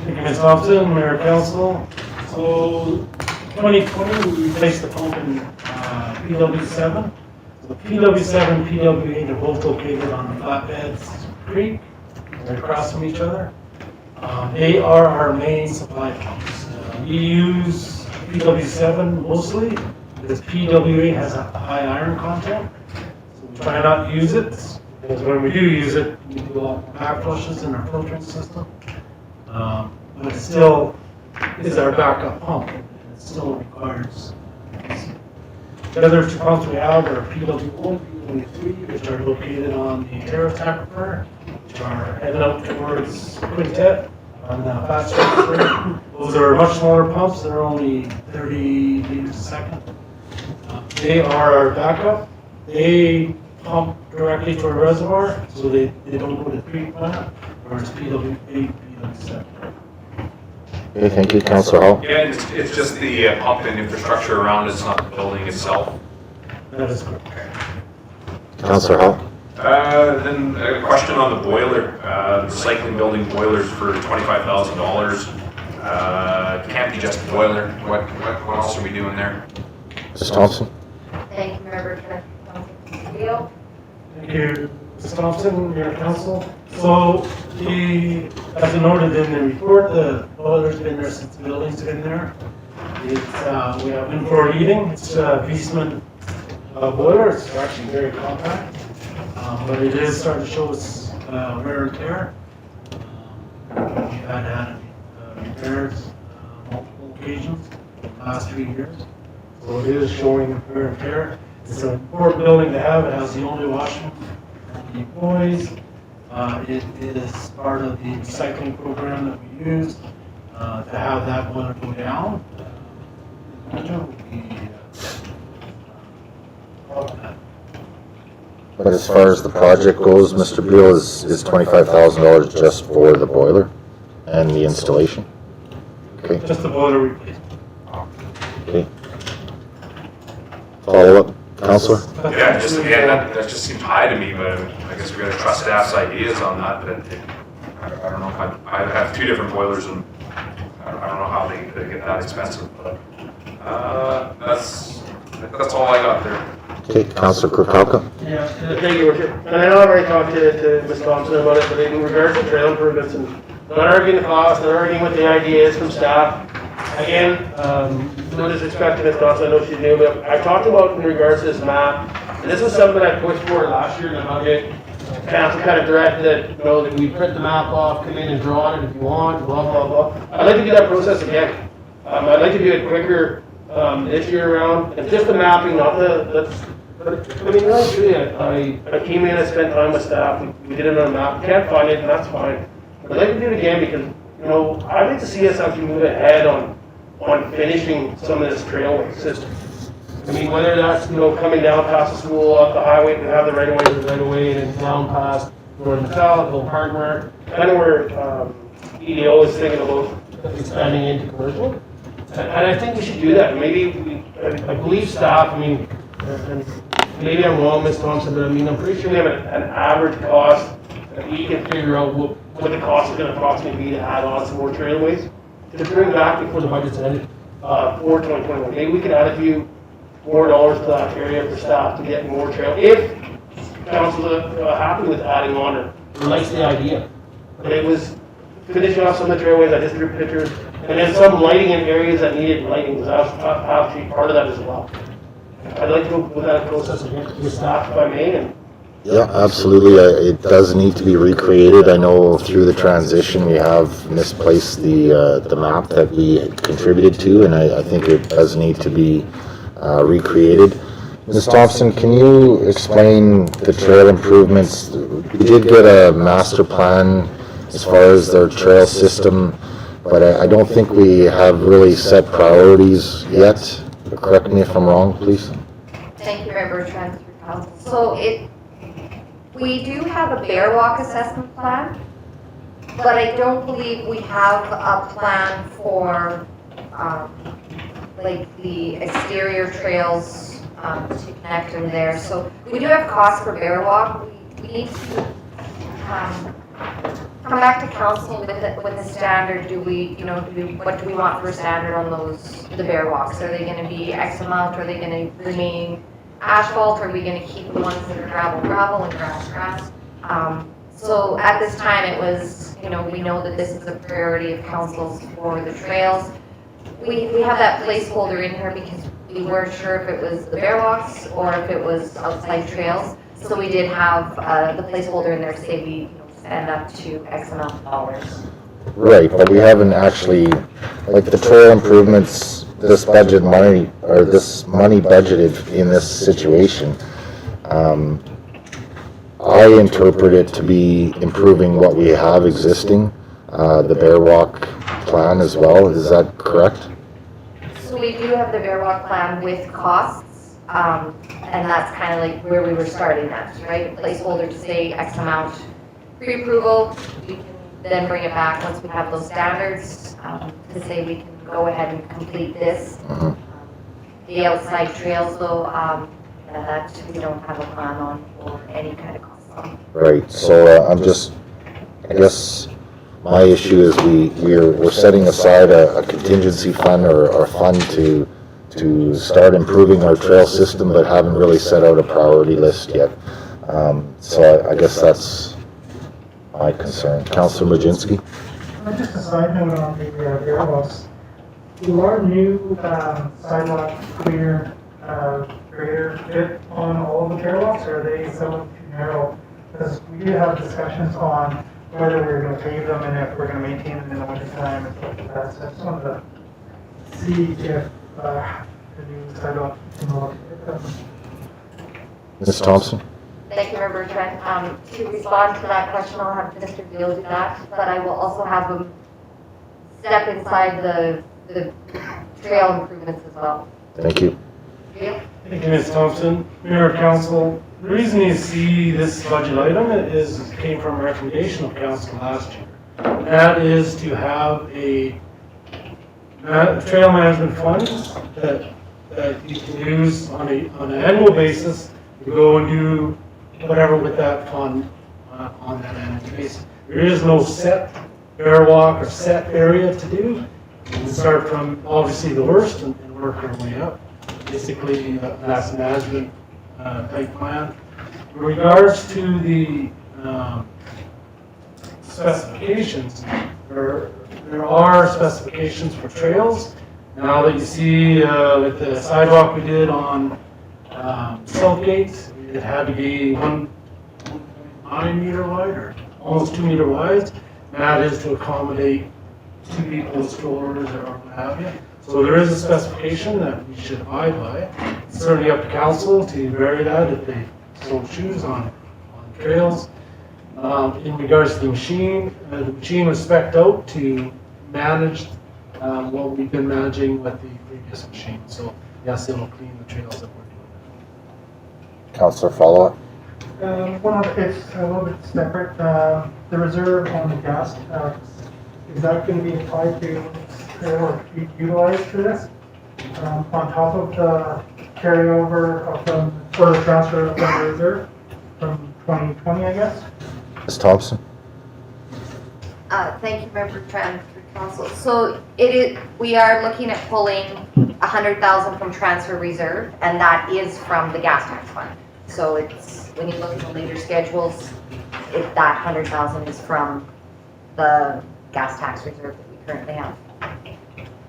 Thank you, Ms. Thompson, Mayor Council. So 2020, we replaced the pump in PW7. So the PW7, PW8 are both located on the flatbeds creek, they're across from each other. They are our main supply pumps. We use PW7 mostly because PW8 has a high iron content. So we try not to use it because when we do use it, we do a lot more back flushes in our filtering system. But it still is our backup pump, and it still requires. The other two pumps we have are PW1, PW3, which are located on the terrace aquifer, which are headed out towards Quintet on the fast track. Those are much smaller pumps. They're only 30 liters a second. They are our backup. They pump directly to a reservoir, so they don't go to the treatment plant, whereas PW8, PW7. Okay, thank you, Councillor Hall. Yeah, it's just the pump and infrastructure around it, it's not the building itself. That is correct. Councillor Hall. Then a question on the boiler, recycling building boilers for $25,000. Can't be just a boiler. What else are we doing there? Ms. Thompson. Thank you, Member Trent. Leo? Thank you, Ms. Thompson, Mayor Council. So, as noted in the report, the boiler's been there since the building's been there. We have infrared heating. It's a Viessmann boiler. It's actually very compact, but it is starting to show us wear and tear. We've had repairs multiple occasions in the last 3 years. So it is showing wear and tear. It's an important building to have. It has the only washroom for the employees. It is part of the recycling program that we use to have that boiler go down. But as far as the project goes, Mr. Beal, is $25,000 just for the boiler and the installation? Okay. Just the boiler replacement. Okay. Follow up, Councillor? Yeah, just again, that just seems high to me, but I guess we gotta trust staff's ideas on that, but I don't know, I have 2 different boilers and I don't know how they get that expensive, but that's all I got there. Okay, Councillor Kirkpatrick. Yeah, thank you, Richard. And I know I've already talked to Ms. Thompson about it, but in regards to trail improvements and not arguing the cost, not arguing what the idea is from staff. Again, no disrespect to Ms. Thompson, I know she's new, but I talked about in regards to this map, and this was something I pushed for last year in the budget. Council kind of directed that, you know, that we print the map off, come in and draw on it if you want, blah, blah, blah. I'd like to do that process again. I'd like to do it quicker this year around. It's just the mapping, not I mean, really, truly, I came in, I spent time with staff, we did it on a map, can't find it, and that's fine. But I'd like to do it again because, you know, I'd like to see us actually move ahead on finishing some of this trailway system. I mean, whether that's, you know, coming down past the school, up the highway, we have the right of way, and then down past North Metallic, Hardware, kind of where EDO is thinking about expanding into commercial. And I think we should do that. Maybe I believe staff, I mean, and maybe I'm wrong, Ms. Thompson, but I mean, I'm pretty sure we have an average cost that we can figure out what the cost is going to approximately be to add on some more trailways. To bring back before the budget's ended, for 2021. Maybe we could add a few more dollars to that area for staff to get more trail, if council is happy with adding on or likes the idea. But it was finishing off some of the trailways, I just drew pictures, and then some lighting in areas that needed lighting, because I was actually part of that as well. I'd like to go with that process again with staff if I may. And Yeah, absolutely. It does need to be recreated. I know through the transition we have misplaced the map that we contributed to, and I think it does need to be recreated. Ms. Thompson, can you explain the trail improvements? We did get a master plan as far as their trail system, but I don't think we have really set priorities yet. Correct me if I'm wrong, please. Thank you, Member Trent. So we do have a bear walk assessment plan, but I don't believe we have a plan for like the exterior trails to connect them there. So we do have costs for bear walk. We need to come back to council with the standard. What do we want for a standard on the bear walks? Are they going to be X amount? Are they going to remain asphalt? Are we going to keep the ones that are gravel and grass? So at this time, it was, you know, we know that this is a priority of council's for the trails. We have that placeholder in here because we weren't sure if it was the bear walks or if it was outside trails. So we did have the placeholder in there to say we, you know, spend up to X amount of dollars. Right, but we haven't actually, like the trail improvements, this budget money, or this money budgeted in this situation, I interpret it to be improving what we have existing, the Bear Walk plan as well, is that correct? So we do have the bear walk plan with costs, and that's kind of like where we were starting at, right? Placeholder to say X amount pre-approval, we can then bring it back once we have those standards, to say we can go ahead and complete this. The outside trails though, that we don't have a plan on or any kind of cost on. Right, so I'm just, I guess my issue is we're setting aside a contingency fund or a fund to start improving our trail system, but haven't really set out a priority list yet. So I guess that's my concern. Councillor Majinski? Just a side note on the airwalks. Do our new sidewalk clear grader fit on all of the airwalks, or are they somewhat too narrow? Because we did have discussions on whether we were going to pave them and if we're going to maintain them in the winter time and stuff like that. So I just wanted to see if the new sidewalk can look at them. Ms. Thompson? Thank you, Member Trent. To respond to that question, I'll have Mr. Deal do that, but I will also have him step inside the trail improvements as well. Thank you. Deal? Thank you, Ms. Thompson. Mayor, Council, the reason you see this budget item came from a recommendation of Council last year. And that is to have a trail management funds that you can use on an annual basis to go and do whatever with that fund on that annual basis. There is no set bear walk or set area to do. We start from obviously the worst and work our way up. Basically, that's management type plan. In regards to the specifications, there are specifications for trails. Now that you see with the sidewalk we did on Southgate, it had to be 1.9 meter wide or almost 2 meter wide. And that is to accommodate 2 people with strollers or what have you. So there is a specification that we should abide by. It's certainly up to council to vary that if they so choose on trails. In regards to the machine was spec'd out to manage what we've been managing with the previous machine. So yes, it will clean the trails that we're doing. Councillor, follow-up? Well, it's a little bit separate. The reserve on the gas tax, is that going to be applied to or utilized for this? On top of the carryover of or the transfer of the reserve from 2020, I guess? Ms. Thompson? Thank you, Member Trent, for council. So we are looking at pulling 100,000 from transfer reserve, and that is from the gas tax fund. So it's, when you look at the later schedules, that 100,000 is from the gas tax reserve that we currently have.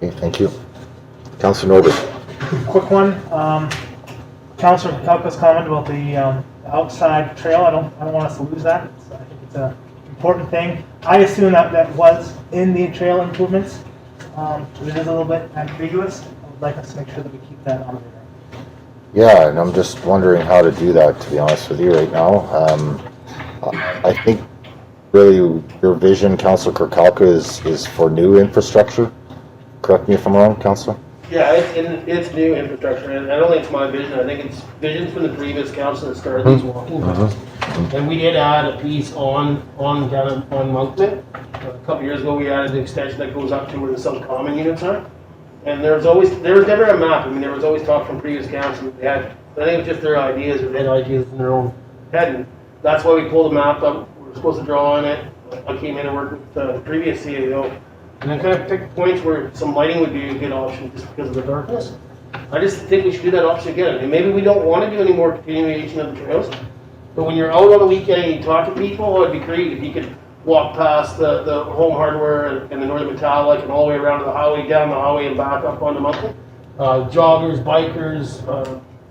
Okay, thank you. Councillor Norbert? Quick one, Councillor Kalka's comment about the outside trail, I don't want us to lose that. I think it's an important thing. I assume that was in the trail improvements. It is a little bit ambiguous. I would like us to make sure that we keep that on there. Yeah, and I'm just wondering how to do that, to be honest with you right now. I think really your vision, Councillor Kirkalka, is for new infrastructure. Correct me if I'm wrong, Councillor? Yeah, it's new infrastructure, and I don't think it's my vision. I think it's visions from the previous council that started these walking paths. And we did add a piece on Monkton. A couple years ago, we added an extension that goes up to where the sub-common units are. And there was never a map. I mean, there was always talk from previous council that they had. I think it was just their ideas, or they had ideas in their own head. And that's why we pulled a map up. We were supposed to draw on it. I came in and worked with the previous CAO. And then kind of picked points where some lighting would be a good option just because of the darkness. I just think we should do that option again. And maybe we don't want to do any more continuation of the trails. But when you're out on the weekend and you talk to people, it'd be great if you could walk past the Home Hardware and the Northern Metallic and all the way around to the highway, down the highway and back up on the mountain. Joggers, bikers,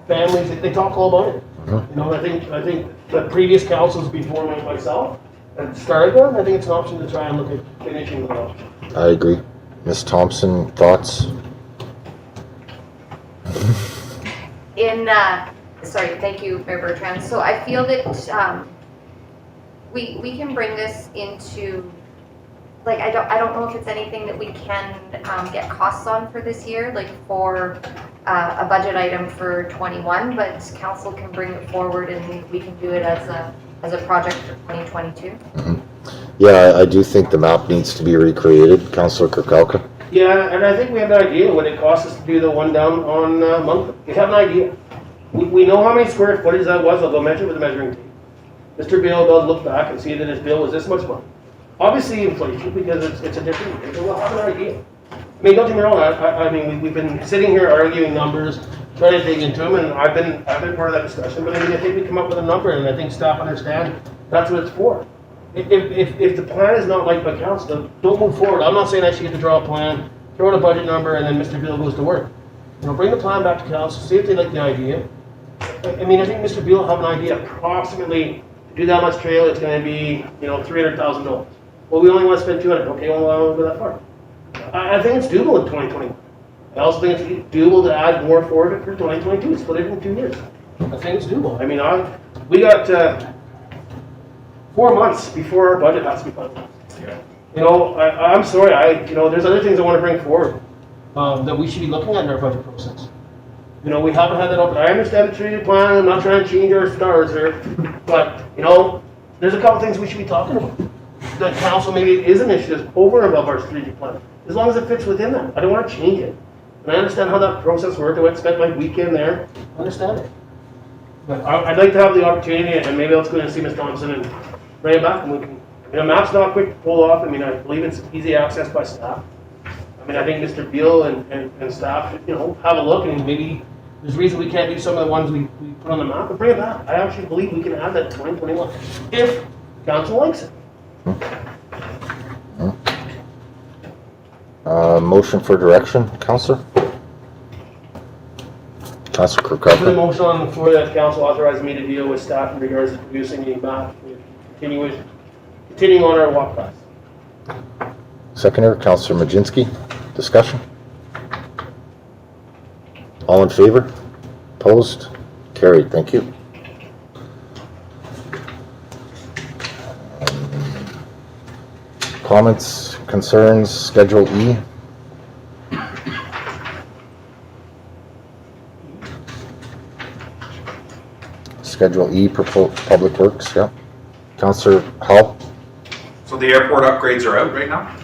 families, they talk all about it. You know, I think the previous councils before myself had started that. I think it's an option to try and look at finishing the option. I agree. Ms. Thompson, thoughts? Sorry, thank you, Mayor Bertrand. So I feel that we can bring this into, like, I don't know if it's anything that we can get costs on for this year, like for a budget item for 21, but council can bring it forward and we can do it as a project for 2022. Yeah, I do think the map needs to be recreated, Councillor Kirkowka. Yeah, and I think we have an idea what it costs us to do the one down on Moncton. We have an idea. We know how many square footage that was. I'll go measure with the measuring tape. Mr. Bill does look back and see that his bill was this much money. Obviously inflation, because it's a different year, but we'll have an idea. I mean, don't get me wrong, I mean, we've been sitting here arguing numbers, trying to dig into them, and I've been part of that discussion, but I mean, I think we come up with a number, and I think staff understand that's what it's for. If the plan is not liked by council, don't move forward. I'm not saying I should get to draw a plan, throw out a budget number, and then Mr. Bill goes to work. You know, bring the plan back to council, see if they like the idea. I mean, I think Mr. Beal will have an idea approximately to do that much trail, it's going to be, you know, $300,000. Well, we only want to spend 200. Okay, well, I won't go that far. I think it's doable in 2021. I also think it's doable to add more for it for 2022. Split it in 2 years. I think it's doable. I mean, we got 4 months before our budget has to be finalized. Yeah. You know, I'm sorry. You know, there's other things I want to bring forward that we should be looking at in our budget process. You know, we haven't had that open. I understand the strategic plan. I'm not trying to change our stars here, but you know, there's a couple things we should be talking about. The council maybe is initiatives over and above our strategic plan, as long as it fits within that. I don't want to change it. And I understand how that process worked. I went and spent my weekend there. I understand it. But I'd like to have the opportunity, and maybe let's go and see Ms. Thompson and bring it back, and we can. I mean, a map's not quick to pull off. I mean, I believe it's easy access by staff. I mean, I think Mr. Beal and staff, you know, have a look, and maybe there's a reason we can't do some of the ones we put on the map, but bring it back. I actually believe we can add that to 2021 if council likes it. Motion for direction, Councillor? Councillor Put a Kirkowka. motion on the floor that council authorizes me to deal with staff in regards to producing a map, continuing on our walk path. Seconder, Councillor Majinski. Discussion? All in favor? Opposed? Carried. Thank you. Comments, concerns, Schedule E? Schedule E, Public Works, yeah. Councillor Howell? So the airport upgrades are out right now?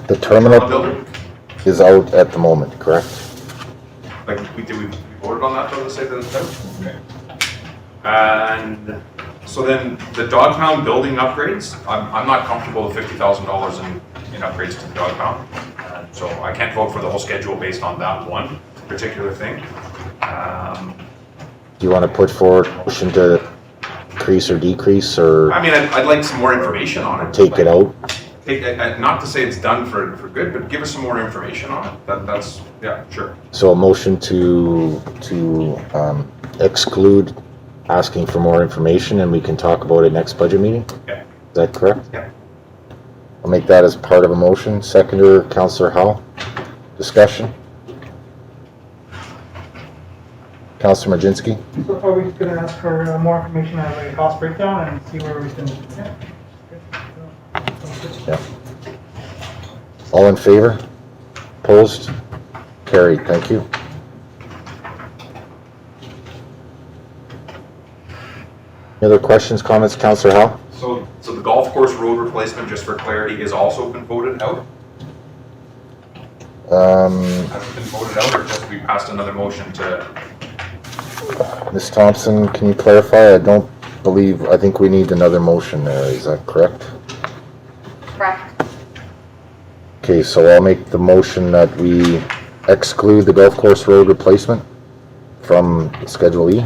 The terminal Building? is out at the moment, correct? Like, we voted on that though, to say that it's out? Okay. And so then the dog pound building upgrades, I'm not comfortable with $50,000 in upgrades to the dog pound. So I can't vote for the whole schedule based on that one particular thing. Do you want to put forward a motion to increase or decrease, or I mean, I'd like some more information on it. take it out? Not to say it's done for good, but give us some more information on it. That's yeah, sure. So a motion to exclude asking for more information, and we can talk about it next budget meeting? Yeah. Is that correct? Yeah. I'll make that as part of a motion. Seconder, Councillor Howell. Discussion? Councillor Majinski? So are we just gonna ask for more information on like a cost breakdown and see where we can, Yeah. All in favor? Opposed? Carried. Thank you. Any other questions, comments, Councillor Howell? So the golf course road replacement, just for clarity, is also been voted out? Has it been voted out, or just we passed another motion to? Ms. Thompson, can you clarify? I think we need another motion there. Is that correct? Correct. Okay, so I'll make the motion that we exclude the golf course road replacement from Schedule E.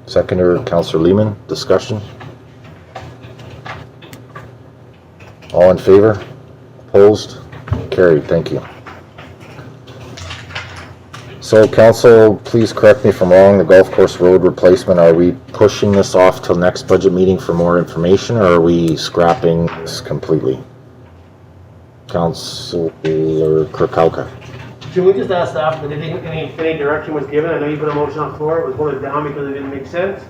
Seconder, Councillor Lehman. Discussion? All in favor? Opposed? Carried. Thank you. So council, please correct me if I'm wrong, the golf course road replacement, are we pushing this off till next budget meeting for more information, or are we scrapping this completely? Councillor Kirkowka. Should we just ask staff if any direction was given? I know you put a motion on the floor, it was voted down because it didn't make sense.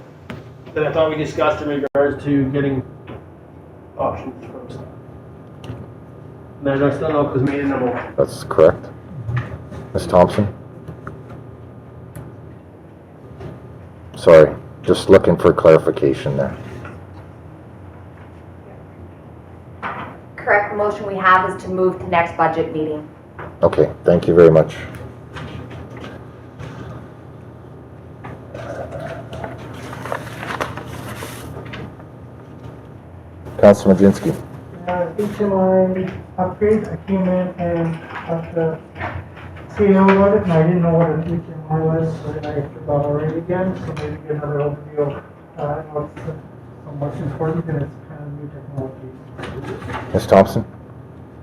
Then I thought we discussed in regards to getting options from staff. And I still know because made in the motion. That's correct. Ms. Thompson? Sorry, just looking for clarification there. Correct motion we have is to move to next budget meeting. Okay, thank you very much. Councilor Majinski. HMI upgrade, I came in and got the CEO about it, and I didn't know what an HMI was, so then I forgot already again, so maybe get another overview of what's important, and it's kind of new technology. Ms. Thompson?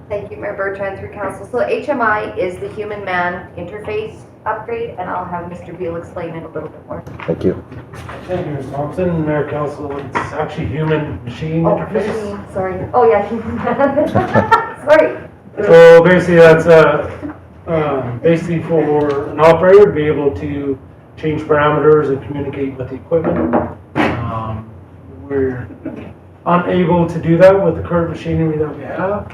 Thank you, Mayor Bertrand, through council. So HMI is the human-man interface upgrade, and I'll have Mr. Beal explain it a little bit more. Thank you. Thank you, Ms. Thompson, Mayor Council, it's actually human-machine interface. Machine, sorry. Oh, yeah, human-man. Sorry. So basically that's basically for an operator to be able to change parameters and communicate with the equipment. We're unable to do that with the current machinery that we have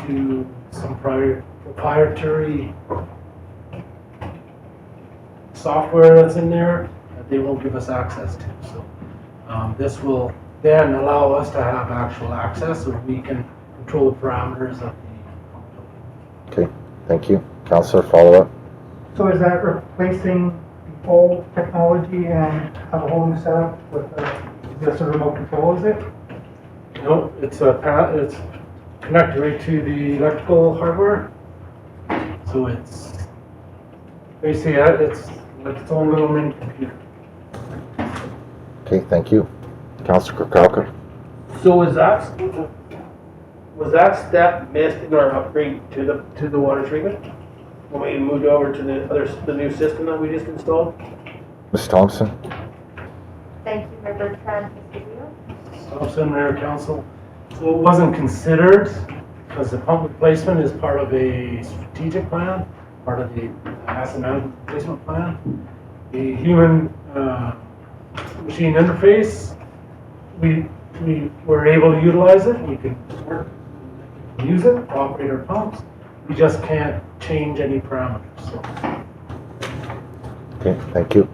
due to some proprietary software that's in there that they won't give us access to. So this will then allow us to have actual access so we can control the parameters of the Okay, thank you. Councillor, follow up? So is that replacing the old technology and have a whole new setup with is this a remote control, is it? No, it's connected right to the electrical hardware. So it's basically it's like its own little mini computer. Okay, thank you. Councillor Kirkowka? So was that step missed in our upgrade to the water treatment? When we moved over to the new system that we just installed? Ms. Thompson? Thank you, Mayor Bertrand. Mr. Beal? Thompson, Mayor Council. So it wasn't considered because the pump replacement is part of a strategic plan, part of the asset management replacement plan. The human machine interface, we were able to utilize it. We could work, use it, operate our pumps. We just can't change any parameters. So. Okay, thank you.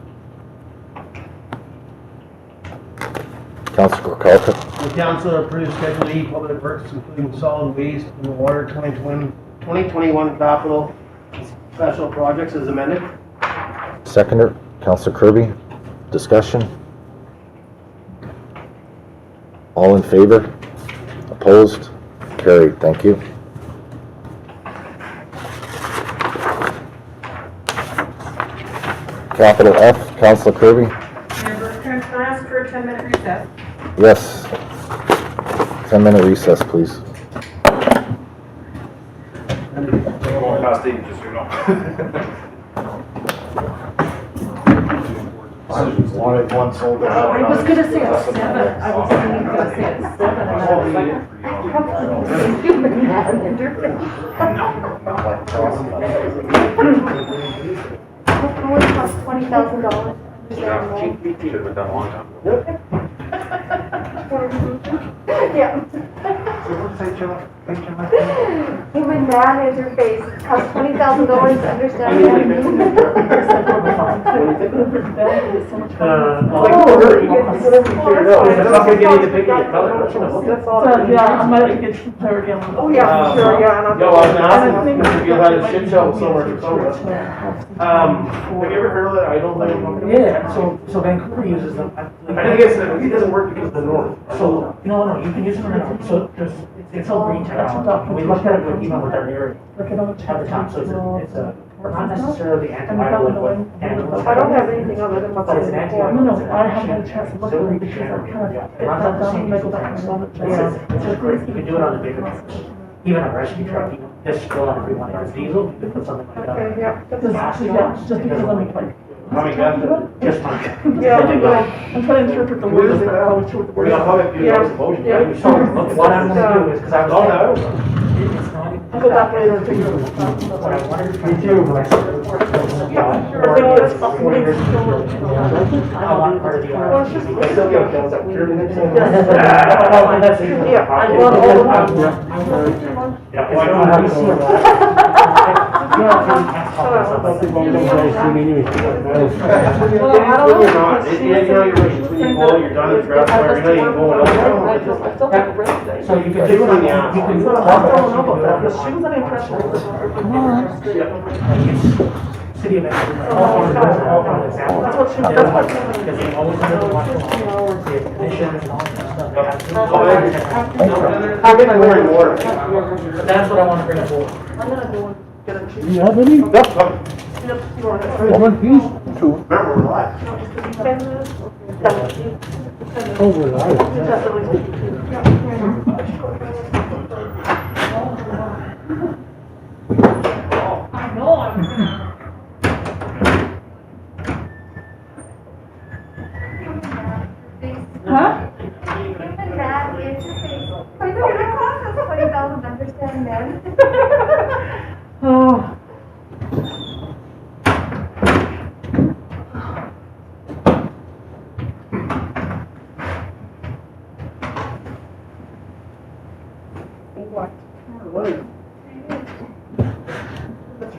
Councillor Kirkowka? The council approved Schedule E public works, including solid waste and the water 2021 capital special projects as amended. Seconder, Councillor Kirby. Discussion? All in favor? Opposed? Carried. Thank you. Capital F, Councillor Kirby. Mayor Bertrand, can I ask for a 10-minute recess? Yes. 10-minute recess, please. Going past 8, just so you know. Wanted one sold to have. I was gonna say it's 7. I was gonna say it's 7 and I was like, Human-man interface. It only costs $20,000. Should have been done a long time ago. Yeah. Human man interface costs $20,000 to understand. yeah, I might have to get some clarity on. Oh, yeah, for sure, yeah. No, I was asking if you had a shit show somewhere. Have you ever heard of that idle thing? Yeah, so Vancouver uses them. I think it doesn't work because of the north. So, no, you can use them in, so it's all green technology. We looked at it even with our area at the time, so it's a We're not necessarily anti-viral, but I don't have anything other than what's But it's in an the anti-viral. report. No, I haven't had a chance to look at it because I kind of Yeah, bit runs that on the down same and I go back and principle. solve it. You can do it on the bigger ones. Even a rescue truck, you know, just fill on every one of diesel, you can put something like that. Okay, yeah. Just because I'm like, How many guys did it? Just fine. Yeah, I'm trying to interpret the words, but I was sure what the We're words not are. probably do those motions. Yeah. So what I'm gonna do is, cause I was. Oh, no. It's not even. I'll go back later and figure it out. What I wanted to do was. It's up to me. I want part of the. Well, it's just I still get those. Sure, the next one. Yeah, I love all of them. Yeah, well, I don't have to see it. Yeah, I can't talk about something. Well, I don't You're know. not. because she Yeah, was you know, you're saying- right. When you go, you're done with draft fire, you're not even going I over. still have a rest day. So you can do it on, you can. So I don't know about that, because she was under the impression. City of Vancouver, all on example. That's what she, Because that's what. they always have to watch the commissions and all that stuff. I'm getting more and more. But that's what I want to bring forward. I'm gonna go and get a cheese. You have any? Yep. Yep, you want it? There's one piece. Two. Remember, we're live. No, just 10 minutes? 10 minutes. Oh, we're live. Just at least. I know, I'm. Huh? Oh.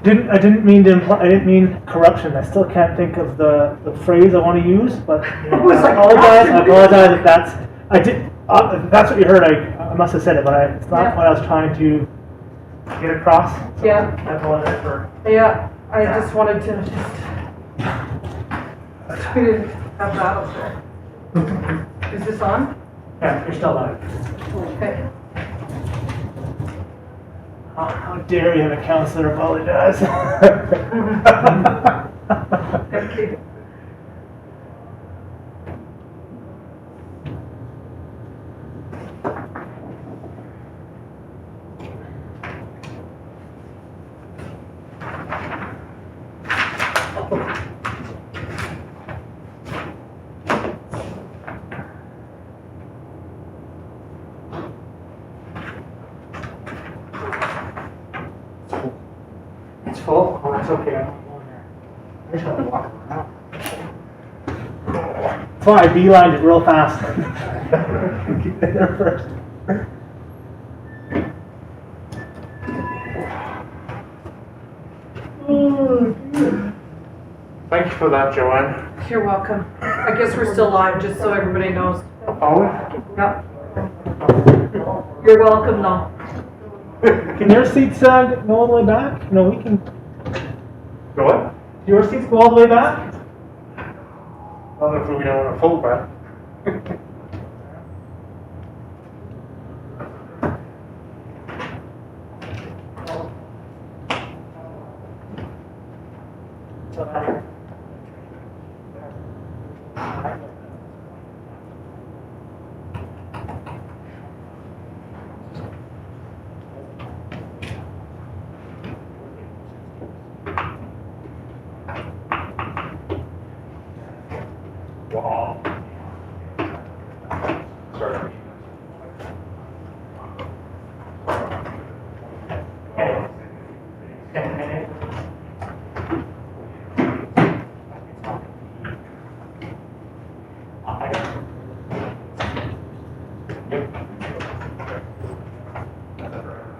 I didn't mean to imply, I didn't mean corruption. I still can't think of the phrase I want to use, but you know, I apologize if that's what you heard. I must have said it, but it's not what I was trying to get across. So Yeah. I apologize for. Yeah, I just wanted to we didn't have that up there. Is this on? Yeah, you're still live. Okay. How dare you have a counselor apologize? Okay. It's full? Oh, that's okay, I'm not going there. I just gotta walk around. That's why I beelined it real fast. Get there first. Thank you for that, Joanne. You're welcome. I guess we're still live, just so everybody knows. Oh? Yep. You're welcome, though. Can your seats go all the way back? No, we can. Go what? Your seats go all the way back? I don't know if we don't want to fold back. Wow. Sorry.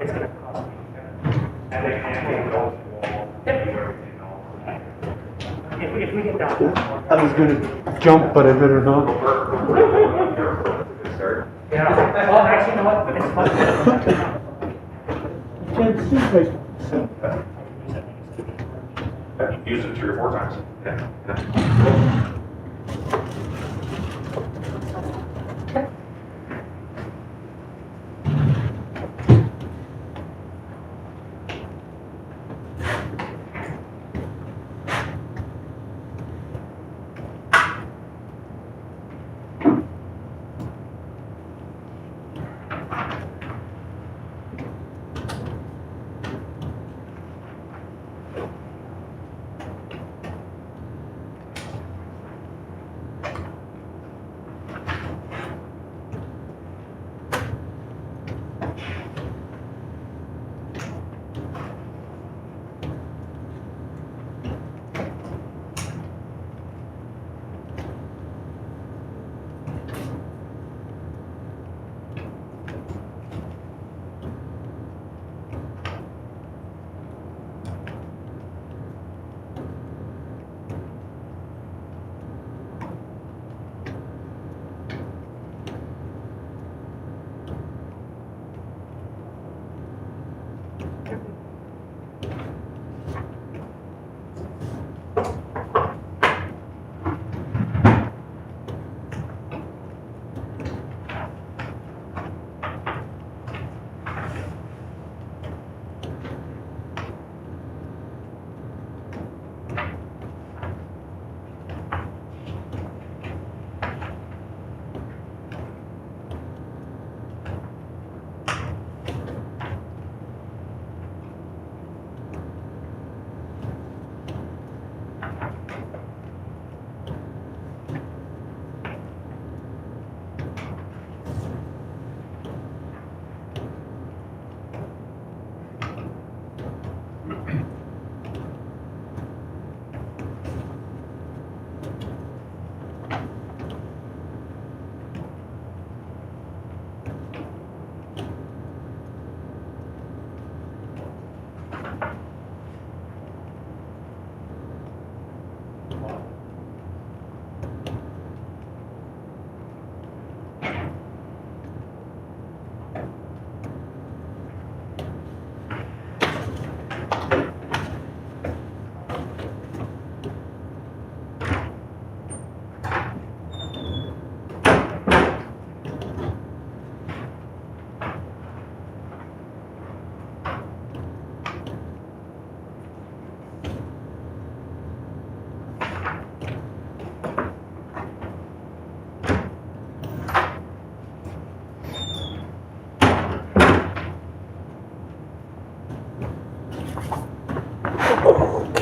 It's gonna cost me. If we get down. I was gonna jump, but I better not. Yeah, well, actually, you know what, it's fun. Can't see right. Use it 3 or 4 times. Yeah.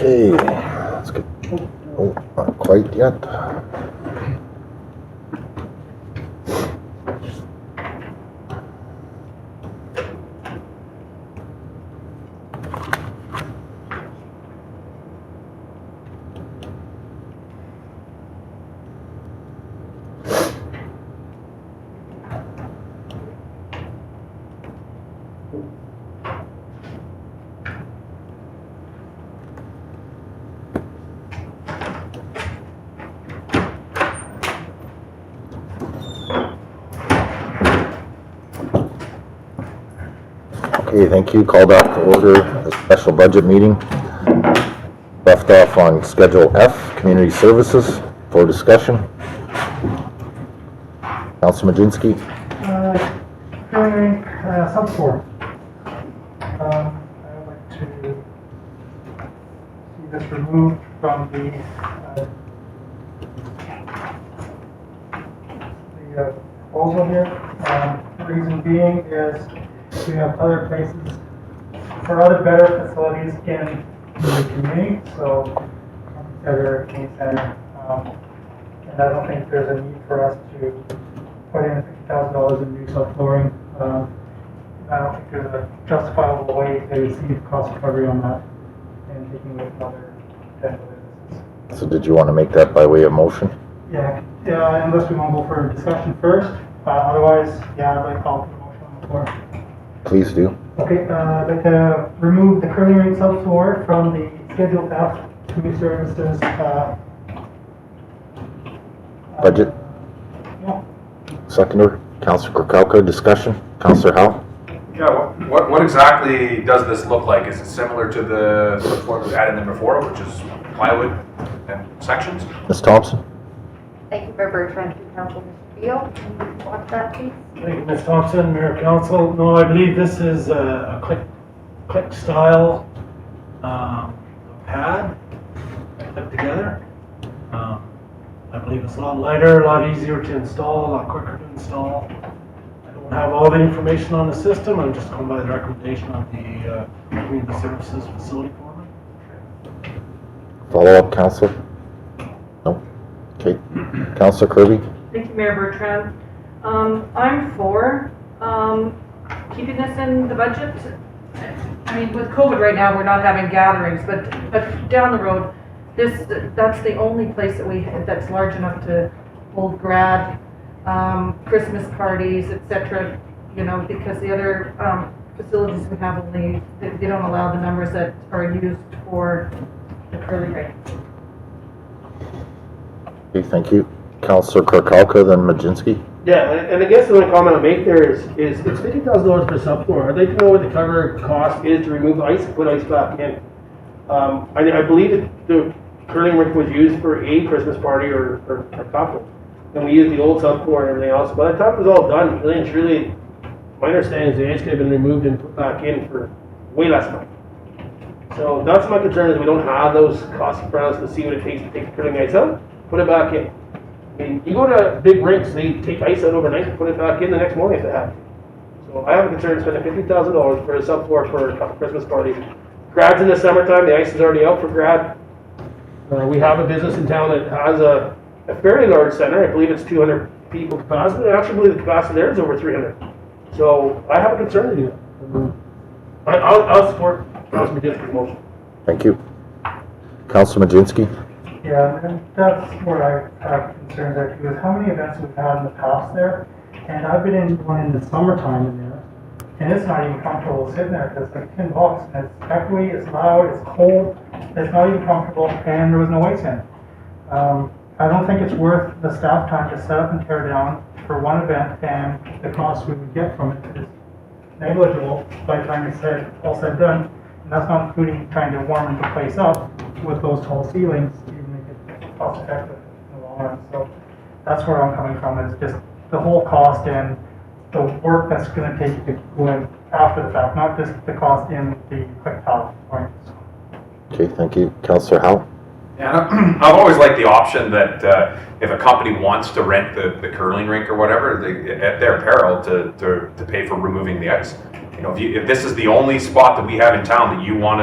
Okay, let's get, oh, not quite yet. Okay, thank you. Call back to order the special budget meeting. Left off on Schedule F, Community Services, for discussion. Councilor Majinski. Currently, sub 4. I would like to see this removed from the proposal here. Reason being is we have other places for other better facilities in the community, so better community center. And I don't think there's a need for us to put in $50,000 in new subflooring. I don't think there's a justifiable way to receive cost recovery on that and taking away from other potential businesses. So did you want to make that by way of motion? Yeah, unless we want to go for discussion first. Otherwise, yeah, I'd like to call for a motion on the floor. Please do. Okay, I'd like to remove the curling ring subfloor from the Schedule F community services. Budget. Yeah. Seconder, Councilor Kirkowka, discussion. Councilor Howe. Yeah, what exactly does this look like? Is it similar to the what we had in there before, which is plywood and sections? Ms. Thompson. Thank you, Member Bertrand, Council, Mr. Beal, can you watch that, please? Thank you, Ms. Thompson, Mayor Council. No, I believe this is a click style pad clipped together. I believe it's a lot lighter, a lot easier to install, a lot quicker to install. I don't have all the information on the system. I'm just going by the recommendation of the Community Services Facility Foreman. Follow up, Councilor? No? Okay. Councilor Kirby? Thank you, Mayor Bertrand. I'm for keeping this in the budget. I mean, with COVID right now, we're not having gatherings, but down the road, that's the only place that's large enough to hold grad, Christmas parties, etc. You know, because the other facilities we have only, they don't allow the numbers that are used for the curly rink. Okay, thank you. Councilor Kirkowka, then Majinski. Yeah, and I guess the only comment I'll make there is it's $50,000 per subfloor. I'd like to know what the cover cost is to remove ice and put ice back in. I believe that the curling rink was used for a Christmas party or a couple. And we used the old subfloor and everything else. By the time it was all done, really and truly, my understanding is the ice could have been removed and put back in for way less money. So that's my concern, is we don't have those costs in front of us to see what it takes to take the curling ice out, put it back in. I mean, you go to big rinks, they take ice out overnight and put it back in the next morning if they have to. So I have a concern spending $50,000 for a subfloor for a couple Christmas parties. Grad's in the summertime, the ice is already out for grad. We have a business in town that has a fairly large center. I believe it's 200 people capacity. I actually believe the capacity there is over 300. So I have a concern to do that. I'll support Councilor Majinski's motion. Thank you. Councilor Majinski. Yeah, and that's where I have concerns there too, is how many events we've had in the past there. And I've been in one in the summertime in there, and it's not even comfortable sitting there because it's like 10 bucks, and it's echoey, it's loud, it's cold, it's not even comfortable, and there was no ice in. I don't think it's worth the staff time to set up and tear down for one event, and the cost we would get from it is negligible by the time it's all said and done. And that's not including trying to warm the place up with those tall ceilings to make it cost effective in the long run. So that's where I'm coming from, is just the whole cost and the work that's going to take to go in after the fact, not just the cost in the quick top points. Okay, thank you. Councilor Howe. Yeah, I've always liked the option that if a company wants to rent the curling rink or whatever, at their peril to pay for removing the ice. You know, if this is the only spot that we have in town that you want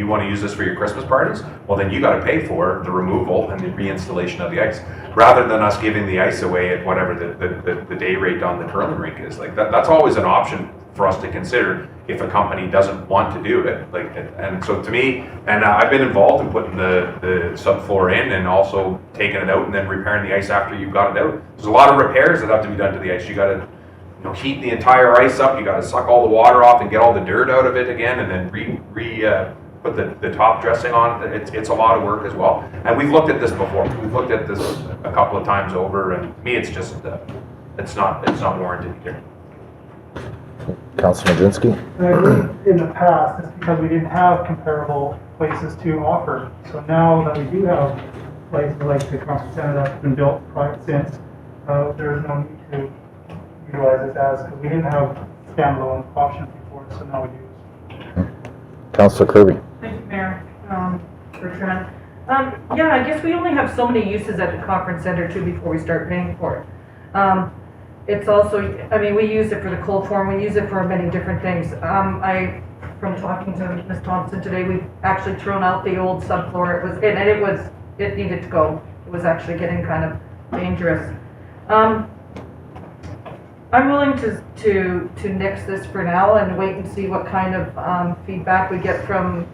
you want to use this for your Christmas parties, well then you got to pay for the removal and the reinstallation of the ice, rather than us giving the ice away at whatever the day rate on the curling rink is. Like that's always an option for us to consider if a company doesn't want to do it. Like, and so to me, and I've been involved in putting the subfloor in and also taking it out and then repairing the ice after you've got it out. There's a lot of repairs that have to be done to the ice. You got to heat the entire ice up. You got to suck all the water off and get all the dirt out of it again, and then put the top dressing on. It's a lot of work as well. And we've looked at this before. We've looked at this a couple of times over, and to me, it's just it's not warranted here. Councilor Majinski? And I believe in the past, it's because we didn't have comparable places to offer. So now that we do have places like the Conference Center that's been built since, there's no need to utilize this as, because we didn't have standalone options before, so now we do. Councilor Kirby? Thank you, Mayor. Bertrand. Yeah, I guess we only have so many uses at the conference center too before we start paying for it. It's also, I mean, we use it for the cold form, we use it for many different things. From talking to Ms. Thompson today, we've actually thrown out the old subfloor. It needed to go. It was actually getting kind of dangerous. I'm willing to nix this for now and wait and see what kind of feedback we get from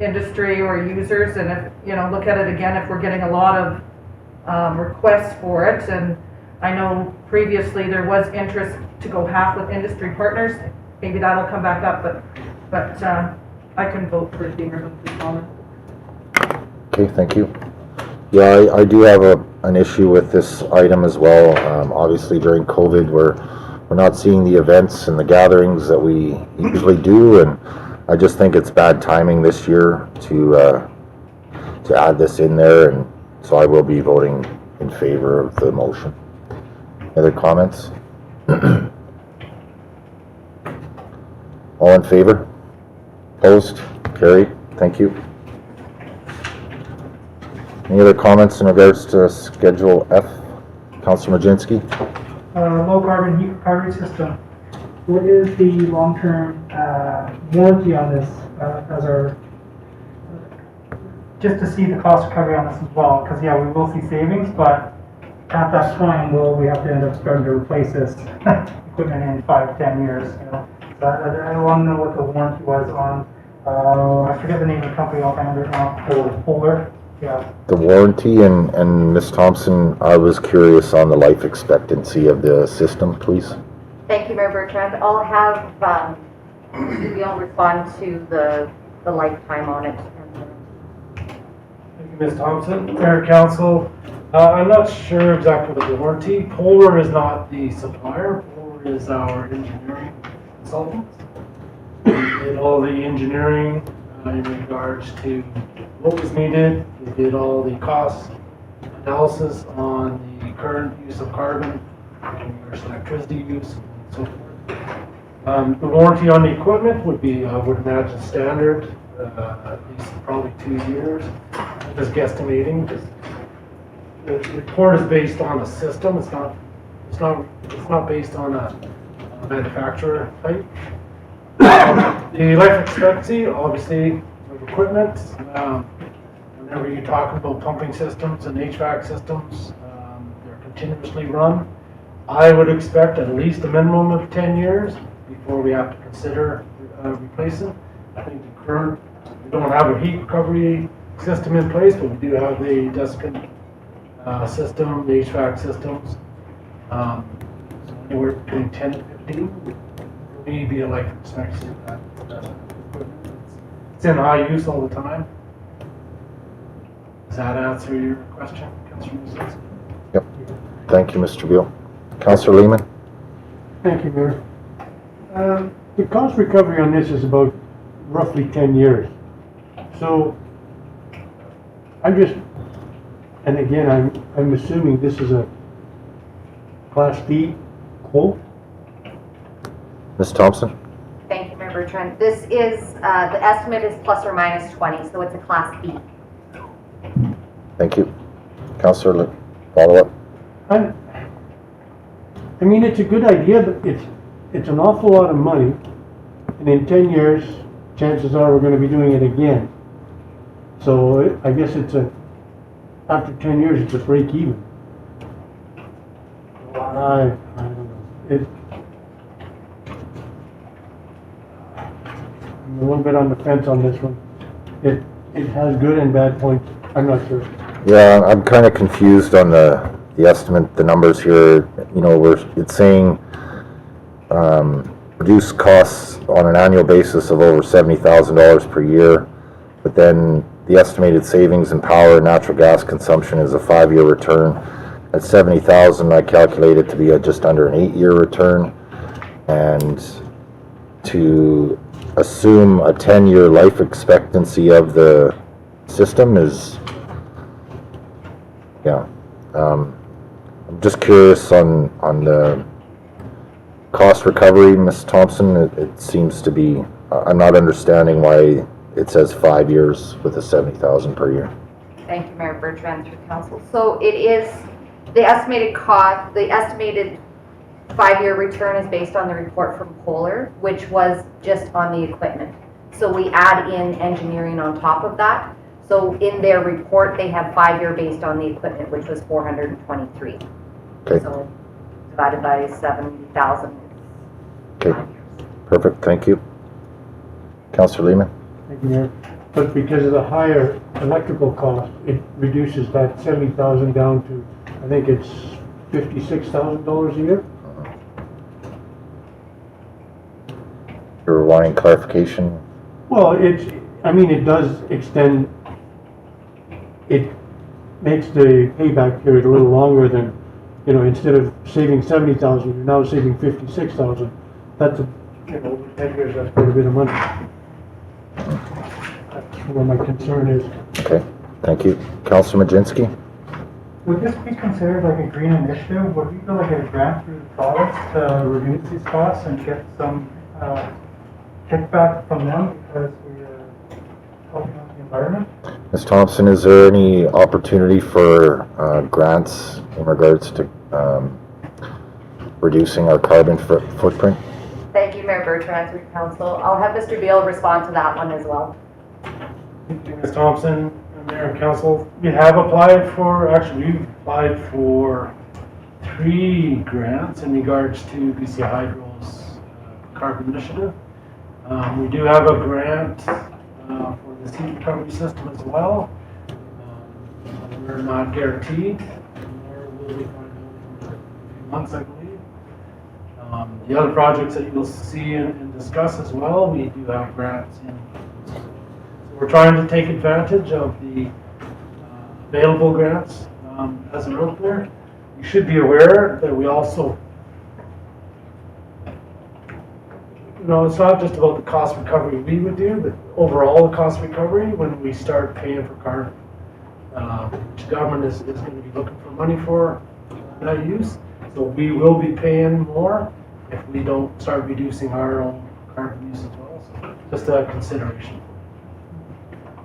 industry or users, and if, look at it again if we're getting a lot of requests for it. And I know previously there was interest to go half with industry partners. Maybe that'll come back up, but I can vote for the emergency comment. Okay, thank you. Yeah, I do have an issue with this item as well. Obviously during COVID, we're not seeing the events and the gatherings that we usually do, and I just think it's bad timing this year to add this in there, and so I will be voting in favor of the motion. Other comments? All in favor? Opposed? Carried. Thank you. Any other comments in regards to Schedule F? Councilor Majinski? Low carbon heat recovery system. What is the long-term warranty on this just to see the cost recovery on this as well? Because yeah, we will see savings, but at that time, will we have to end up starting to replace this equipment in 5-10 years? So I want to know what the warranty was on. I forget the name of the company offhand right now. Polar. Yeah. The warranty, and Ms. Thompson, I was curious on the life expectancy of the system, please. Thank you, Mayor Bertrand. I'll have, we'll respond to the lifetime on it. Thank you, Ms. Thompson. Mayor, Council, I'm not sure exactly what the warranty. Polar is not the supplier. Polar is our engineering consultant. We did all the engineering in regards to what was needed. We did all the cost analysis on the current use of carbon, versus electricity use, and so forth. The warranty on the equipment would be, I would imagine, standard, at least probably 2 years. I'm just guesstimating. The report is based on a system. It's not based on a manufacturer type. The life expectancy, obviously, of equipment. Whenever you're talking about pumping systems and HVAC systems, they're continuously run. I would expect at least a minimum of 10 years before we have to consider replacing. I think we don't have a heat recovery system in place, but we do have the desiccant system, the HVAC systems. So anywhere between 10 to 15 may be a life expectancy of that equipment. It's in high use all the time. Does that answer your question, Councilor Mussolini? Yep. Thank you, Mr. Beal. Councilor Lehman? Thank you, Mayor. The cost recovery on this is about roughly 10 years. So and again, I'm assuming this is a Class D quote? Ms. Thompson? Thank you, Mayor Bertrand. This is, the estimate is plus or minus 20, so it's a Class B. Thank you. Councilor, follow up? I mean, it's a good idea, but it's an awful lot of money. And in 10 years, chances are we're going to be doing it again. So I guess after 10 years, it's a break even. I don't know. I'm a little bit on the fence on this one. It has good and bad points. I'm not sure. Yeah, I'm kind of confused on the estimate, the numbers here. You know, it's saying reduce costs on an annual basis of over $70,000 per year, but then the estimated savings in power and natural gas consumption is a 5-year return. At 70,000, I calculated to be just under an 8-year return, and to assume a 10-year life expectancy of the system is, yeah. I'm just curious on the cost recovery, Ms. Thompson. It seems to be, I'm not understanding why it says 5 years with a 70,000 per year. Thank you, Mayor Bertrand, through council. So it is, the estimated cost, the estimated 5-year return is based on the report from Polar, which was just on the equipment. So we add in engineering on top of that. So in their report, they have 5-year based on the equipment, which was 423. Okay. So divided by 70,000 is Okay, 5 years. perfect, thank you. Councillor Lehman? Thank you, Mayor. But because of the higher electrical cost, it reduces that 70,000 down to, I think it's $56,000 a year. You're wanting clarification? Well, it does extend, it makes the payback period a little longer than, instead of saving 70,000, you're now saving 56,000. That's over 10 years, that's quite a bit of money. That's where my concern is. Okay, thank you. Councillor Majinski? Would this be considered like a green initiative? Would we go like a grant through the province to reduce these costs and get some kickback from them because we are helping out the environment? Ms. Thompson, is there any opportunity for grants in regards to reducing our carbon footprint? Thank you, Mayor Bertrand, through council. I'll have Mr. Beal respond to that one as well. Thank you, Ms. Thompson, Mayor and Council. We've applied for 3 grants in regards to BC Hydro's carbon initiative. We do have a grant for the heat recovery system as well. We're not guaranteed, nor will we find out in a few months, I believe. The other projects that you'll see and discuss as well, we do have grants in. So we're trying to take advantage of the available grants as they're out there. You should be aware that we also, it's not just about the cost recovery we would do, but overall the cost recovery when we start paying for carbon. Which the government is going to be looking for money for that use. So we will be paying more if we don't start reducing our own carbon use as well. So just a consideration.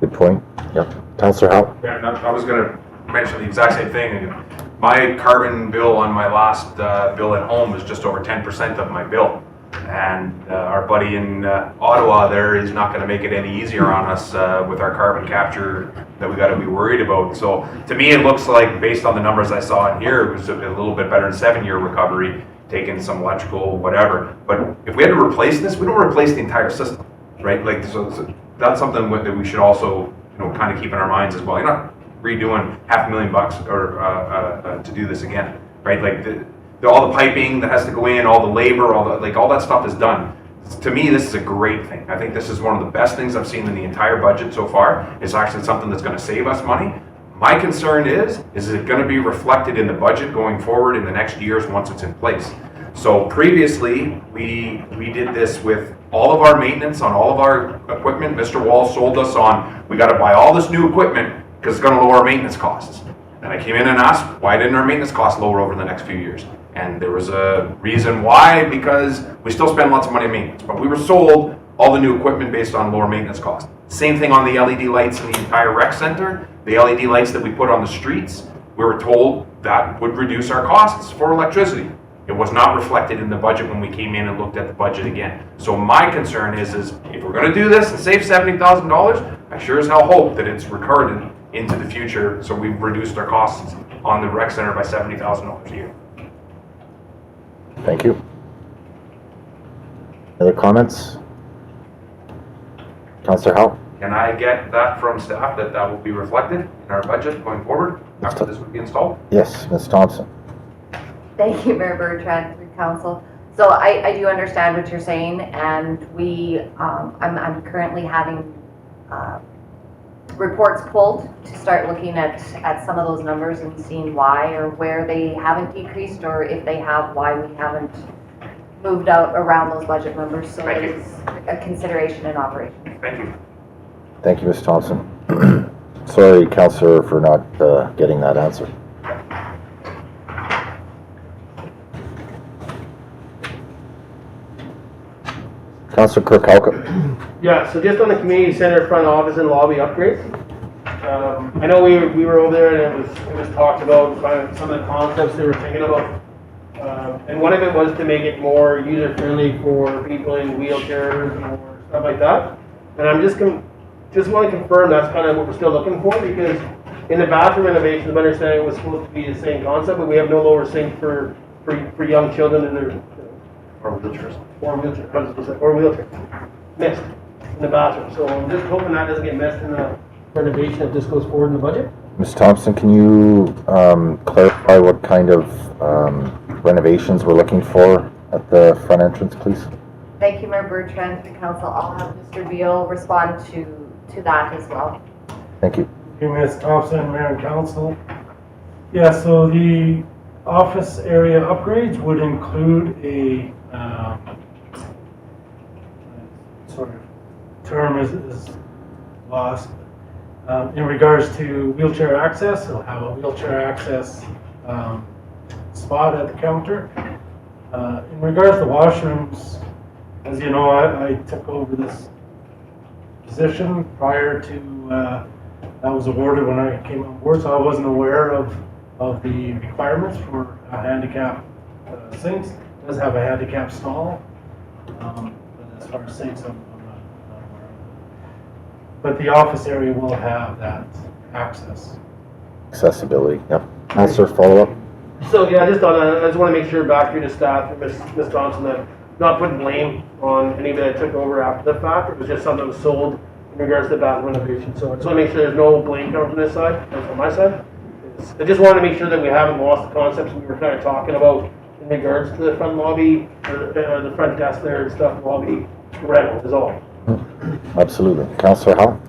Good point. Yep. Councillor Howe? Yeah, I was going to mention the exact same thing. My carbon bill on my last bill at home was just over 10% of my bill. And our buddy in Ottawa there is not going to make it any easier on us with our carbon capture that we got to be worried about. So to me, it looks like, based on the numbers I saw in here, it was a little bit better than 7-year recovery, taking some electrical, whatever. But if we had to replace this, we don't replace the entire system, right? Like, so that's something that we should also, kind of keep in our minds as well. You're not redoing $500,000 or to do this again, right? Like all the piping that has to go in, all the labor, all that stuff is done. To me, this is a great thing. I think this is one of the best things I've seen in the entire budget so far. It's actually something that's going to save us money. My concern is it going to be reflected in the budget going forward in the next years once it's in place? So previously, we did this with all of our maintenance on all of our equipment. Mr. Wall sold us on, we got to buy all this new equipment because it's going to lower our maintenance costs. And I came in and asked, why didn't our maintenance costs lower over the next few years? And there was a reason why, because we still spend lots of money on maintenance, but we were sold all the new equipment based on lower maintenance costs. Same thing on the LED lights in the entire rec center. The LED lights that we put on the streets, we were told that would reduce our costs for electricity. It was not reflected in the budget when we came in and looked at the budget again. So my concern is if we're going to do this and save $70,000, I sure as hell hope that it's recorded into the future, so we've reduced our costs on the rec center by $70,000 a year. Thank you. Other comments? Councillor Howe? Can I get that from staff that will be reflected in our budget going forward after this would be installed? Yes, Ms. Thompson. Thank you, Mayor Bertrand, through council. So I do understand what you're saying, and I'm currently having reports pulled to start looking at some of those numbers and seeing why or where they haven't decreased, or if they have, why we haven't moved out around those budget numbers. So Thank you. it's a consideration in operation. Thank you. Thank you, Ms. Thompson. Sorry, Councillor, for not getting that answer. Councillor Kirkhope. Yeah, so just on the community center front office and lobby upgrades. I know we were over there and it was talked about kind of some of the concepts they were thinking about. And one of it was to make it more user friendly for people in wheelchairs or stuff like that. And I'm just want to confirm that's kind of what we're still looking for, because in the bathroom renovations, my understanding was supposed to be the same concept, but we have no lower sink for young children in their Or wheelchairs. or wheelchair missed in the bathroom. So I'm just hoping that doesn't get missed in the renovation if this goes forward in the budget. Ms. Thompson, can you clarify what kind of renovations we're looking for at the front entrance, please? Thank you, Mayor Bertrand, to council. I'll have Mr. Beal respond to that as well. Thank you. Thank you, Ms. Thompson, Mayor and Council. Yeah, so the office area upgrades would include a sort of term is lost. In regards to wheelchair access, it'll have a wheelchair access spot at the counter. In regards to washrooms, as you know, I took over this position prior to that was awarded when I came on board, so I wasn't aware of the requirements for a handicap sinks. It does have a handicap stall, but as far as sinks, I'm not aware of it. But the office area will have that access. Accessibility, yep. Councillor, follow up? So yeah, just on that, I just want to make sure back through to staff, Ms. Thompson, that not putting blame on anybody that took over after the fact. It was just something that was sold in regards to the bathroom renovation. So I just want to make sure there's no blame coming from this side and from my side. I just wanted to make sure that we haven't lost the concepts we were kind of talking about in regards to the front lobby or the front desk there and stuff, lobby rental is all. Absolutely. Councillor Howe?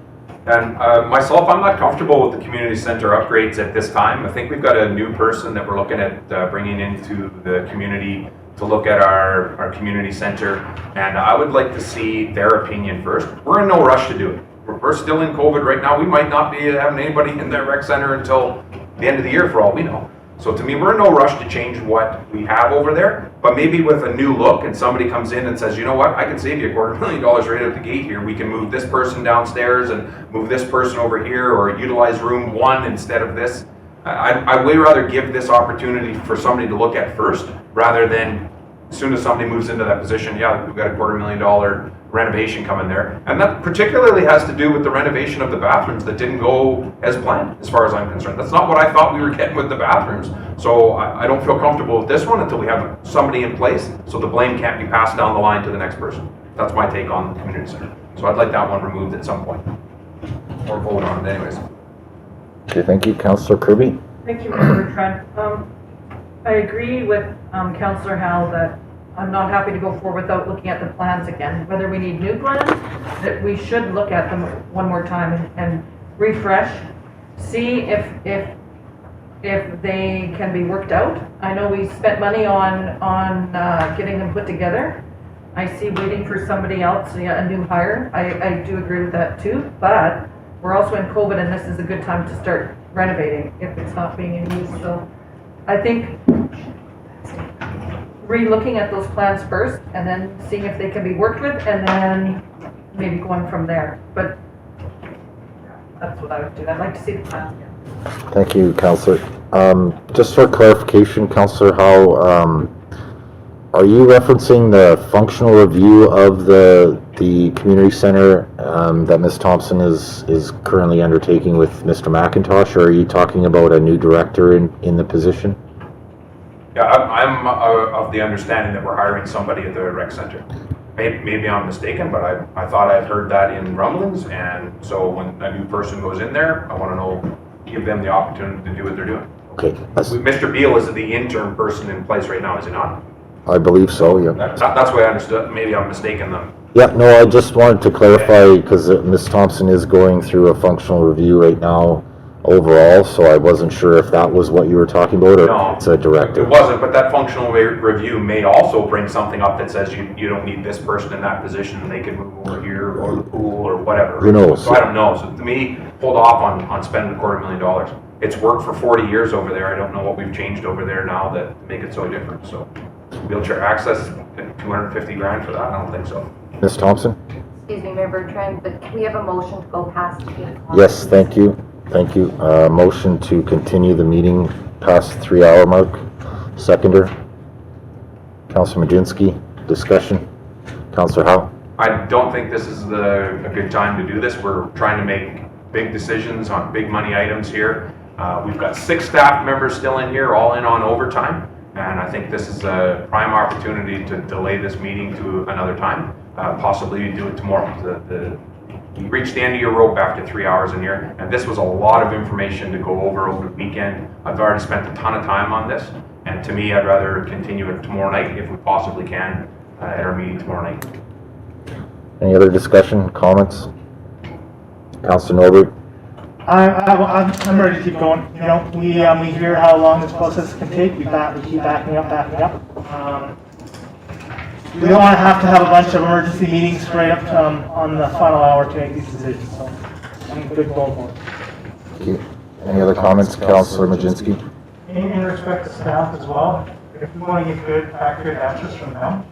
And myself, I'm not comfortable with the community center upgrades at this time. I think we've got a new person that we're looking at bringing into the community to look at our community center, and I would like to see their opinion first. We're in no rush to do it. We're still in COVID right now. We might not be having anybody in that rec center until the end of the year for all we know. So to me, we're in no rush to change what we have over there, but maybe with a new look and somebody comes in and says, you know what, I can save you $250,000 right out the gate here. We can move this person downstairs and move this person over here, or utilize room 1 instead of this. I'd way rather give this opportunity for somebody to look at first, rather than as soon as somebody moves into that position, yeah, we've got a $250,000 renovation coming there. And that particularly has to do with the renovation of the bathrooms that didn't go as planned, as far as I'm concerned. That's not what I thought we were getting with the bathrooms. So I don't feel comfortable with this one until we have somebody in place, so the blame can't be passed down the line to the next person. That's my take on the community center. So I'd like that one removed at some point, or vote on it anyways. Okay, thank you. Councillor Kirby? Thank you, Mayor Bertrand. I agree with Councillor Howell that I'm not happy to go forward without looking at the plans again. Whether we need new plans, that we should look at them one more time and refresh, see if they can be worked out. I know we spent money on getting them put together. I see waiting for somebody else, a new hire. I do agree with that too, but we're also in COVID, and this is a good time to start renovating if it's not being in use. So I think re-looking at those plans first, and then seeing if they can be worked with, and then maybe going from there. But that's what I would do. I'd like to see the plans again. Thank you, Councillor. Just for clarification, Councillor Howe, Are you referencing the functional review of the community center that Ms. Thompson is currently undertaking with Mr. McIntosh, or are you talking about a new director in the position? Yeah, I'm of the understanding that we're hiring somebody at the rec center. Maybe I'm mistaken, but I thought I've heard that in rumblings, and so when a new person goes in there, I want to know, give them the opportunity to do what they're doing. Okay. Mr. Beal is the interim person in place right now, is he not? I believe so, yeah. That's what I understood. Maybe I'm mistaken then. Yeah, no, I just wanted to clarify because Ms. Thompson is going through a functional review right now overall, so I wasn't sure if that was what you were talking about or No, it's a directive. It wasn't, but that functional review may also bring something up that says you don't need this person in that position and they can move over here or the pool or whatever. Who knows? So I don't know. So to me, hold off on spending $250,000. It's worked for 40 years over there. I don't know what we've changed over there now that make it so different. So wheelchair access, 250 grand for that? I don't think so. Ms. Thompson? Excuse me, Mayor Bertrand, but can we have a motion to go past 8 o'clock? Yes, thank you. Thank you. Motion to continue the meeting past the 3-hour mark. Seconder. Councilor Majinski, discussion. Councilor Howe. I don't think this is a good time to do this. We're trying to make big decisions on big money items here. We've got 6 staff members still in here, all in on overtime. And I think this is a prime opportunity to delay this meeting to another time. Possibly do it tomorrow. You reached the end of your rope after 3 hours in here, and this was a lot of information to go over the weekend. I've already spent a ton of time on this, and to me, I'd rather continue it tomorrow night if we possibly can at our meeting tomorrow night. Any other discussion, comments? Councilor Norbert? I'm ready to keep going. You know, we hear how long this process can take. We keep backing up. We don't want to have a bunch of emergency meetings right up on the final hour to make these decisions. So I'm good going for it. Thank you. Any other comments, Councilor Majinski? In respect to staff as well, if we want to get good, accurate answers from them,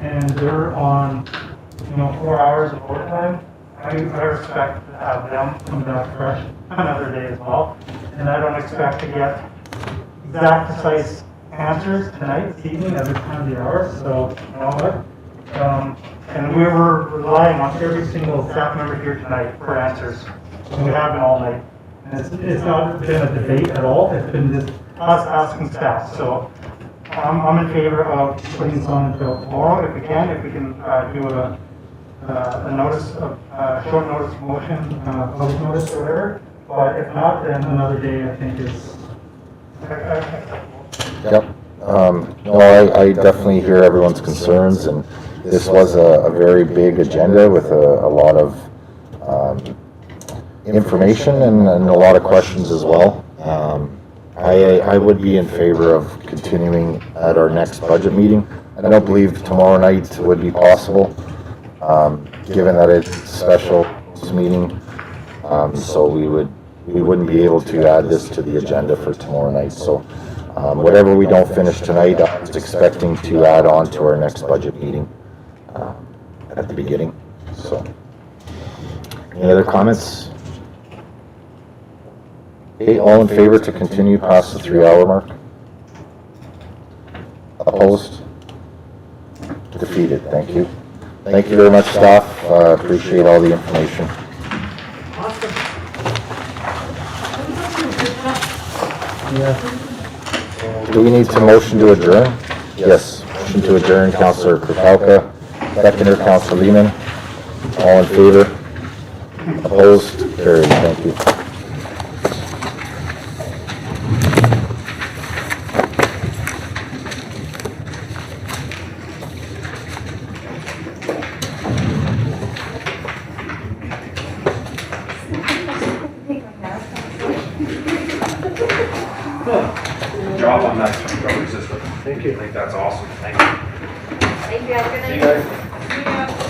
and they're on, 4 hours of overtime, I expect to have them come back fresh another day as well. And I don't expect to get exact precise answers tonight, this evening, every time of the hour, so, you know what? And we were relying on every single staff member here tonight for answers, and we have been all night. And it's not been a debate at all, it's been just us asking staff, so I'm in favor of putting this on until tomorrow, if we can do a notice of, short notice motion, public notice or whatever, but if not, then another day I think is acceptable. Yep. No, I definitely hear everyone's concerns, and this was a very big agenda with a lot of information and a lot of questions as well. I would be in favor of continuing at our next budget meeting. I don't believe tomorrow night would be possible, given that it's a special meeting. So we wouldn't be able to add this to the agenda for tomorrow night. So whatever we don't finish tonight, I was expecting to add on to our next budget meeting at the beginning. So, any other comments? Okay, all in favor to continue past the 3-hour mark? Opposed? Defeated, thank you. Thank you very much, staff. Appreciate all the information. Do we need to motion to adjourn? Yes, motion to adjourn, Councilor Kropalka. Seconder, Councilor Lehman. All in favor? Opposed? Carried, thank you. Good job on that recovery system. Thank you. I think that's awesome. Thank you. Thank you, have a good night. See you guys.